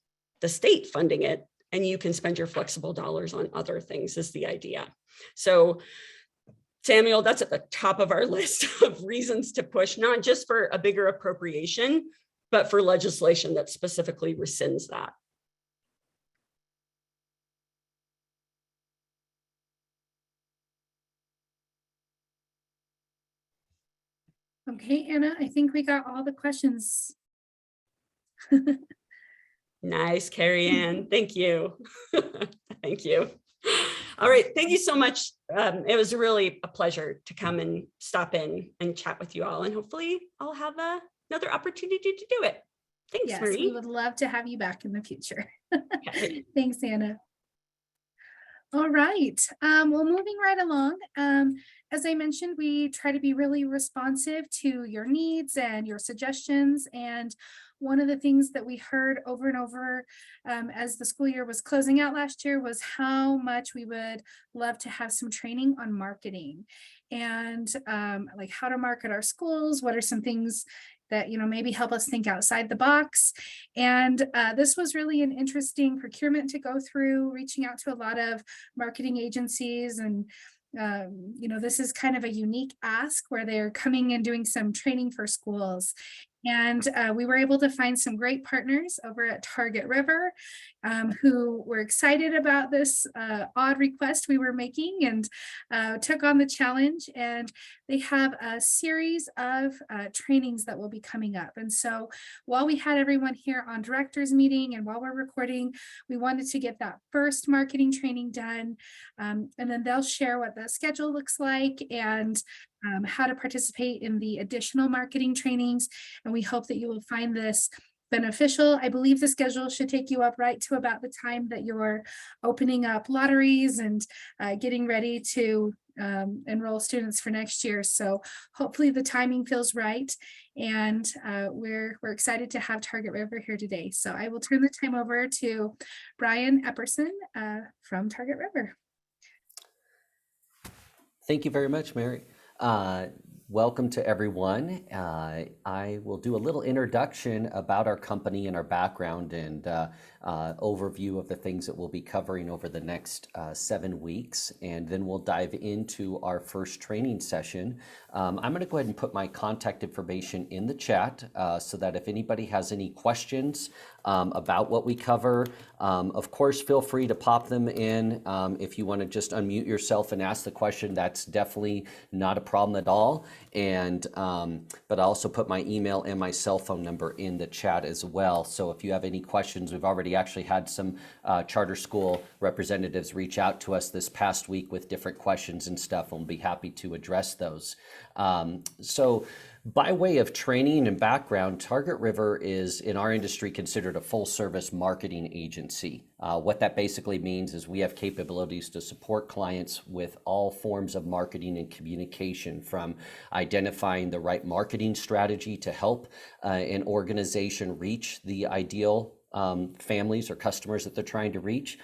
the state funding it, and you can spend your flexible dollars on other things is the idea. So Samuel, that's at the top of our list of reasons to push, not just for a bigger appropriation, but for legislation that specifically rescinds that. Okay, Anna, I think we got all the questions. Nice, Carrie Ann. Thank you. Thank you. All right. Thank you so much. It was really a pleasure to come and stop in and chat with you all. And hopefully I'll have another opportunity to do it. Thanks, Yes, Marie. we would love to have you back in the future. Okay. Thanks, Anna. All right, well, moving right along. As I mentioned, we try to be really responsive to your needs and your suggestions. And one of the things that we heard over and over as the school year was closing out last year was how much we would love to have some training on marketing and like how to market our schools. What are some things that, maybe help us think outside the box. And this was really an interesting procurement to go through, reaching out to a lot of marketing agencies. And, this is kind of a unique ask where they're coming and doing some training for schools. And we were able to find some great partners over at Target River who were excited about this odd request we were making and took on the challenge. And they have a series of trainings that will be coming up. And so while we had everyone here on directors meeting and while we're recording, we wanted to get that first marketing training done. And then they'll share what the schedule looks like and how to participate in the additional marketing trainings. And we hope that you will find this beneficial. I believe the schedule should take you up right to about the time that you're opening up lotteries and getting ready to enroll students for next year. So hopefully the timing feels right. And we're excited to have Target River here today. So I will turn the time over to Brian Epperson from Target River. Thank you very much, Mary. Welcome to everyone. I will do a little introduction about our company and our background, and overview of the things that we'll be covering over the next 7 weeks, and then we'll dive into our first training session. I'm going to go ahead and put my contact information in the chat so that if anybody has any questions about what we cover, of course, feel free to pop them in. If you want to just unmute yourself and ask the question, that's definitely not a problem at all. And but I also put my email and my cell phone number in the chat as well. So if you have any questions, we've already actually had some charter school representatives reach out to us this past week with different questions and stuff, and we'll be happy to address those. So by way of training and background, Target River is in our industry considered a full service marketing agency. What that basically means is we have capabilities to support clients with all forms of marketing and communication, from identifying the right marketing strategy to help an organization reach the ideal families or customers that they're trying to reach,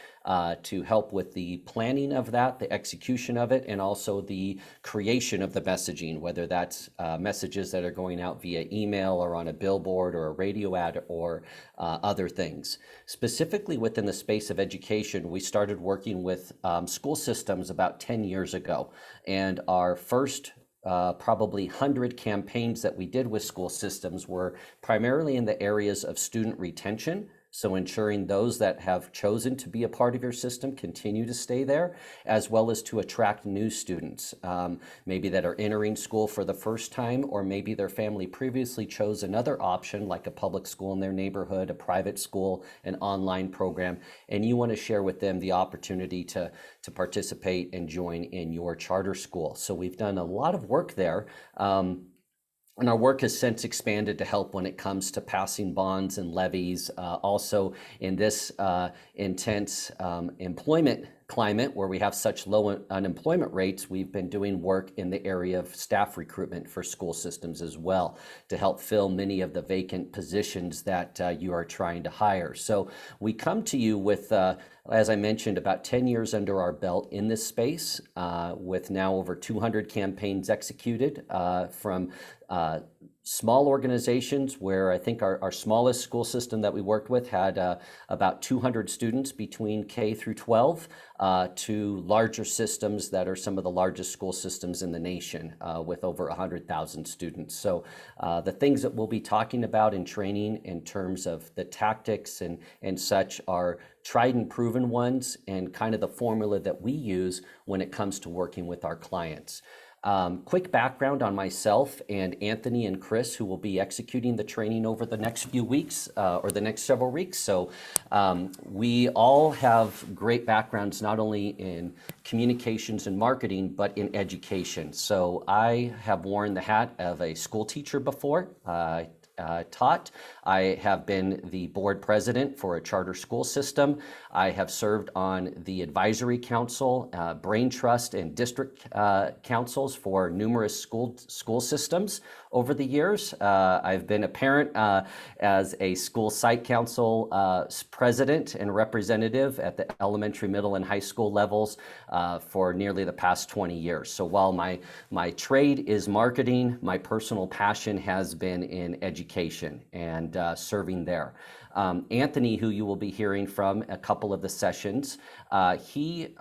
to help with the planning of that, the execution of it, and also the creation of the messaging, whether that's messages that are going out via email or on a billboard or a radio ad or other things. Specifically within the space of education, we started working with school systems about 10 years ago, and our first probably 100 campaigns that we did with school systems were primarily in the areas of student retention. So ensuring those that have chosen to be a part of your system continue to stay there, as well as to attract new students, maybe that are entering school for the first time, or maybe their family previously chose another option like a public school in their neighborhood, a private school, an online program, and you want to share with them the opportunity to participate and join in your charter school. So we've done a lot of work there. And our work has since expanded to help when it comes to passing bonds and levies. Also in this intense employment climate where we have such low unemployment rates, we've been doing work in the area of staff recruitment for school systems as well to help fill many of the vacant positions that you are trying to hire. So we come to you with, as I mentioned, about 10 years under our belt in this space, with now over 200 campaigns executed from small organizations where I think our smallest school system that we worked with had about 200 students between K through 12, to larger systems that are some of the largest school systems in the nation, with over 100,000 students. So the things that we'll be talking about in training in terms of the tactics and such are tried and proven ones, and kind of the formula that we use when it comes to working with our clients. Quick background on myself and Anthony and Chris, who will be executing the training over the next few weeks, or the next several weeks. So we all have great backgrounds, not only in communications and marketing, but in education. So I have worn the hat of a school teacher before. Taught. I have been the board president for a charter school system. I have served on the advisory council, brain trust, and district councils for numerous school systems over the years. I've been a parent as a school site council president and representative at the elementary, middle, and high school levels for nearly the past 20 years. So while my trade is marketing, my personal passion has been in education and serving there. Anthony, who you will be hearing from a couple of the sessions, he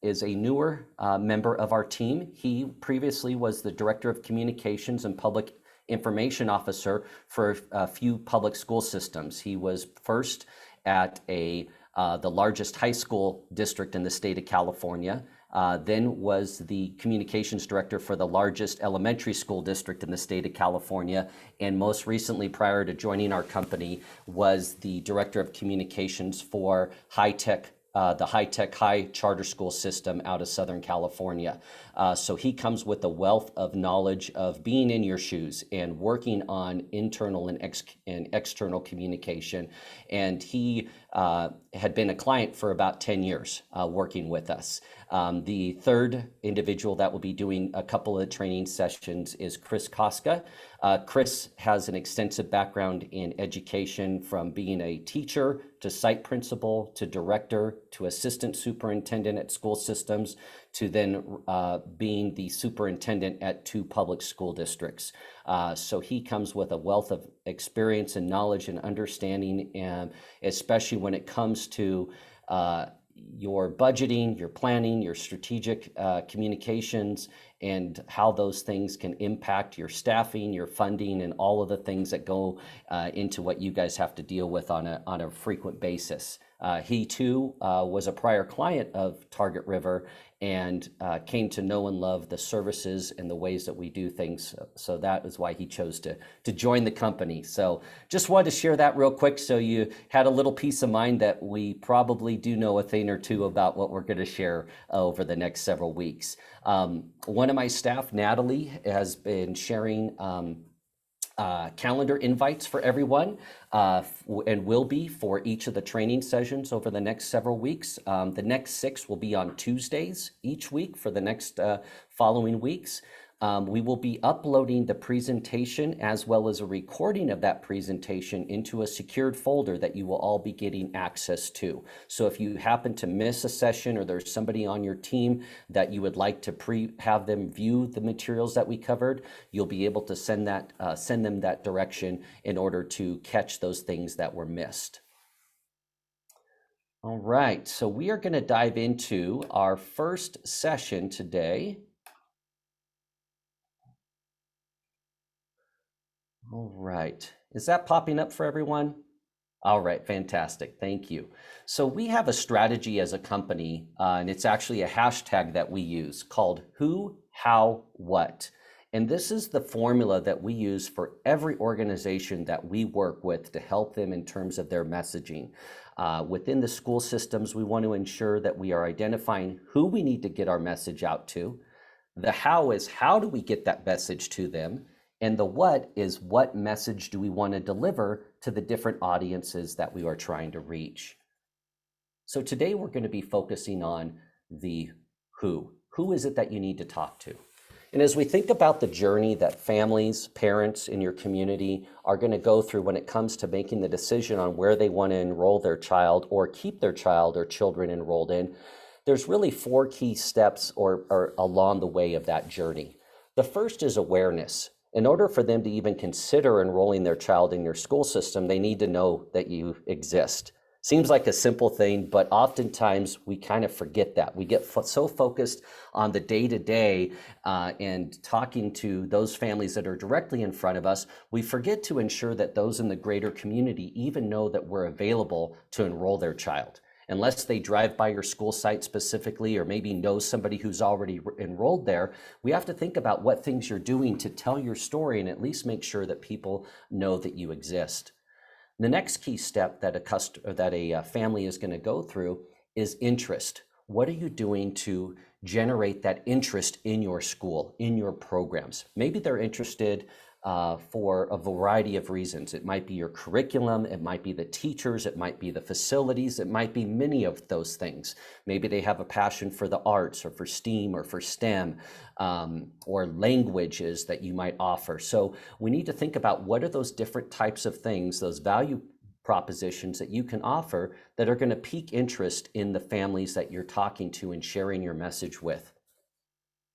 is a newer member of our team. He previously was the Director of Communications and Public Information Officer for a few public school systems. He was first at the largest high school district in the state of California, then was the communications director for the largest elementary school district in the state of California, and most recently, prior to joining our company, was the director of communications for the high-tech high charter school system out of Southern California. So he comes with a wealth of knowledge of being in your shoes and working on internal and external communication. And he had been a client for about 10 years working with us. The third individual that will be doing a couple of training sessions is Chris Koska. Chris has an extensive background in education, from being a teacher to site principal to director to assistant superintendent at school systems to then being the superintendent at 2 public school districts. So he comes with a wealth of experience and knowledge and understanding, and especially when it comes to your budgeting, your planning, your strategic communications, and how those things can impact your staffing, your funding, and all of the things that go into what you guys have to deal with on a frequent basis. He too was a prior client of Target River and came to know and love the services and the ways that we do things. So that is why he chose to join the company. So just wanted to share that real quick so you had a little peace of mind that we probably do know a thing or two about what we're going to share over the next several weeks. One of my staff, Natalie, has been sharing calendar invites for everyone and will be for each of the training sessions over the next several weeks. The next 6 will be on Tuesdays each week for the next following weeks. We will be uploading the presentation as well as a recording of that presentation into a secured folder that you will all be getting access to. So if you happen to miss a session or there's somebody on your team that you would like to have them view the materials that we covered, you'll be able to send them that direction in order to catch those things that were missed. All right, so we are going to dive into our first session today. All right, is that popping up for everyone? All right, fantastic, thank you. So we have a strategy as a company, and it's actually a hashtag that we use called Who, How, What. And this is the formula that we use for every organization that we work with to help them in terms of their messaging. Within the school systems, we want to ensure that we are identifying who we need to get our message out to. The how is how do we get that message to them? And the what is what message do we want to deliver to the different audiences that we are trying to reach. So today we're going to be focusing on the who. Who is it that you need to talk to? And as we think about the journey that families, parents in your community are going to go through when it comes to making the decision on where they want to enroll their child or keep their child or children enrolled in, there's really 4 key steps or along the way of that journey. The first is awareness. In order for them to even consider enrolling their child in your school system, they need to know that you exist. Seems like a simple thing, but oftentimes we kind of forget that. We get so focused on the day-to-day and talking to those families that are directly in front of us, we forget to ensure that those in the greater community even know that we're available to enroll their child. Unless they drive by your school site specifically or maybe know somebody who's already enrolled there, we have to think about what things you're doing to tell your story and at least make sure that people know that you exist. The next key step that a family is going to go through is interest. What are you doing to generate that interest in your school, in your programs? Maybe they're interested for a variety of reasons. It might be your curriculum, it might be the teachers, it might be the facilities, it might be many of those things. Maybe they have a passion for the arts or for STEAM or for STEM or languages that you might offer. So we need to think about what are those different types of things, those value propositions that you can offer that are going to pique interest in the families that you're talking to and sharing your message with.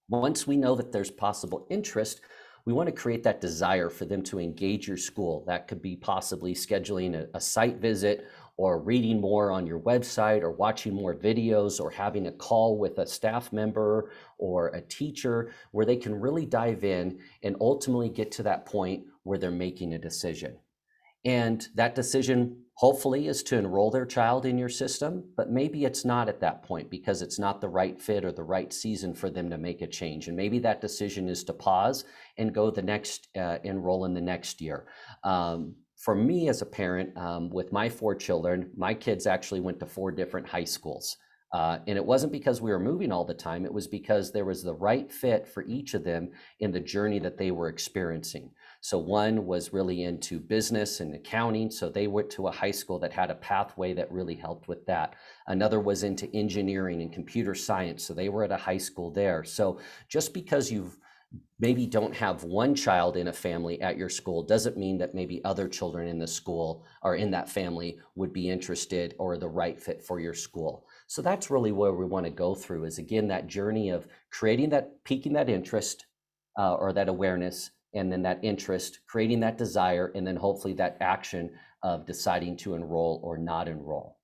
Once we know that there's possible interest, we want to create that desire for them to engage your school. That could be possibly scheduling a site visit or reading more on your website or watching more videos or having a call with a staff member or a teacher where they can really dive in and ultimately get to that point where they're making a decision. And that decision hopefully is to enroll their child in your system, but maybe it's not at that point because it's not the right fit or the right season for them to make a change. And maybe that decision is to pause and go enroll in the next year. For me as a parent, with my 4 children, my kids actually went to 4 different high schools. And it wasn't because we were moving all the time, it was because there was the right fit for each of them in the journey that they were experiencing. So one was really into business and accounting, so they went to a high school that had a pathway that really helped with that. Another was into engineering and computer science, so they were at a high school there. So just because you've maybe don't have one child in a family at your school doesn't mean that maybe other children in the school or in that family would be interested or the right fit for your school. So that's really where we want to go through, is again that journey of creating that, piquing that interest or that awareness, and then that interest, creating that desire, and then hopefully that action of deciding to enroll or not enroll.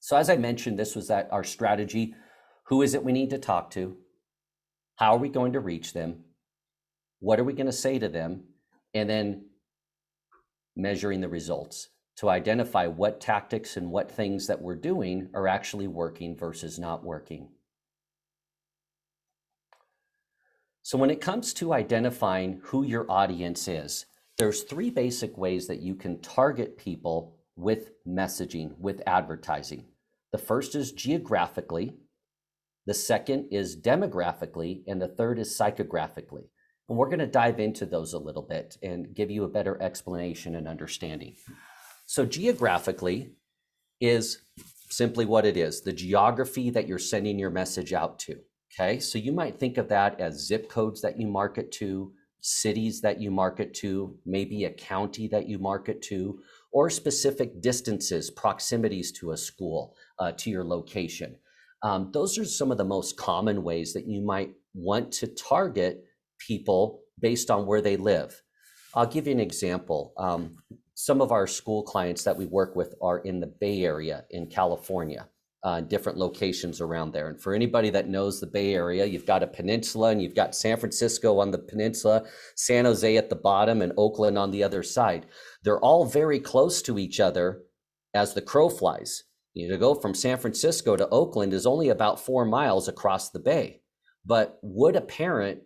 So as I mentioned, this was our strategy. Who is it we need to talk to? How are we going to reach them? What are we going to say to them? And then measuring the results to identify what tactics and what things that we're doing are actually working versus not working. So when it comes to identifying who your audience is, there's 3 basic ways that you can target people with messaging, with advertising. The first is geographically, the second is demographically, and the third is psychographically. And we're going to dive into those a little bit and give you a better explanation and understanding. So geographically is simply what it is, the geography that you're sending your message out to. Okay, so you might think of that as zip codes that you market to, cities that you market to, maybe a county that you market to, or specific distances, proximities to a school, to your location. Those are some of the most common ways that you might want to target people based on where they live. I'll give you an example. Some of our school clients that we work with are in the Bay Area in California. Different locations around there. And for anybody that knows the Bay Area, you've got a peninsula and you've got San Francisco on the peninsula, San Jose at the bottom, and Oakland on the other side. They're all very close to each other as the crow flies. You know, to go from San Francisco to Oakland is only about 4 miles across the bay. But would a parent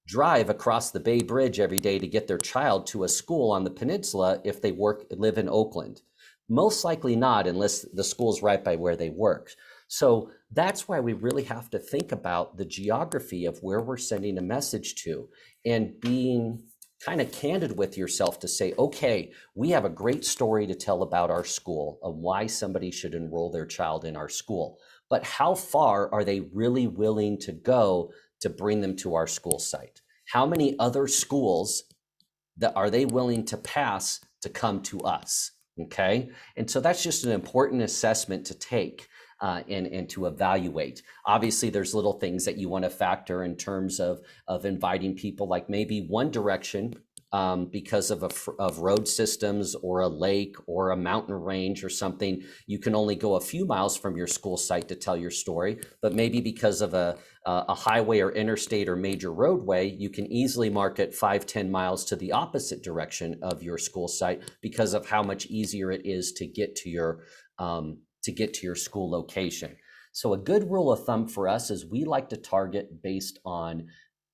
drive across the Bay Bridge every day to get their child to a school on the peninsula if they live in Oakland? Most likely not, unless the school's right by where they work. So that's why we really have to think about the geography of where we're sending a message to, and being kind of candid with yourself to say, okay, we have a great story to tell about our school of why somebody should enroll their child in our school. But how far are they really willing to go to bring them to our school site? How many other schools that are they willing to pass to come to us? Okay, and so that's just an important assessment to take and to evaluate. Obviously, there's little things that you want to factor in terms of inviting people, like maybe one direction because of road systems or a lake or a mountain range or something. You can only go a few miles from your school site to tell your story, but maybe because of a highway or interstate or major roadway, you can easily market 5-10 miles to the opposite direction of your school site because of how much easier it is to get to your school location. So a good rule of thumb for us is we like to target based on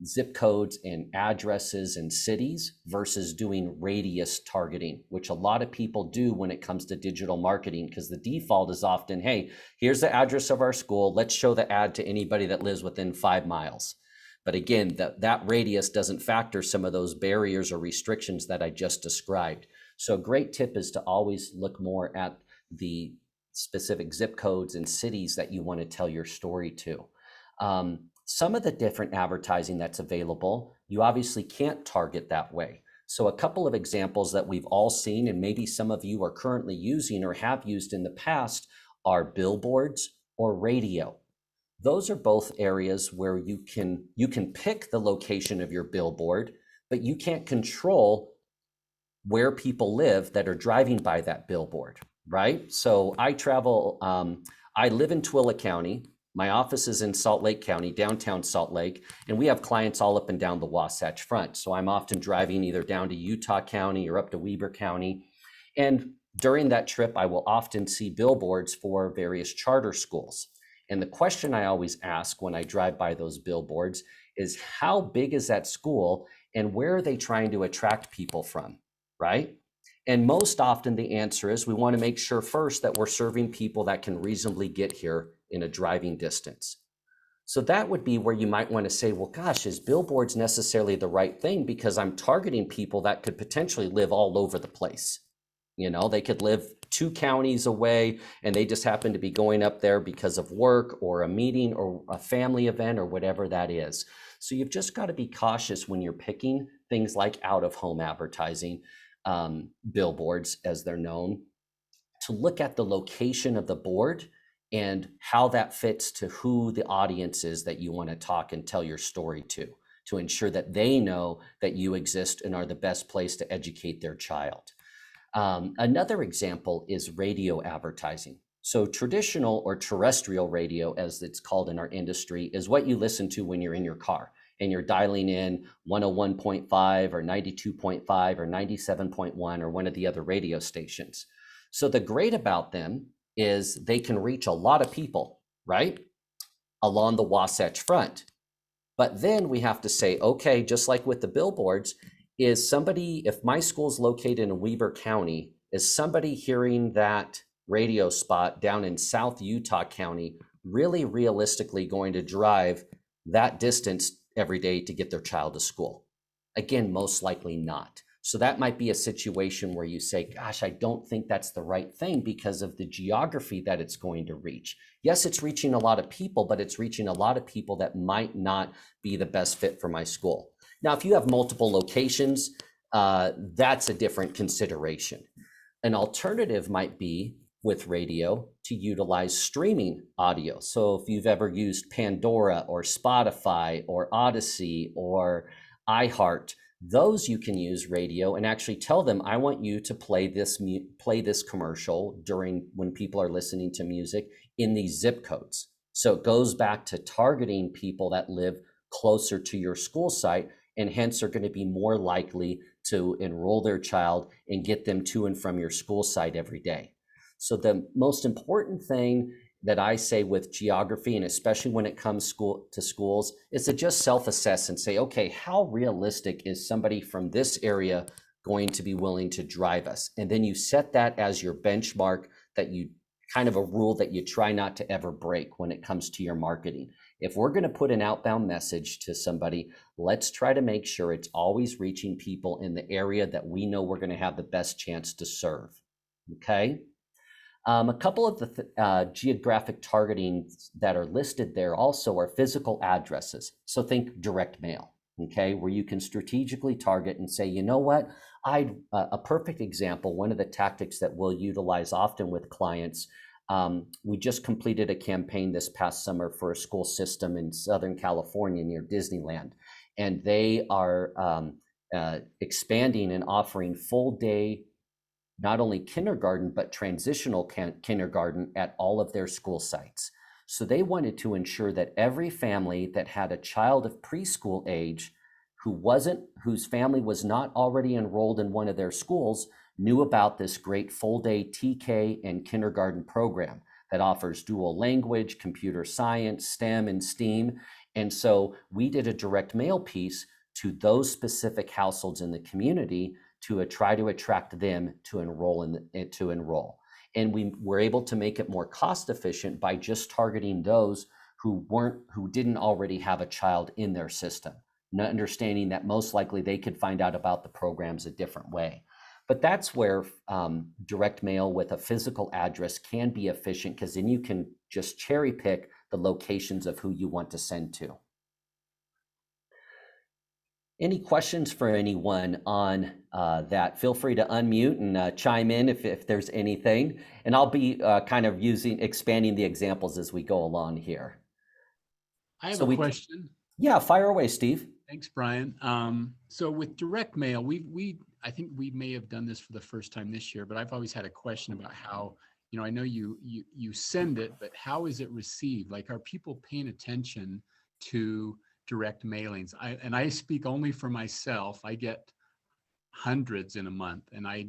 zip codes and addresses and cities versus doing radius targeting, which a lot of people do when it comes to digital marketing, because the default is often, hey, here's the address of our school. Let's show the ad to anybody that lives within 5 miles. But again, that radius doesn't factor some of those barriers or restrictions that I just described. So a great tip is to always look more at the specific zip codes and cities that you want to tell your story to. Some of the different advertising that's available, you obviously can't target that way. So a couple of examples that we've all seen, and maybe some of you are currently using or have used in the past, are billboards or radio. Those are both areas where you can pick the location of your billboard, but you can't control where people live that are driving by that billboard, right? So I live in Tooele County. My office is in Salt Lake County, downtown Salt Lake, and we have clients all up and down the Wasatch Front. So I'm often driving either down to Utah County or up to Weber County. And during that trip, I will often see billboards for various charter schools. And the question I always ask when I drive by those billboards is, how big is that school and where are they trying to attract people from, right? And most often the answer is, we want to make sure first that we're serving people that can reasonably get here in a driving distance. So that would be where you might want to say, well, gosh, is billboards necessarily the right thing? Because I'm targeting people that could potentially live all over the place. You know, they could live 2 counties away and they just happen to be going up there because of work or a meeting or a family event or whatever that is. So you've just got to be cautious when you're picking things like out-of-home advertising, billboards as they're known, to look at the location of the board and how that fits to who the audience is that you want to talk and tell your story to ensure that they know that you exist and are the best place to educate their child. Another example is radio advertising. So traditional or terrestrial radio, as it's called in our industry, is what you listen to when you're in your car and you're dialing in 101.5 or 92.5 or 97.1 or one of the other radio stations. So the great about them is they can reach a lot of people, right, along the Wasatch Front. But then we have to say, okay, just like with the billboards, is somebody, if my school's located in Weber County, is somebody hearing that radio spot down in South Utah County really realistically going to drive that distance every day to get their child to school? Again, most likely not. So that might be a situation where you say, gosh, I don't think that's the right thing because of the geography that it's going to reach. Yes, it's reaching a lot of people, but it's reaching a lot of people that might not be the best fit for my school. Now, if you have multiple locations, that's a different consideration. An alternative might be with radio to utilize streaming audio. So if you've ever used Pandora or Spotify or Odyssey or iHeart, those you can use radio and actually tell them, I want you to play this commercial during when people are listening to music in these zip codes. So it goes back to targeting people that live closer to your school site and hence are going to be more likely to enroll their child and get them to and from your school site every day. So the most important thing that I say with geography, and especially when it comes to schools, is to just self-assess and say, okay, how realistic is somebody from this area going to be willing to drive us? And then you set that as your benchmark, that you kind of a rule that you try not to ever break when it comes to your marketing. If we're going to put an outbound message to somebody, let's try to make sure it's always reaching people in the area that we know we're going to have the best chance to serve. Okay. A couple of the geographic targeting that are listed there also are physical addresses. So think direct mail, okay, where you can strategically target and say, you know what, a perfect example, one of the tactics that we'll utilize often with clients, we just completed a campaign this past summer for a school system in Southern California near Disneyland, and they are expanding and offering full day not only kindergarten, but transitional kindergarten at all of their school sites. So they wanted to ensure that every family that had a child of preschool age whose family was not already enrolled in one of their schools knew about this great full day TK and kindergarten program that offers dual language, computer science, STEM, and STEAM. And so we did a direct mail piece to those specific households in the community to try to attract them to enroll and we were able to make it more cost efficient by just targeting those who didn't already have a child in their system, not understanding that most likely they could find out about the programs a different way. But that's where direct mail with a physical address can be efficient, because then you can just cherry pick the locations of who you want to send to. Any questions for anyone on that? Feel free to unmute and chime in if there's anything. And I'll be kind of expanding the examples as we go along here. I have a question. Yeah, fire away, Steve. Thanks, Brian. So with direct mail, I think we may have done this for the first time this year, but I've always had a question about how, I know you send it, but how is it received? Like, are people paying attention to direct mailings? I speak only for myself. I get hundreds in a month, and I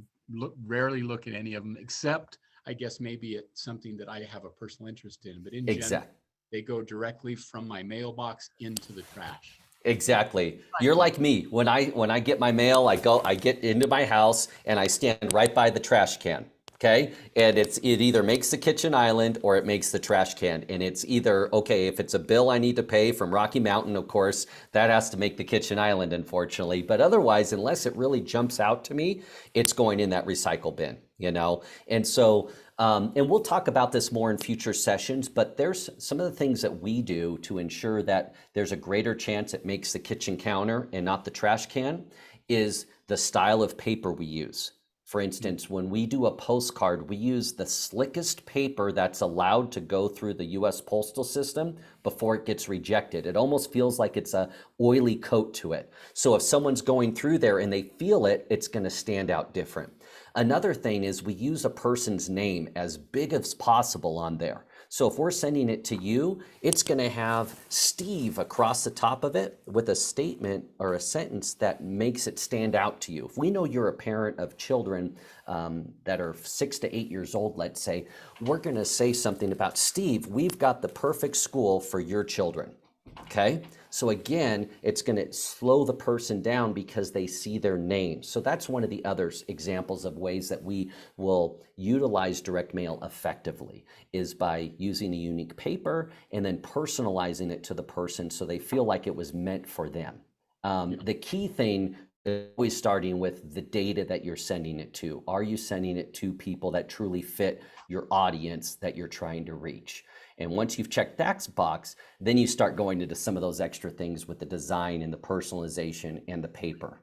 rarely look at any of them, except I guess maybe it's something that I have a personal interest in. But in general, they go directly from my mailbox into the trash. Exactly. You're like me. When I get my mail, I get into my house and I stand right by the trash can. Okay. And it either makes the kitchen island or it makes the trash can. And it's either, okay, if it's a bill I need to pay from Rocky Mountain, of course, that has to make the kitchen island, unfortunately. But otherwise, unless it really jumps out to me, it's going in that recycle bin. you know? And so, and we'll talk about this more in future sessions, but there's some of the things that we do to ensure that there's a greater chance it makes the kitchen counter and not the trash can, is the style of paper we use. For instance, when we do a postcard, we use the slickest paper that's allowed to go through the US postal system before it gets rejected. It almost feels like it's a oily coat to it. So if someone's going through there and they feel it, it's going to stand out different. Another thing is we use a person's name as big as possible on there. So if we're sending it to you, it's going to have Steve across the top of it with a statement or a sentence that makes it stand out to you. If we know you're a parent of children that are 6 to 8 years old, let's say, we're going to say something about, Steve, we've got the perfect school for your children. Okay. So again, it's going to slow the person down because they see their name. So that's one of the other examples of ways that we will utilize direct mail effectively, is by using a unique paper and then personalizing it to the person so they feel like it was meant for them. The key thing is always starting with the data that you're sending it to. Are you sending it to people that truly fit your audience that you're trying to reach? And once you've checked that box, then you start going into some of those extra things with the design and the personalization and the paper.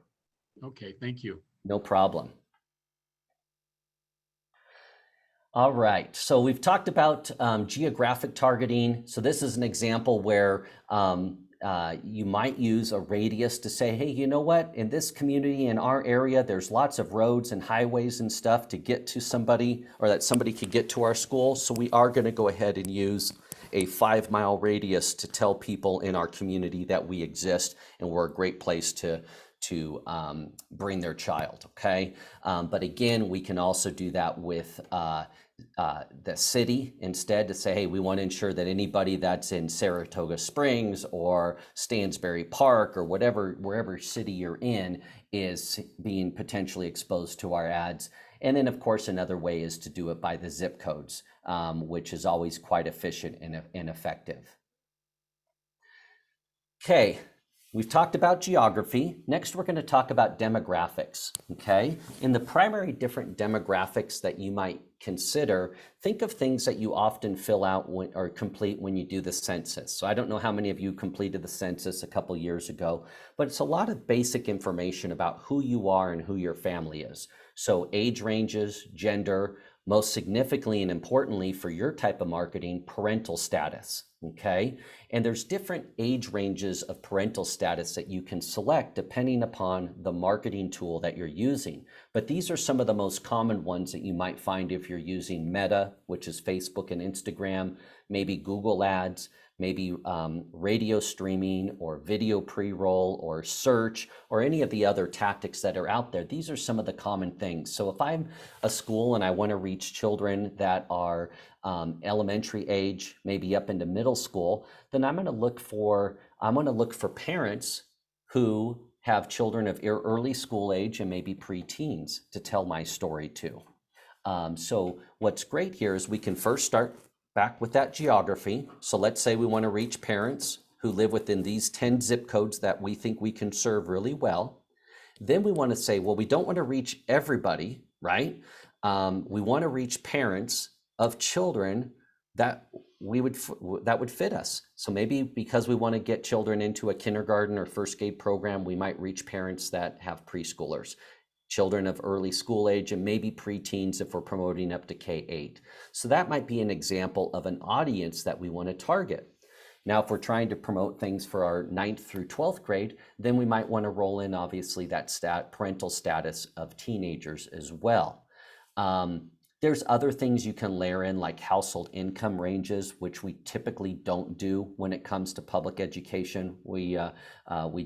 Okay, thank you. No problem. All right, so we've talked about geographic targeting. So this is an example where you might use a radius to say, hey, you know what? In this community, in our area, there's lots of roads and highways and stuff to get to somebody, or that somebody could get to our school. So we are going to go ahead and use a 5-mile radius to tell people in our community that we exist and we're a great place to bring their child. Okay. But again, we can also do that with the city instead, to say, hey, we want to ensure that anybody that's in Saratoga Springs or Stansbury Park or wherever city you're in is being potentially exposed to our ads. And then of course, another way is to do it by the zip codes, which is always quite efficient and effective. Okay. We've talked about geography. Next, we're going to talk about demographics, okay? In the primary different demographics that you might consider, think of things that you often fill out or complete when you do the census. So I don't know how many of you completed the census a couple years ago, but it's a lot of basic information about who you are and who your family is. So age ranges, gender, most significantly and importantly for your type of marketing, parental status. Okay. And there's different age ranges of parental status that you can select depending upon the marketing tool that you're using. But these are some of the most common ones that you might find if you're using Meta, which is Facebook and Instagram, maybe Google Ads, maybe radio streaming or video pre-roll or search or any of the other tactics that are out there. These are some of the common things. So if I'm a school and I want to reach children that are elementary age, maybe up into middle school, then I'm going to look for parents who have children of early school age and maybe preteens to tell my story to. So what's great here is we can first start back with that geography. So let's say we want to reach parents who live within these 10 zip codes that we think we can serve really well. Then we want to say, well, we don't want to reach everybody, right? We want to reach parents of children that would fit us. So maybe because we want to get children into a kindergarten or first grade program, we might reach parents that have preschoolers, children of early school age, and maybe preteens if we're promoting up to K-8. So that might be an example of an audience that we want to target. Now, if we're trying to promote things for our 9th through 12th grade, then we might want to roll in obviously that parental status of teenagers as well. There's other things you can layer in, like household income ranges, which we typically don't do when it comes to public education. We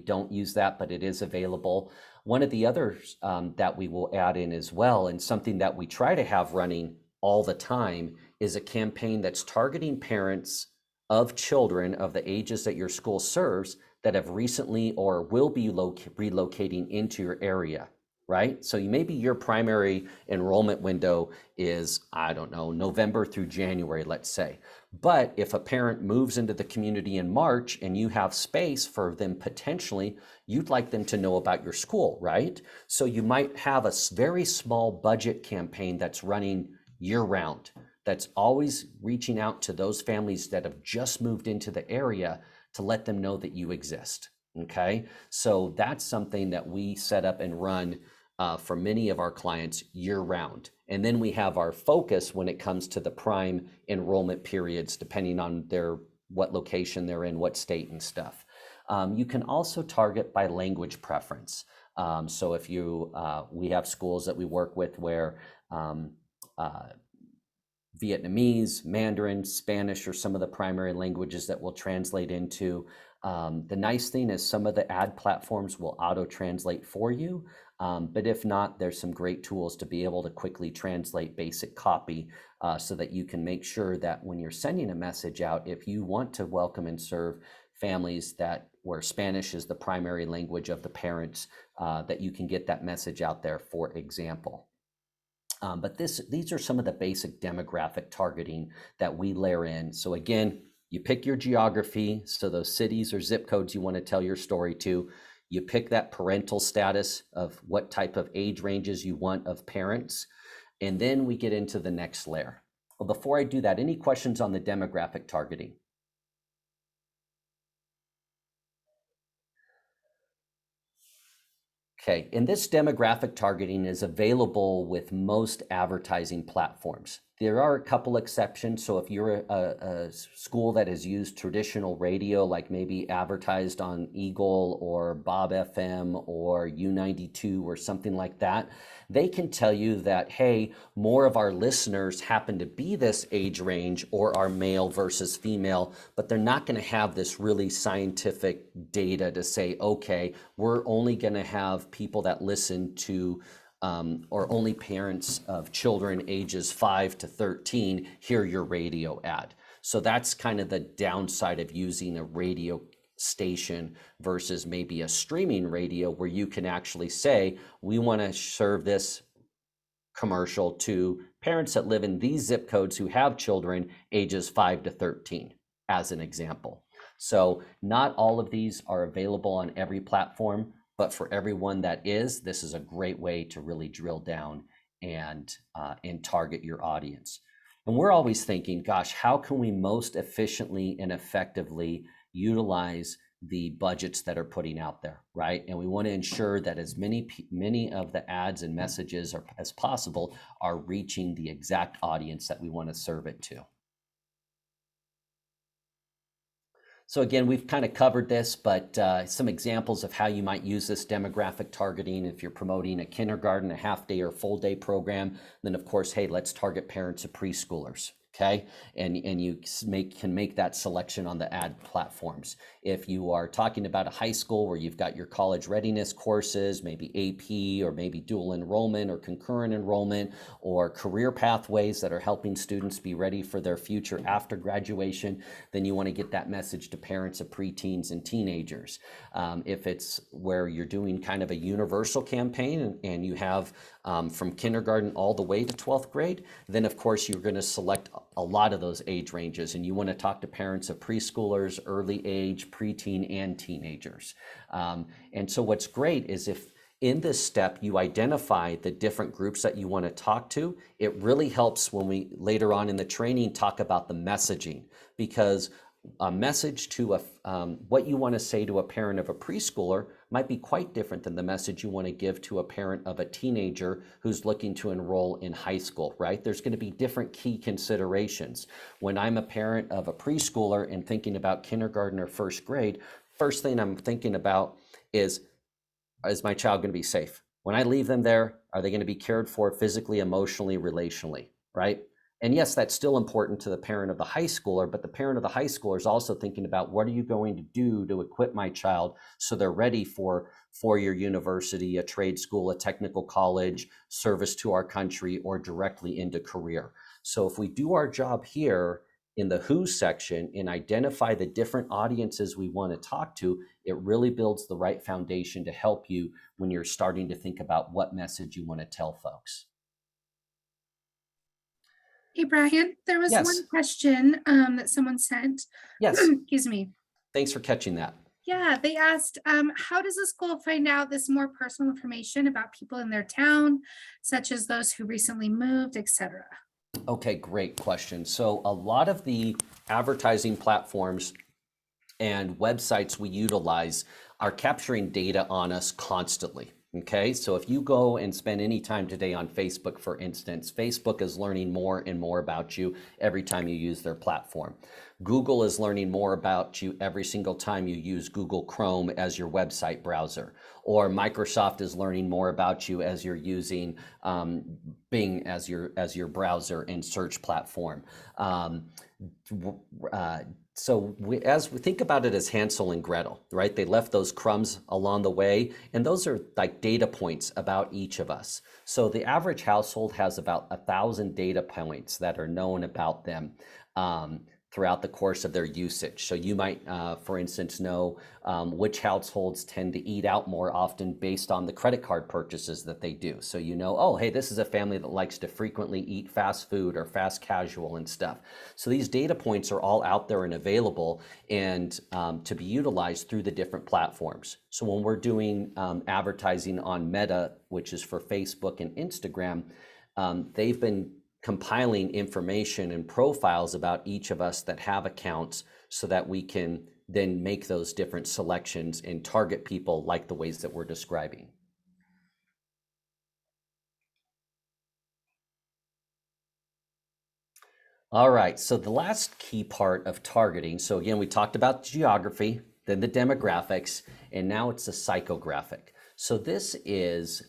don't use that, but it is available. One of the others that we will add in as well, and something that we try to have running all the time, is a campaign that's targeting parents of children of the ages that your school serves that have recently or will be relocating into your area. right? So maybe your primary enrollment window is, I don't know, November through January, let's say. But if a parent moves into the community in March and you have space for them potentially, you'd like them to know about your school, right? So you might have a very small budget campaign that's running year round, that's always reaching out to those families that have just moved into the area to let them know that you exist, okay? So that's something that we set up and run for many of our clients year round. And then we have our focus when it comes to the prime enrollment periods, depending on what location they're in, what state and stuff. You can also target by language preference. So if we have schools that we work with where Vietnamese, Mandarin, Spanish are some of the primary languages that we'll translate into. The nice thing is some of the ad platforms will auto-translate for you. But if not, there's some great tools to be able to quickly translate basic copy so that you can make sure that when you're sending a message out, if you want to welcome and serve families where Spanish is the primary language of the parents, that you can get that message out there, for example. But these are some of the basic demographic targeting that we layer in. So again, you pick your geography, so those cities or zip codes you want to tell your story to. You pick that parental status of what type of age ranges you want of parents, and then we get into the next layer. Well, before I do that, any questions on the demographic targeting? Okay, and this demographic targeting is available with most advertising platforms. There are a couple exceptions. So if you're a school that has used traditional radio, like maybe advertised on Eagle or Bob FM or U92 or something like that, they can tell you that, hey, more of our listeners happen to be this age range or are male versus female, but they're not going to have this really scientific data to say, okay, we're only going to have people that listen to or only parents of children ages 5 to 13 hear your radio ad. So that's kind of the downside of using a radio station versus maybe a streaming radio, where you can actually say, we want to serve this commercial to parents that live in these zip codes who have children ages 5 to 13, as an example. So not all of these are available on every platform, but for everyone that is, this is a great way to really drill down and target your audience. And we're always thinking, gosh, how can we most efficiently and effectively utilize the budgets that are putting out there, right? And we want to ensure that as many of the ads and messages as possible are reaching the exact audience that we want to serve it to. So again, we've kind of covered this, but some examples of how you might use this demographic targeting if you're promoting a kindergarten, a half day or full day program. Then of course, hey, let's target parents of preschoolers. Okay, and you can make that selection on the ad platforms. If you are talking about a high school where you've got your college readiness courses, maybe AP or maybe dual enrollment or concurrent enrollment or career pathways that are helping students be ready for their future after graduation, then you want to get that message to parents of preteens and teenagers. If it's where you're doing kind of a universal campaign and you have from kindergarten all the way to 12th grade, then of course you're going to select a lot of those age ranges, and you want to talk to parents of preschoolers, early age, preteen, and teenagers. And so what's great is if in this step you identify the different groups that you want to talk to, it really helps when we later on in the training talk about the messaging, because a message to what you want to say to a parent of a preschooler might be quite different than the message you want to give to a parent of a teenager who's looking to enroll in high school, right? There's going to be different key considerations. When I'm a parent of a preschooler and thinking about kindergarten or first grade, first thing I'm thinking about is my child going to be safe? When I leave them there, are they going to be cared for physically, emotionally, relationally, right? And yes, that's still important to the parent of the high schooler, but the parent of the high schooler is also thinking about, what are you going to do to equip my child so they're ready for four-year university, a trade school, a technical college, service to our country, or directly into career. So if we do our job here in the who section and identify the different audiences we want to talk to, it really builds the right foundation to help you when you're starting to think about what message you want to tell folks. Hey, Brian, there was Yes. one question that someone sent. Yes. Excuse me. Thanks for catching that. Yeah, they asked, how does the school find out this more personal information about people in their town, such as those who recently moved, etc.? Okay, great question. So a lot of the advertising platforms and websites we utilize are capturing data on us constantly. Okay, so if you go and spend any time today on Facebook, for instance, Facebook is learning more and more about you every time you use their platform. Google is learning more about you every single time you use Google Chrome as your website browser, or Microsoft is learning more about you as you're using Bing as your browser and search platform. So as we think about it as Hansel and Gretel, right? They left those crumbs along the way, and those are like data points about each of us. So the average household has about 1,000 data points that are known about them throughout the course of their usage. So you might, for instance, know which households tend to eat out more often based on the credit card purchases that they do. So you know, oh, hey, this is a family that likes to frequently eat fast food or fast casual and stuff. So these data points are all out there and available and to be utilized through the different platforms. So when we're doing advertising on Meta, which is for Facebook and Instagram, they've been compiling information and profiles about each of us that have accounts so that we can then make those different selections and target people like the ways that we're describing. All right, so the last key part of targeting, so again, we talked about geography, then the demographics, and now it's the psychographic. So this is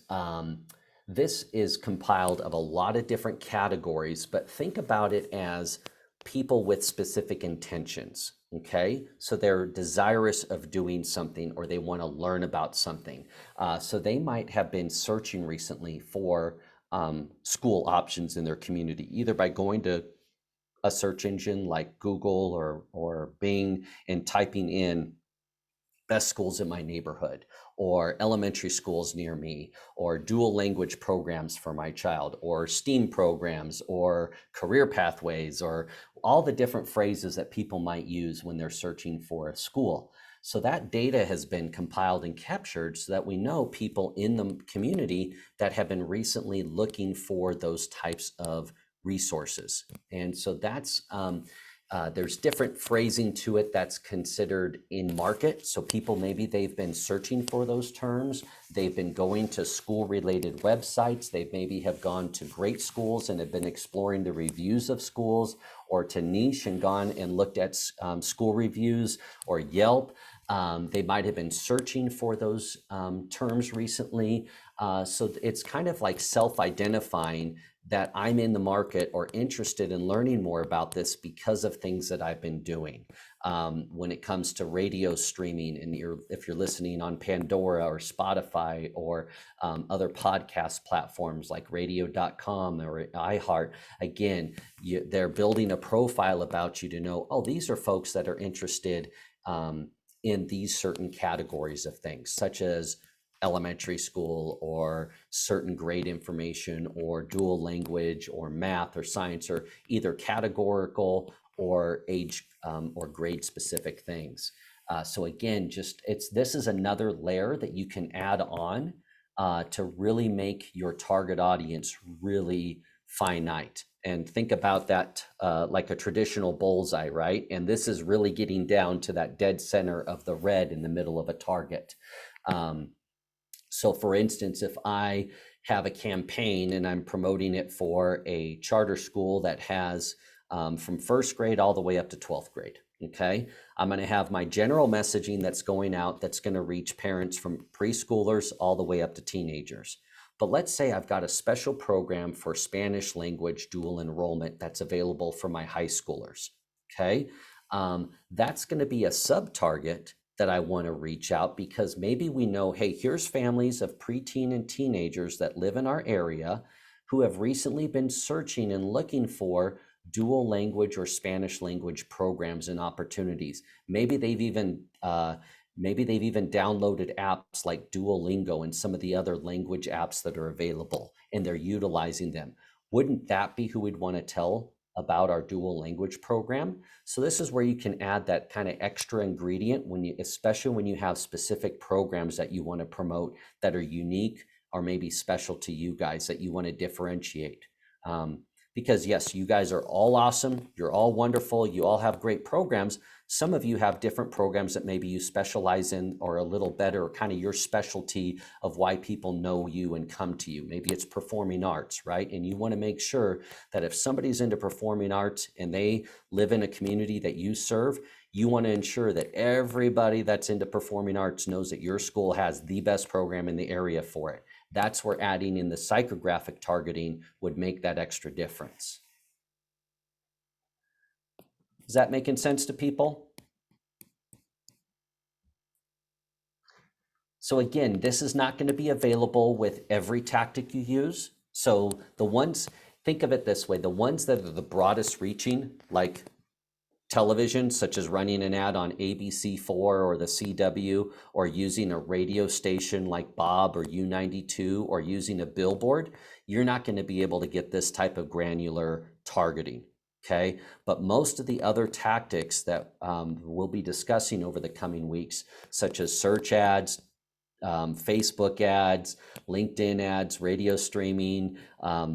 compiled of a lot of different categories, but think about it as people with specific intentions, okay? So they're desirous of doing something or they want to learn about something. So they might have been searching recently for school options in their community, either by going to a search engine like Google or Bing and typing in best schools in my neighborhood, or elementary schools near me, or dual language programs for my child, or STEAM programs, or career pathways, or all the different phrases that people might use when they're searching for a school. So that data has been compiled and captured so that we know people in the community that have been recently looking for those types of resources. And so that's there's different phrasing to it that's considered in market. So people, maybe they've been searching for those terms. They've been going to school related websites. They maybe have gone to great schools and have been exploring the reviews of schools, or to Niche and gone and looked at school reviews, or Yelp. They might have been searching for those terms recently. So it's kind of like self-identifying that I'm in the market or interested in learning more about this because of things that I've been doing. When it comes to radio streaming, and if you're listening on Pandora or Spotify or other podcast platforms like radio.com or iHeart, again, they're building a profile about you to know, oh, these are folks that are interested in these certain categories of things, such as elementary school or certain grade information or dual language or math or science, or either categorical or age or grade specific things. So again, this is another layer that you can add on to really make your target audience really finite. And think about that like a traditional bullseye, right? And this is really getting down to that dead center of the red in the middle of a target. So for instance, if I have a campaign and I'm promoting it for a charter school that has from first grade all the way up to 12th grade, okay? I'm gonna have my general messaging that's going out that's gonna reach parents from preschoolers all the way up to teenagers. But let's say I've got a special program for Spanish language dual enrollment that's available for my high schoolers, okay? That's gonna be a sub-target that I want to reach out, because maybe we know, hey, here's families of preteen and teenagers that live in our area who have recently been searching and looking for dual language or Spanish language programs and opportunities. Maybe they've even downloaded apps like Duolingo and some of the other language apps that are available, and they're utilizing them. Wouldn't that be who we'd want to tell about our dual language program? So this is where you can add that kind of extra ingredient especially when you have specific programs that you want to promote that are unique or maybe special to you guys that you want to differentiate. Because yes, you guys are all awesome. You're all wonderful. You all have great programs. Some of you have different programs that maybe you specialize in or a little better, or kind of your specialty of why people know you and come to you. Maybe it's performing arts, right? And you want to make sure that if somebody's into performing arts and they live in a community that you serve, you want to ensure that everybody that's into performing arts knows that your school has the best program in the area for it. That's where adding in the psychographic targeting would make that extra difference. Is that making sense to people? So again, this is not going to be available with every tactic you use. So the ones, think of it this way, the ones that are the broadest reaching, like television, such as running an ad on ABC4 or the CW, or using a radio station like Bob or U92, or using a billboard, you're not going to be able to get this type of granular targeting. Okay, but most of the other tactics that we'll be discussing over the coming weeks, such as search ads, Facebook ads, LinkedIn ads, radio streaming,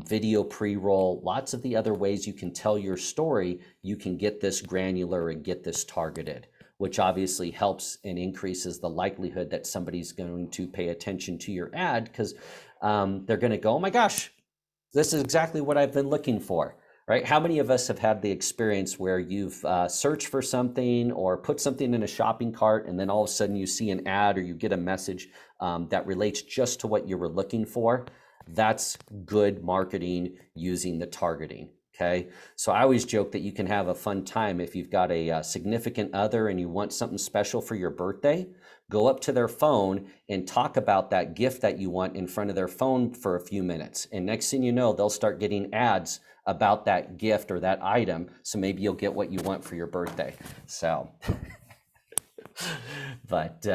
video pre-roll, lots of the other ways you can tell your story, you can get this granular and get this targeted, which obviously helps and increases the likelihood that somebody's going to pay attention to your ad, because they're going to go, oh my gosh, this is exactly what I've been looking for. Right? How many of us have had the experience where you've searched for something or put something in a shopping cart, and then all of a sudden you see an ad or you get a message that relates just to what you were looking for? That's good marketing using the targeting. Okay. So I always joke that you can have a fun time if you've got a significant other and you want something special for your birthday. Go up to their phone and talk about that gift that you want in front of their phone for a few minutes. And next thing you know, they'll start getting ads about that gift or that item. So maybe you'll get what you want for your birthday. So, but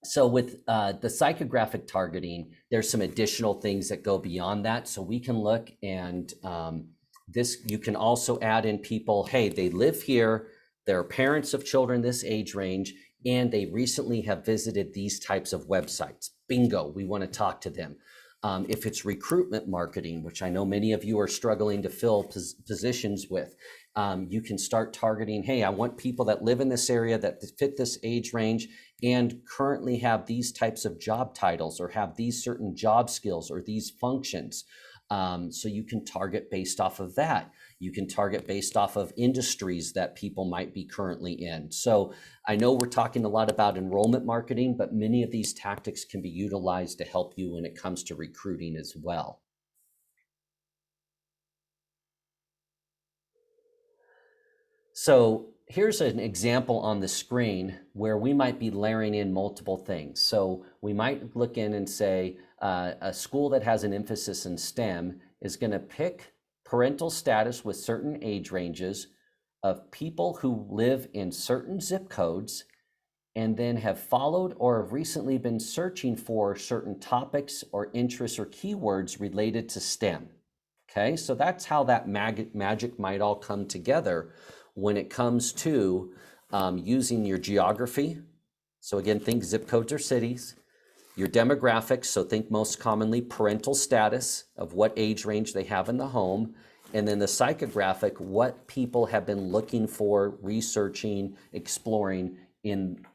so with the psychographic targeting, there's some additional things that go beyond that. So we can look and you can also add in people, hey, they live here, they're parents of children this age range, and they recently have visited these types of websites. Bingo, we want to talk to them. If it's recruitment marketing, which I know many of you are struggling to fill positions with, you can start targeting, hey, I want people that live in this area that fit this age range and currently have these types of job titles or have these certain job skills or these functions. So you can target based off of that. You can target based off of industries that people might be currently in. So I know we're talking a lot about enrollment marketing, but many of these tactics can be utilized to help you when it comes to recruiting as well. So here's an example on the screen where we might be layering in multiple things. So we might look in and say a school that has an emphasis in STEM is going to pick parental status with certain age ranges of people who live in certain zip codes and then have followed or have recently been searching for certain topics or interests or keywords related to STEM. Okay, so that's how that magic might all come together when it comes to using your geography. So again, think zip codes or cities. Your demographics, so think most commonly parental status of what age range they have in the home, and then the psychographic, what people have been looking for, researching, exploring in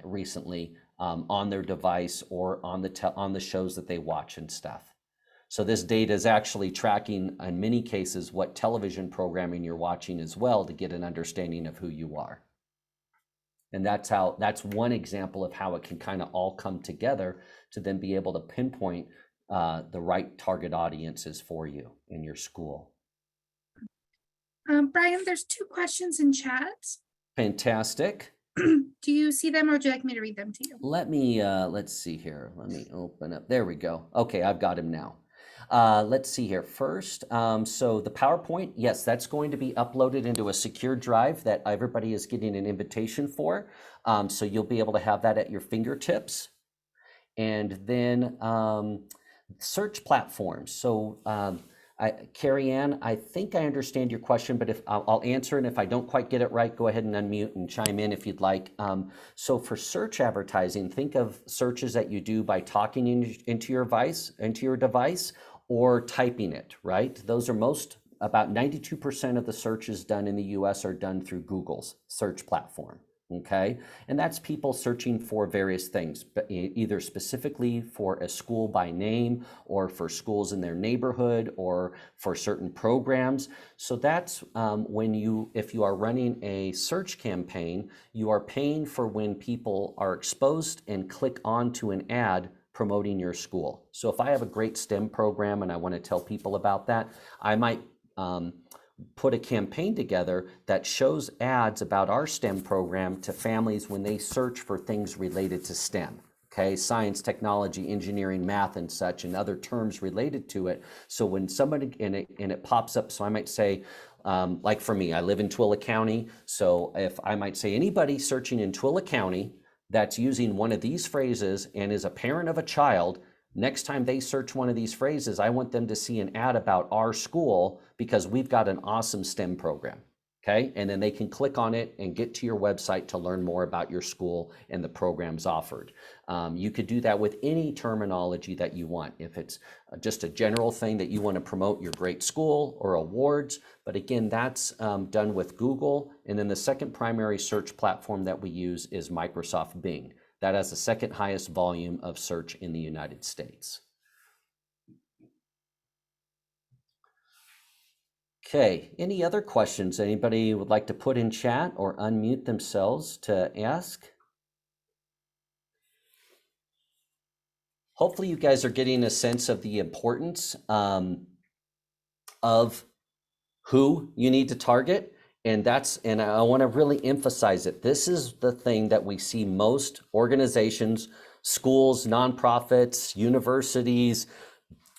recently on their device or on the shows that they watch and stuff. So this data is actually tracking in many cases what television programming you're watching as well to get an understanding of who you are. And that's one example of how it can kind of all come together to then be able to pinpoint the right target audiences for you in your school. Brian, there's 2 questions in chat. Fantastic. Do you see them or would you like me to read them to you? Let me, let's see here. Let me open up. There we go. Okay, I've got him now. Let's see here first. So the PowerPoint, yes, that's going to be uploaded into a secure drive that everybody is getting an invitation for. So you'll be able to have that at your fingertips. And then search platforms. So Carrie Ann, I think I understand your question, but if I'll answer, and if I don't quite get it right, go ahead and unmute and chime in if you'd like. So for search advertising, think of searches that you do by talking into your device or typing it, right? Those are about 92% of the searches done in the US are done through Google's search platform. Okay, and that's people searching for various things, but either specifically for a school by name or for schools in their neighborhood or for certain programs. So that's if you are running a search campaign, you are paying for when people are exposed and click onto an ad promoting your school. So if I have a great STEM program and I want to tell people about that, I might put a campaign together that shows ads about our STEM program to families when they search for things related to STEM. Okay, science, technology, engineering, math, and such, and other terms related to it. So when somebody and it pops up, so I might say, like for me, I live in Twilla County. So if I might say anybody searching in Twilla County that's using one of these phrases and is a parent of a child, next time they search one of these phrases, I want them to see an ad about our school because we've got an awesome STEM program, okay? And then they can click on it and get to your website to learn more about your school and the programs offered. You could do that with any terminology that you want. If it's just a general thing that you want to promote your great school or awards, but again, that's done with Google. And then the second primary search platform that we use is Microsoft Bing. That has the second highest volume of search in the United States. Okay, any other questions anybody would like to put in chat or unmute themselves to ask? Hopefully you guys are getting a sense of the importance of who you need to target. And I want to really emphasize it. This is the thing that we see most organizations, schools, nonprofits, universities,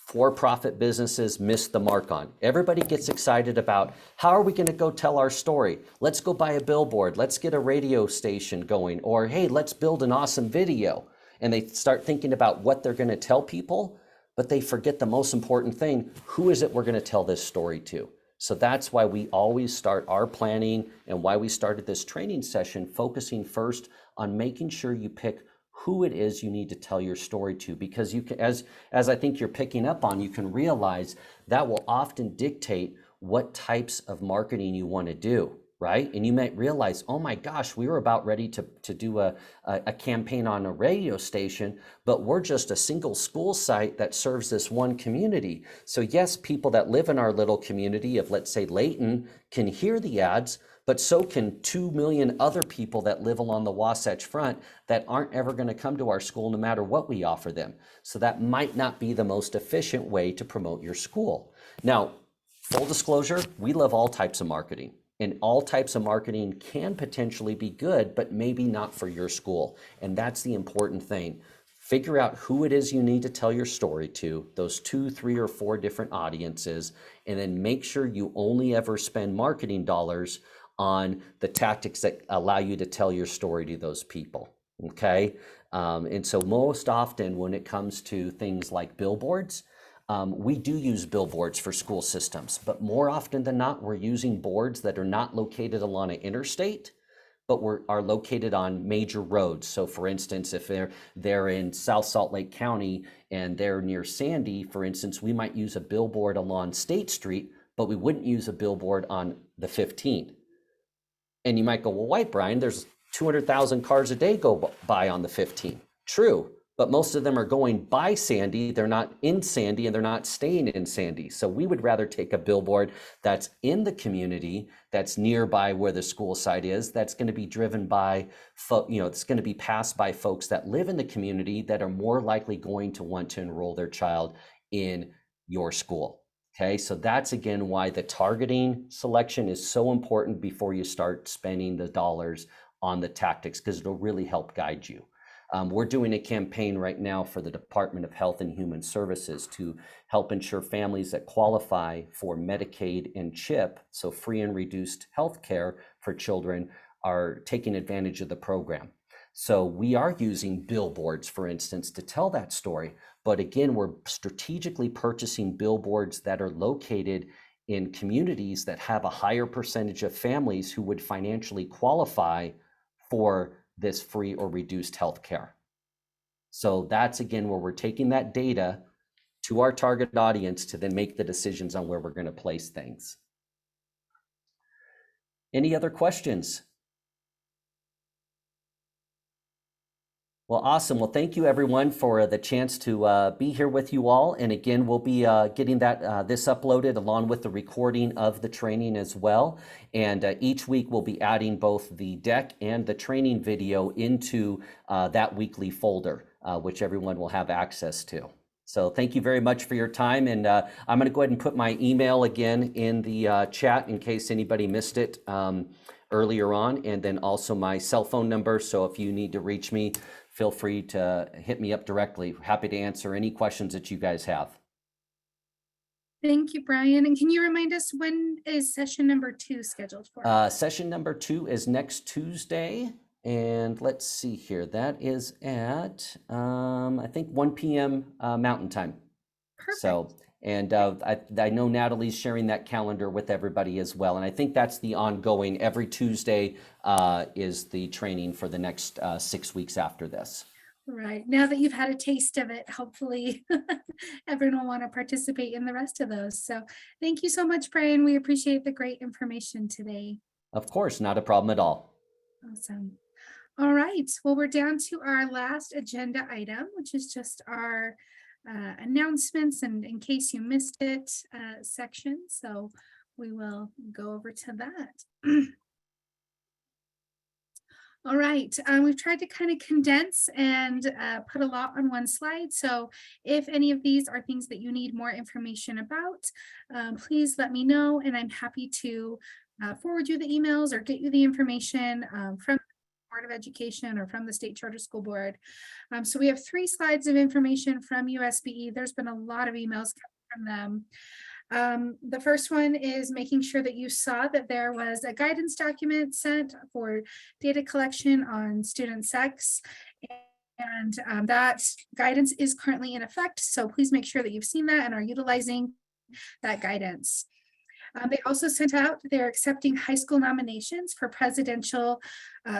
for-profit businesses miss the mark on. Everybody gets excited about how are we going to go tell our story? Let's go buy a billboard. Let's get a radio station going. Or, hey, let's build an awesome video. And they start thinking about what they're going to tell people, but they forget the most important thing. Who is it we're going to tell this story to? So that's why we always start our planning and why we started this training session focusing first on making sure you pick who it is you need to tell your story to, because you can, as I think you're picking up on, you can realize that will often dictate what types of marketing you want to do, right? And you might realize, oh my gosh, we were about ready to do a campaign on a radio station, but we're just a single school site that serves this one community. So yes, people that live in our little community of, let's say, Layton can hear the ads, but so can 2 million other people that live along the Wasatch Front that aren't ever going to come to our school no matter what we offer them. So that might not be the most efficient way to promote your school. Now, full disclosure, we love all types of marketing. And all types of marketing can potentially be good, but maybe not for your school. And that's the important thing. Figure out who it is you need to tell your story to, those 2, 3, or 4 different audiences, and then make sure you only ever spend marketing dollars on the tactics that allow you to tell your story to those people, okay? And so most often when it comes to things like billboards, we do use billboards for school systems, but more often than not, we're using boards that are not located along an interstate, but are located on major roads. So for instance, if they're in South Salt Lake County and they're near Sandy, for instance, we might use a billboard along State Street, but we wouldn't use a billboard on the 15. And you might go, well, why, Brian? There's 200,000 cars a day go by on the 15. True, but most of them are going by Sandy. They're not in Sandy and they're not staying in Sandy. So we would rather take a billboard that's in the community, that's nearby where the school site is, that's going to be driven by, it's going to be passed by folks that live in the community that are more likely going to want to enroll their child in your school. Okay, so that's again why the targeting selection is so important before you start spending the dollars on the tactics, because it'll really help guide you. We're doing a campaign right now for the Department of Health and Human Services to help ensure families that qualify for Medicaid and CHIP, so free and reduced health care for children, are taking advantage of the program. So we are using billboards, for instance, to tell that story. But again, we're strategically purchasing billboards that are located in communities that have a higher percentage of families who would financially qualify for this free or reduced health care. So that's again where we're taking that data to our target audience to then make the decisions on where we're going to place things. Any other questions? Well, awesome. Well, thank you everyone for the chance to be here with you all. And again, we'll be getting that this uploaded along with the recording of the training as well. And each week we'll be adding both the deck and the training video into that weekly folder, which everyone will have access to. So thank you very much for your time. And I'm going to go ahead and put my email again in the chat in case anybody missed it earlier on. And then also my cell phone number. So if you need to reach me, feel free to hit me up directly. Happy to answer any questions that you guys have. Thank you, Brian. And can you remind us, when is session number 2 scheduled for? Session number 2 is next Tuesday. And let's see here. That is at, I think 1 p.m. Mountain Time. Perfect. So, and I know Natalie's sharing that calendar with everybody as well. And I think that's the ongoing, every Tuesday is the training for the next 6 weeks after this. Right. Now that you've had a taste of it, hopefully everyone will want to participate in the rest of those. So thank you so much, Brian. We appreciate the great information today. Of course, not a problem at all. Awesome. All right. Well, we're down to our last agenda item, which is just our announcements and in case you missed it section. So we will go over to that. All right, we've tried to kind of condense and put a lot on one slide. So if any of these are things that you need more information about, please let me know and I'm happy to forward you the emails or get you the information from the Board of Education or from the State Charter School Board. So we have 3 slides of information from USBE. There's been a lot of emails from them. The first one is making sure that you saw that there was a guidance document sent for data collection on student sex. And that guidance is currently in effect. So please make sure that you've seen that and are utilizing that guidance. They also sent out, they're accepting high school nominations for presidential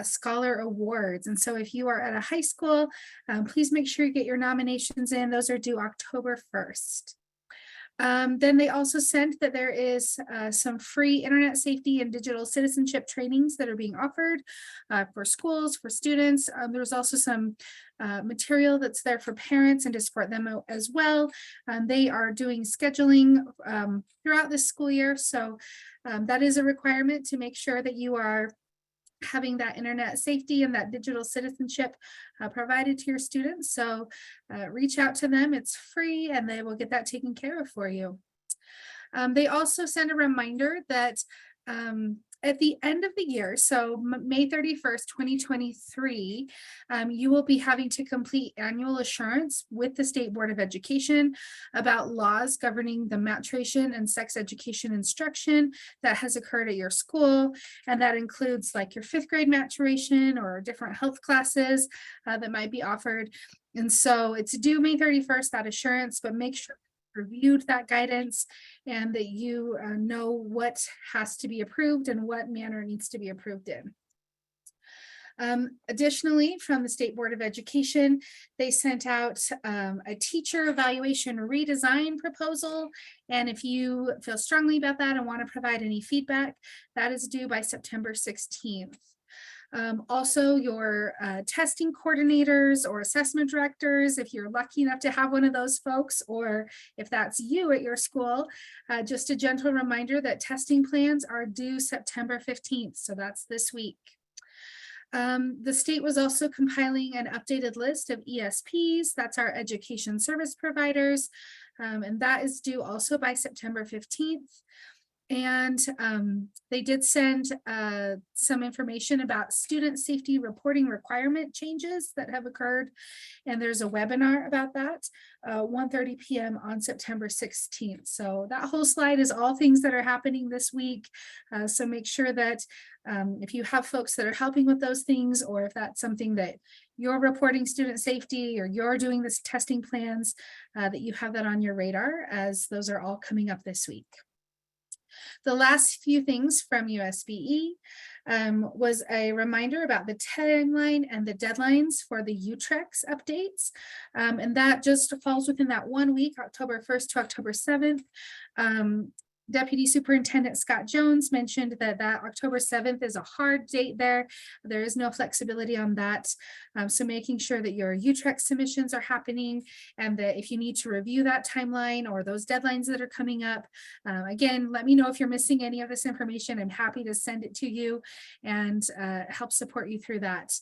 scholar awards. And so if you are at a high school, please make sure you get your nominations in. Those are due October 1st. Then they also sent that there is some free internet safety and digital citizenship trainings that are being offered for schools, for students. There's also some material that's there for parents and to support them as well. They are doing scheduling throughout this school year. So that is a requirement to make sure that you are having that internet safety and that digital citizenship provided to your students. So reach out to them, it's free and they will get that taken care of for you. They also send a reminder that at the end of the year, so May 31st, 2023, you will be having to complete annual assurance with the State Board of Education about laws governing the maturation and sex education instruction that has occurred at your school. And that includes like your 5th grade maturation or different health classes that might be offered. And so it's due May 31st, that assurance, but make sure reviewed that guidance and that you know what has to be approved and what manner needs to be approved in. Additionally, from the State Board of Education, they sent out a teacher evaluation redesign proposal. And if you feel strongly about that and want to provide any feedback, that is due by September 16th. Also, your testing coordinators or assessment directors, if you're lucky enough to have one of those folks, or if that's you at your school, just a gentle reminder that testing plans are due September 15th. So that's this week. The state was also compiling an updated list of ESPs, that's our education service providers, and that is due also by September 15th. And they did send some information about student safety reporting requirement changes that have occurred. And there's a webinar about that, 1:30 p.m. on September 16th. So that whole slide is all things that are happening this week. So make sure that if you have folks that are helping with those things, or if that's something that you're reporting student safety or you're doing this testing plans, that you have that on your radar, as those are all coming up this week. The last few things from USBE was a reminder about the timeline and the deadlines for the UTREX updates. And that just falls within that 1 week, October 1st to October 7th. Deputy Superintendent Scott Jones mentioned that October 7th is a hard date there. There is no flexibility on that. So making sure that your UTREX submissions are happening, and that if you need to review that timeline or those deadlines that are coming up, again, let me know if you're missing any of this information. I'm happy to send it to you and help support you through that.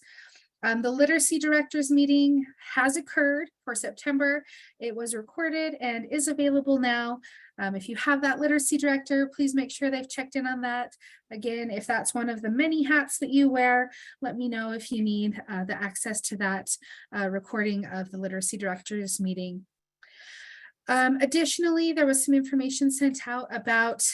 The literacy directors meeting has occurred for September. It was recorded and is available now. If you have that literacy director, please make sure they've checked in on that. Again, if that's one of the many hats that you wear, let me know if you need the access to that recording of the literacy directors meeting. Additionally, there was some information sent out about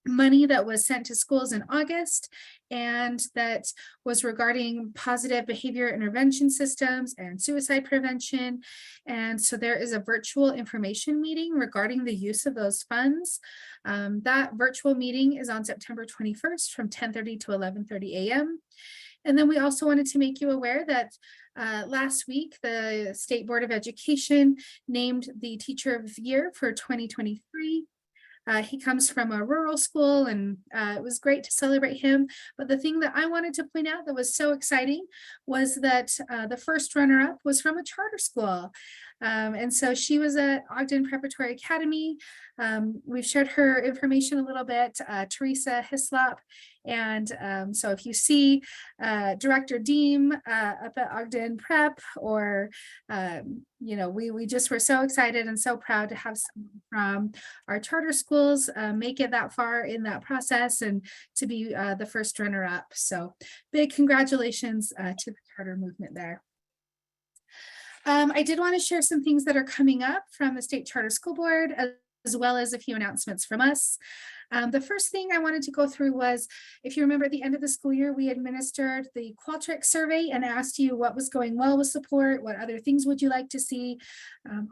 money that was sent to schools in August, and that was regarding positive behavior intervention systems and suicide prevention. And so there is a virtual information meeting regarding the use of those funds. That virtual meeting is on September 21st from 10:30 to 11:30 a.m. And then we also wanted to make you aware that last week, the State Board of Education named the Teacher of the Year for 2023. He comes from a rural school, and it was great to celebrate him. But the thing that I wanted to point out that was so exciting was that the first runner-up was from a charter school. And so she was at Ogden Preparatory Academy. We've shared her information a little bit, Teresa Hislop. And so if you see Director Deem up at Ogden Prep, or, you know, we just were so excited and so proud to have someone from our charter schools make it that far in that process and to be the first runner-up. So big congratulations to the charter movement there. I did want to share some things that are coming up from the State Charter School Board, as well as a few announcements from us. The first thing I wanted to go through was, if you remember at the end of the school year, we administered the Qualtrics survey and asked you what was going well with support, what other things would you like to see.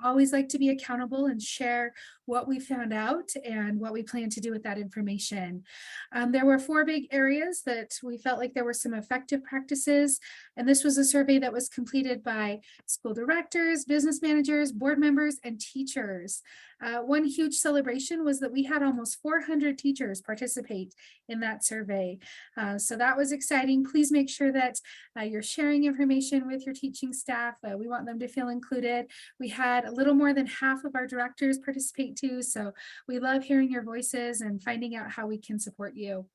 Always like to be accountable and share what we found out and what we plan to do with that information. There were 4 big areas that we felt like there were some effective practices. And this was a survey that was completed by school directors, business managers, board members, and teachers. One huge celebration was that we had almost 400 teachers participate in that survey. So that was exciting. Please make sure that you're sharing information with your teaching staff. We want them to feel included. We had a little more than half of our directors participate too. So we love hearing your voices and finding out how we can support you.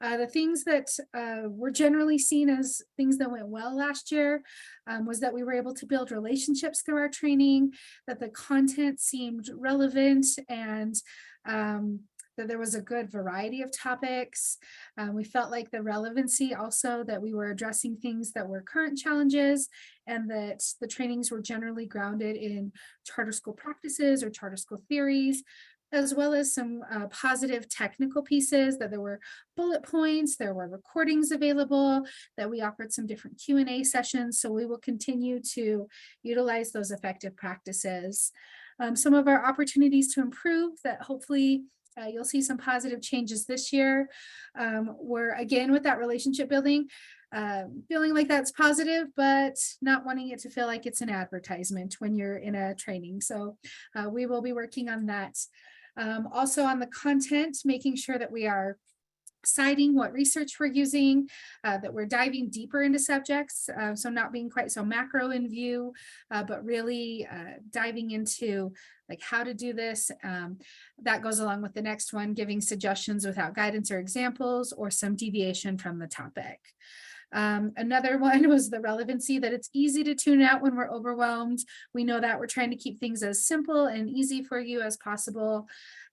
The things that were generally seen as things that went well last year was that we were able to build relationships through our training, that the content seemed relevant, and that there was a good variety of topics. We felt like the relevancy also, that we were addressing things that were current challenges, and that the trainings were generally grounded in charter school practices or charter school theories, as well as some positive technical pieces, that there were bullet points, there were recordings available, that we offered some different Q&A sessions. So we will continue to utilize those effective practices. Some of our opportunities to improve that hopefully you'll see some positive changes this year. We're again with that relationship building, feeling like that's positive, but not wanting it to feel like it's an advertisement when you're in a training. So we will be working on that. Also on the content, making sure that we are citing what research we're using, that we're diving deeper into subjects. So not being quite so macro in view, but really diving into like how to do this. That goes along with the next one, giving suggestions without guidance or examples, or some deviation from the topic. Another one was the relevancy, that it's easy to tune out when we're overwhelmed. We know that we're trying to keep things as simple and easy for you as possible.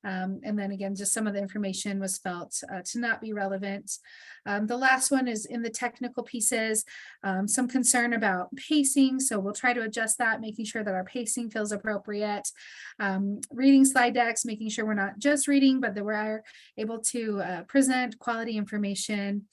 And then again, just some of the information was felt to not be relevant. The last one is in the technical pieces, some concern about pacing. So we'll try to adjust that, making sure that our pacing feels appropriate. Reading slide decks, making sure we're not just reading, but that we're able to present quality information.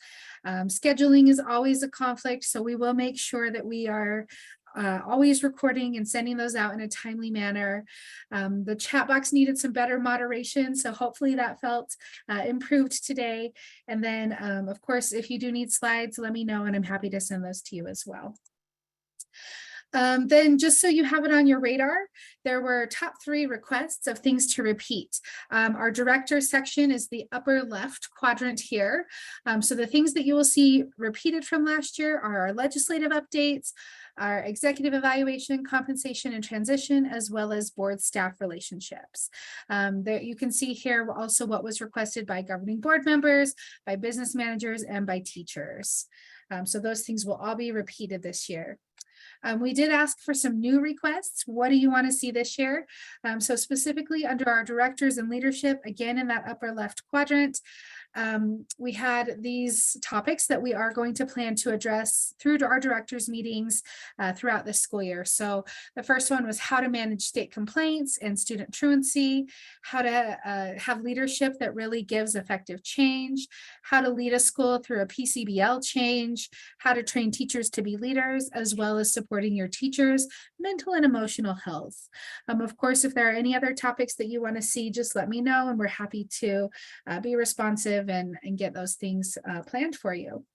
Scheduling is always a conflict, so we will make sure that we are always recording and sending those out in a timely manner. The chat box needed some better moderation, so hopefully that felt improved today. And then, of course, if you do need slides, let me know, and I'm happy to send those to you as well. Then just so you have it on your radar, there were top 3 requests of things to repeat. Our director section is the upper left quadrant here. So the things that you will see repeated from last year are our legislative updates, our executive evaluation, compensation and transition, as well as board staff relationships. There you can see here also what was requested by governing board members, by business managers, and by teachers. So those things will all be repeated this year. We did ask for some new requests. What do you want to see this year? So specifically under our directors and leadership, again, in that upper left quadrant, we had these topics that we are going to plan to address through to our directors meetings throughout the school year. So the first one was how to manage state complaints and student truancy, how to have leadership that really gives effective change, how to lead a school through a PCBL change, how to train teachers to be leaders, as well as supporting your teachers' mental and emotional health. Of course, if there are any other topics that you want to see, just let me know, and we're happy to be responsive and get those things planned for you.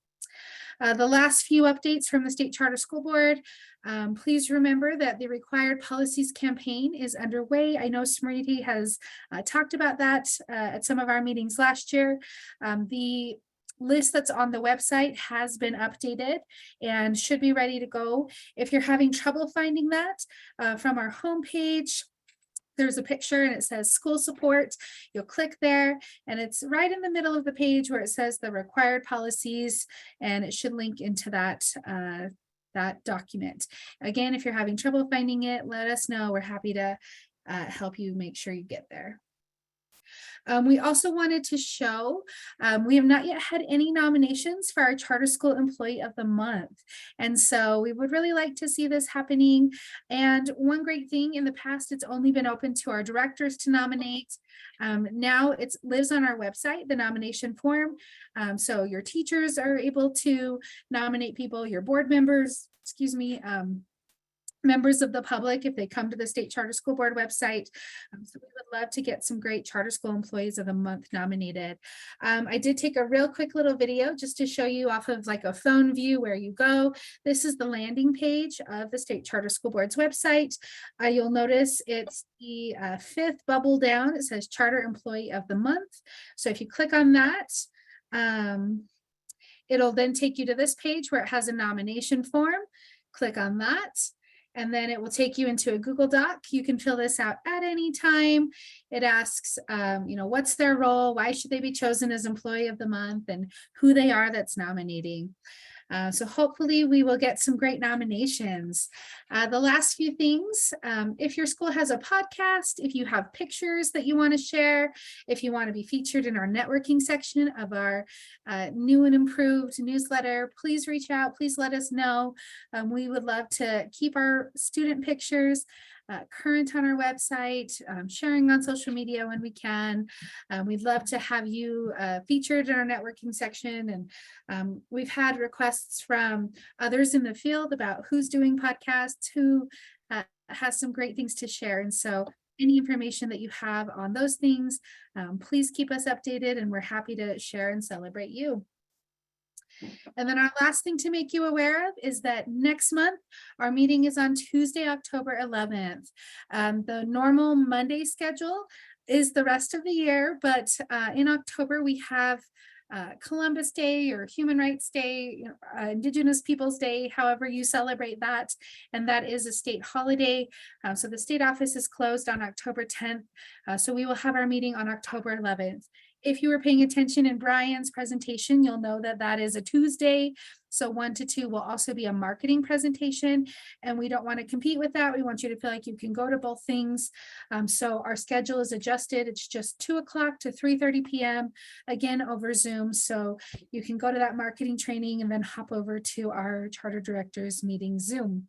The last few updates from the State Charter School Board. Please remember that the required policies campaign is underway. I know Smriti has talked about that at some of our meetings last year. The list that's on the website has been updated and should be ready to go. If you're having trouble finding that from our homepage, there's a picture and it says school support. You'll click there and it's right in the middle of the page where it says the required policies, and it should link into that that document. Again, if you're having trouble finding it, let us know. We're happy to help you make sure you get there. We also wanted to show, we have not yet had any nominations for our Charter School Employee of the Month. And so we would really like to see this happening. And one great thing, in the past, it's only been open to our directors to nominate. Now it lives on our website, the nomination form. So your teachers are able to nominate people, your board members, excuse me, members of the public, if they come to the State Charter School Board website. So we would love to get some great Charter School Employees of the Month nominated. I did take a real quick little video just to show you off of like a phone view where you go. This is the landing page of the State Charter School Board's website. You'll notice it's the 5th bubble down. It says Charter Employee of the Month. So if you click on that, it'll then take you to this page where it has a nomination form. Click on that. And then it will take you into a Google Doc. You can fill this out at any time. It asks, what's their role? Why should they be chosen as Employee of the Month, and who they are that's nominating. So hopefully we will get some great nominations. The last few things, if your school has a podcast, if you have pictures that you want to share, if you want to be featured in our networking section of our new and improved newsletter, please reach out, please let us know. We would love to keep our student pictures current on our website, sharing on social media when we can. We'd love to have you featured in our networking section. And we've had requests from others in the field about who's doing podcasts, who has some great things to share. And so any information that you have on those things, please keep us updated, and we're happy to share and celebrate you. And then our last thing to make you aware of is that next month, our meeting is on Tuesday, October 11th. The normal Monday schedule is the rest of the year, but in October, we have Columbus Day or Human Rights Day, Indigenous Peoples Day, however you celebrate that. And that is a state holiday. So the state office is closed on October 10th. So we will have our meeting on October 11th. If you were paying attention in Brian's presentation, you'll know that that is a Tuesday. So 1 to 2 will also be a marketing presentation, and we don't want to compete with that. We want you to feel like you can go to both things. So our schedule is adjusted. It's just 2 o'clock to 3:30 p.m. again over Zoom. So you can go to that marketing training and then hop over to our charter directors meeting Zoom.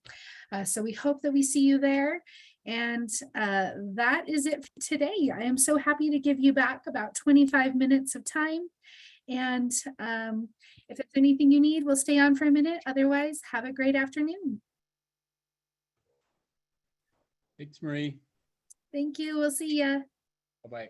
So we hope that we see you there. And that is it for today. I am so happy to give you back about 25 minutes of time. And if there's anything you need, we'll stay on for a minute. Otherwise, have a great afternoon. Thanks, Marie. Thank you. We'll see ya. Bye-bye.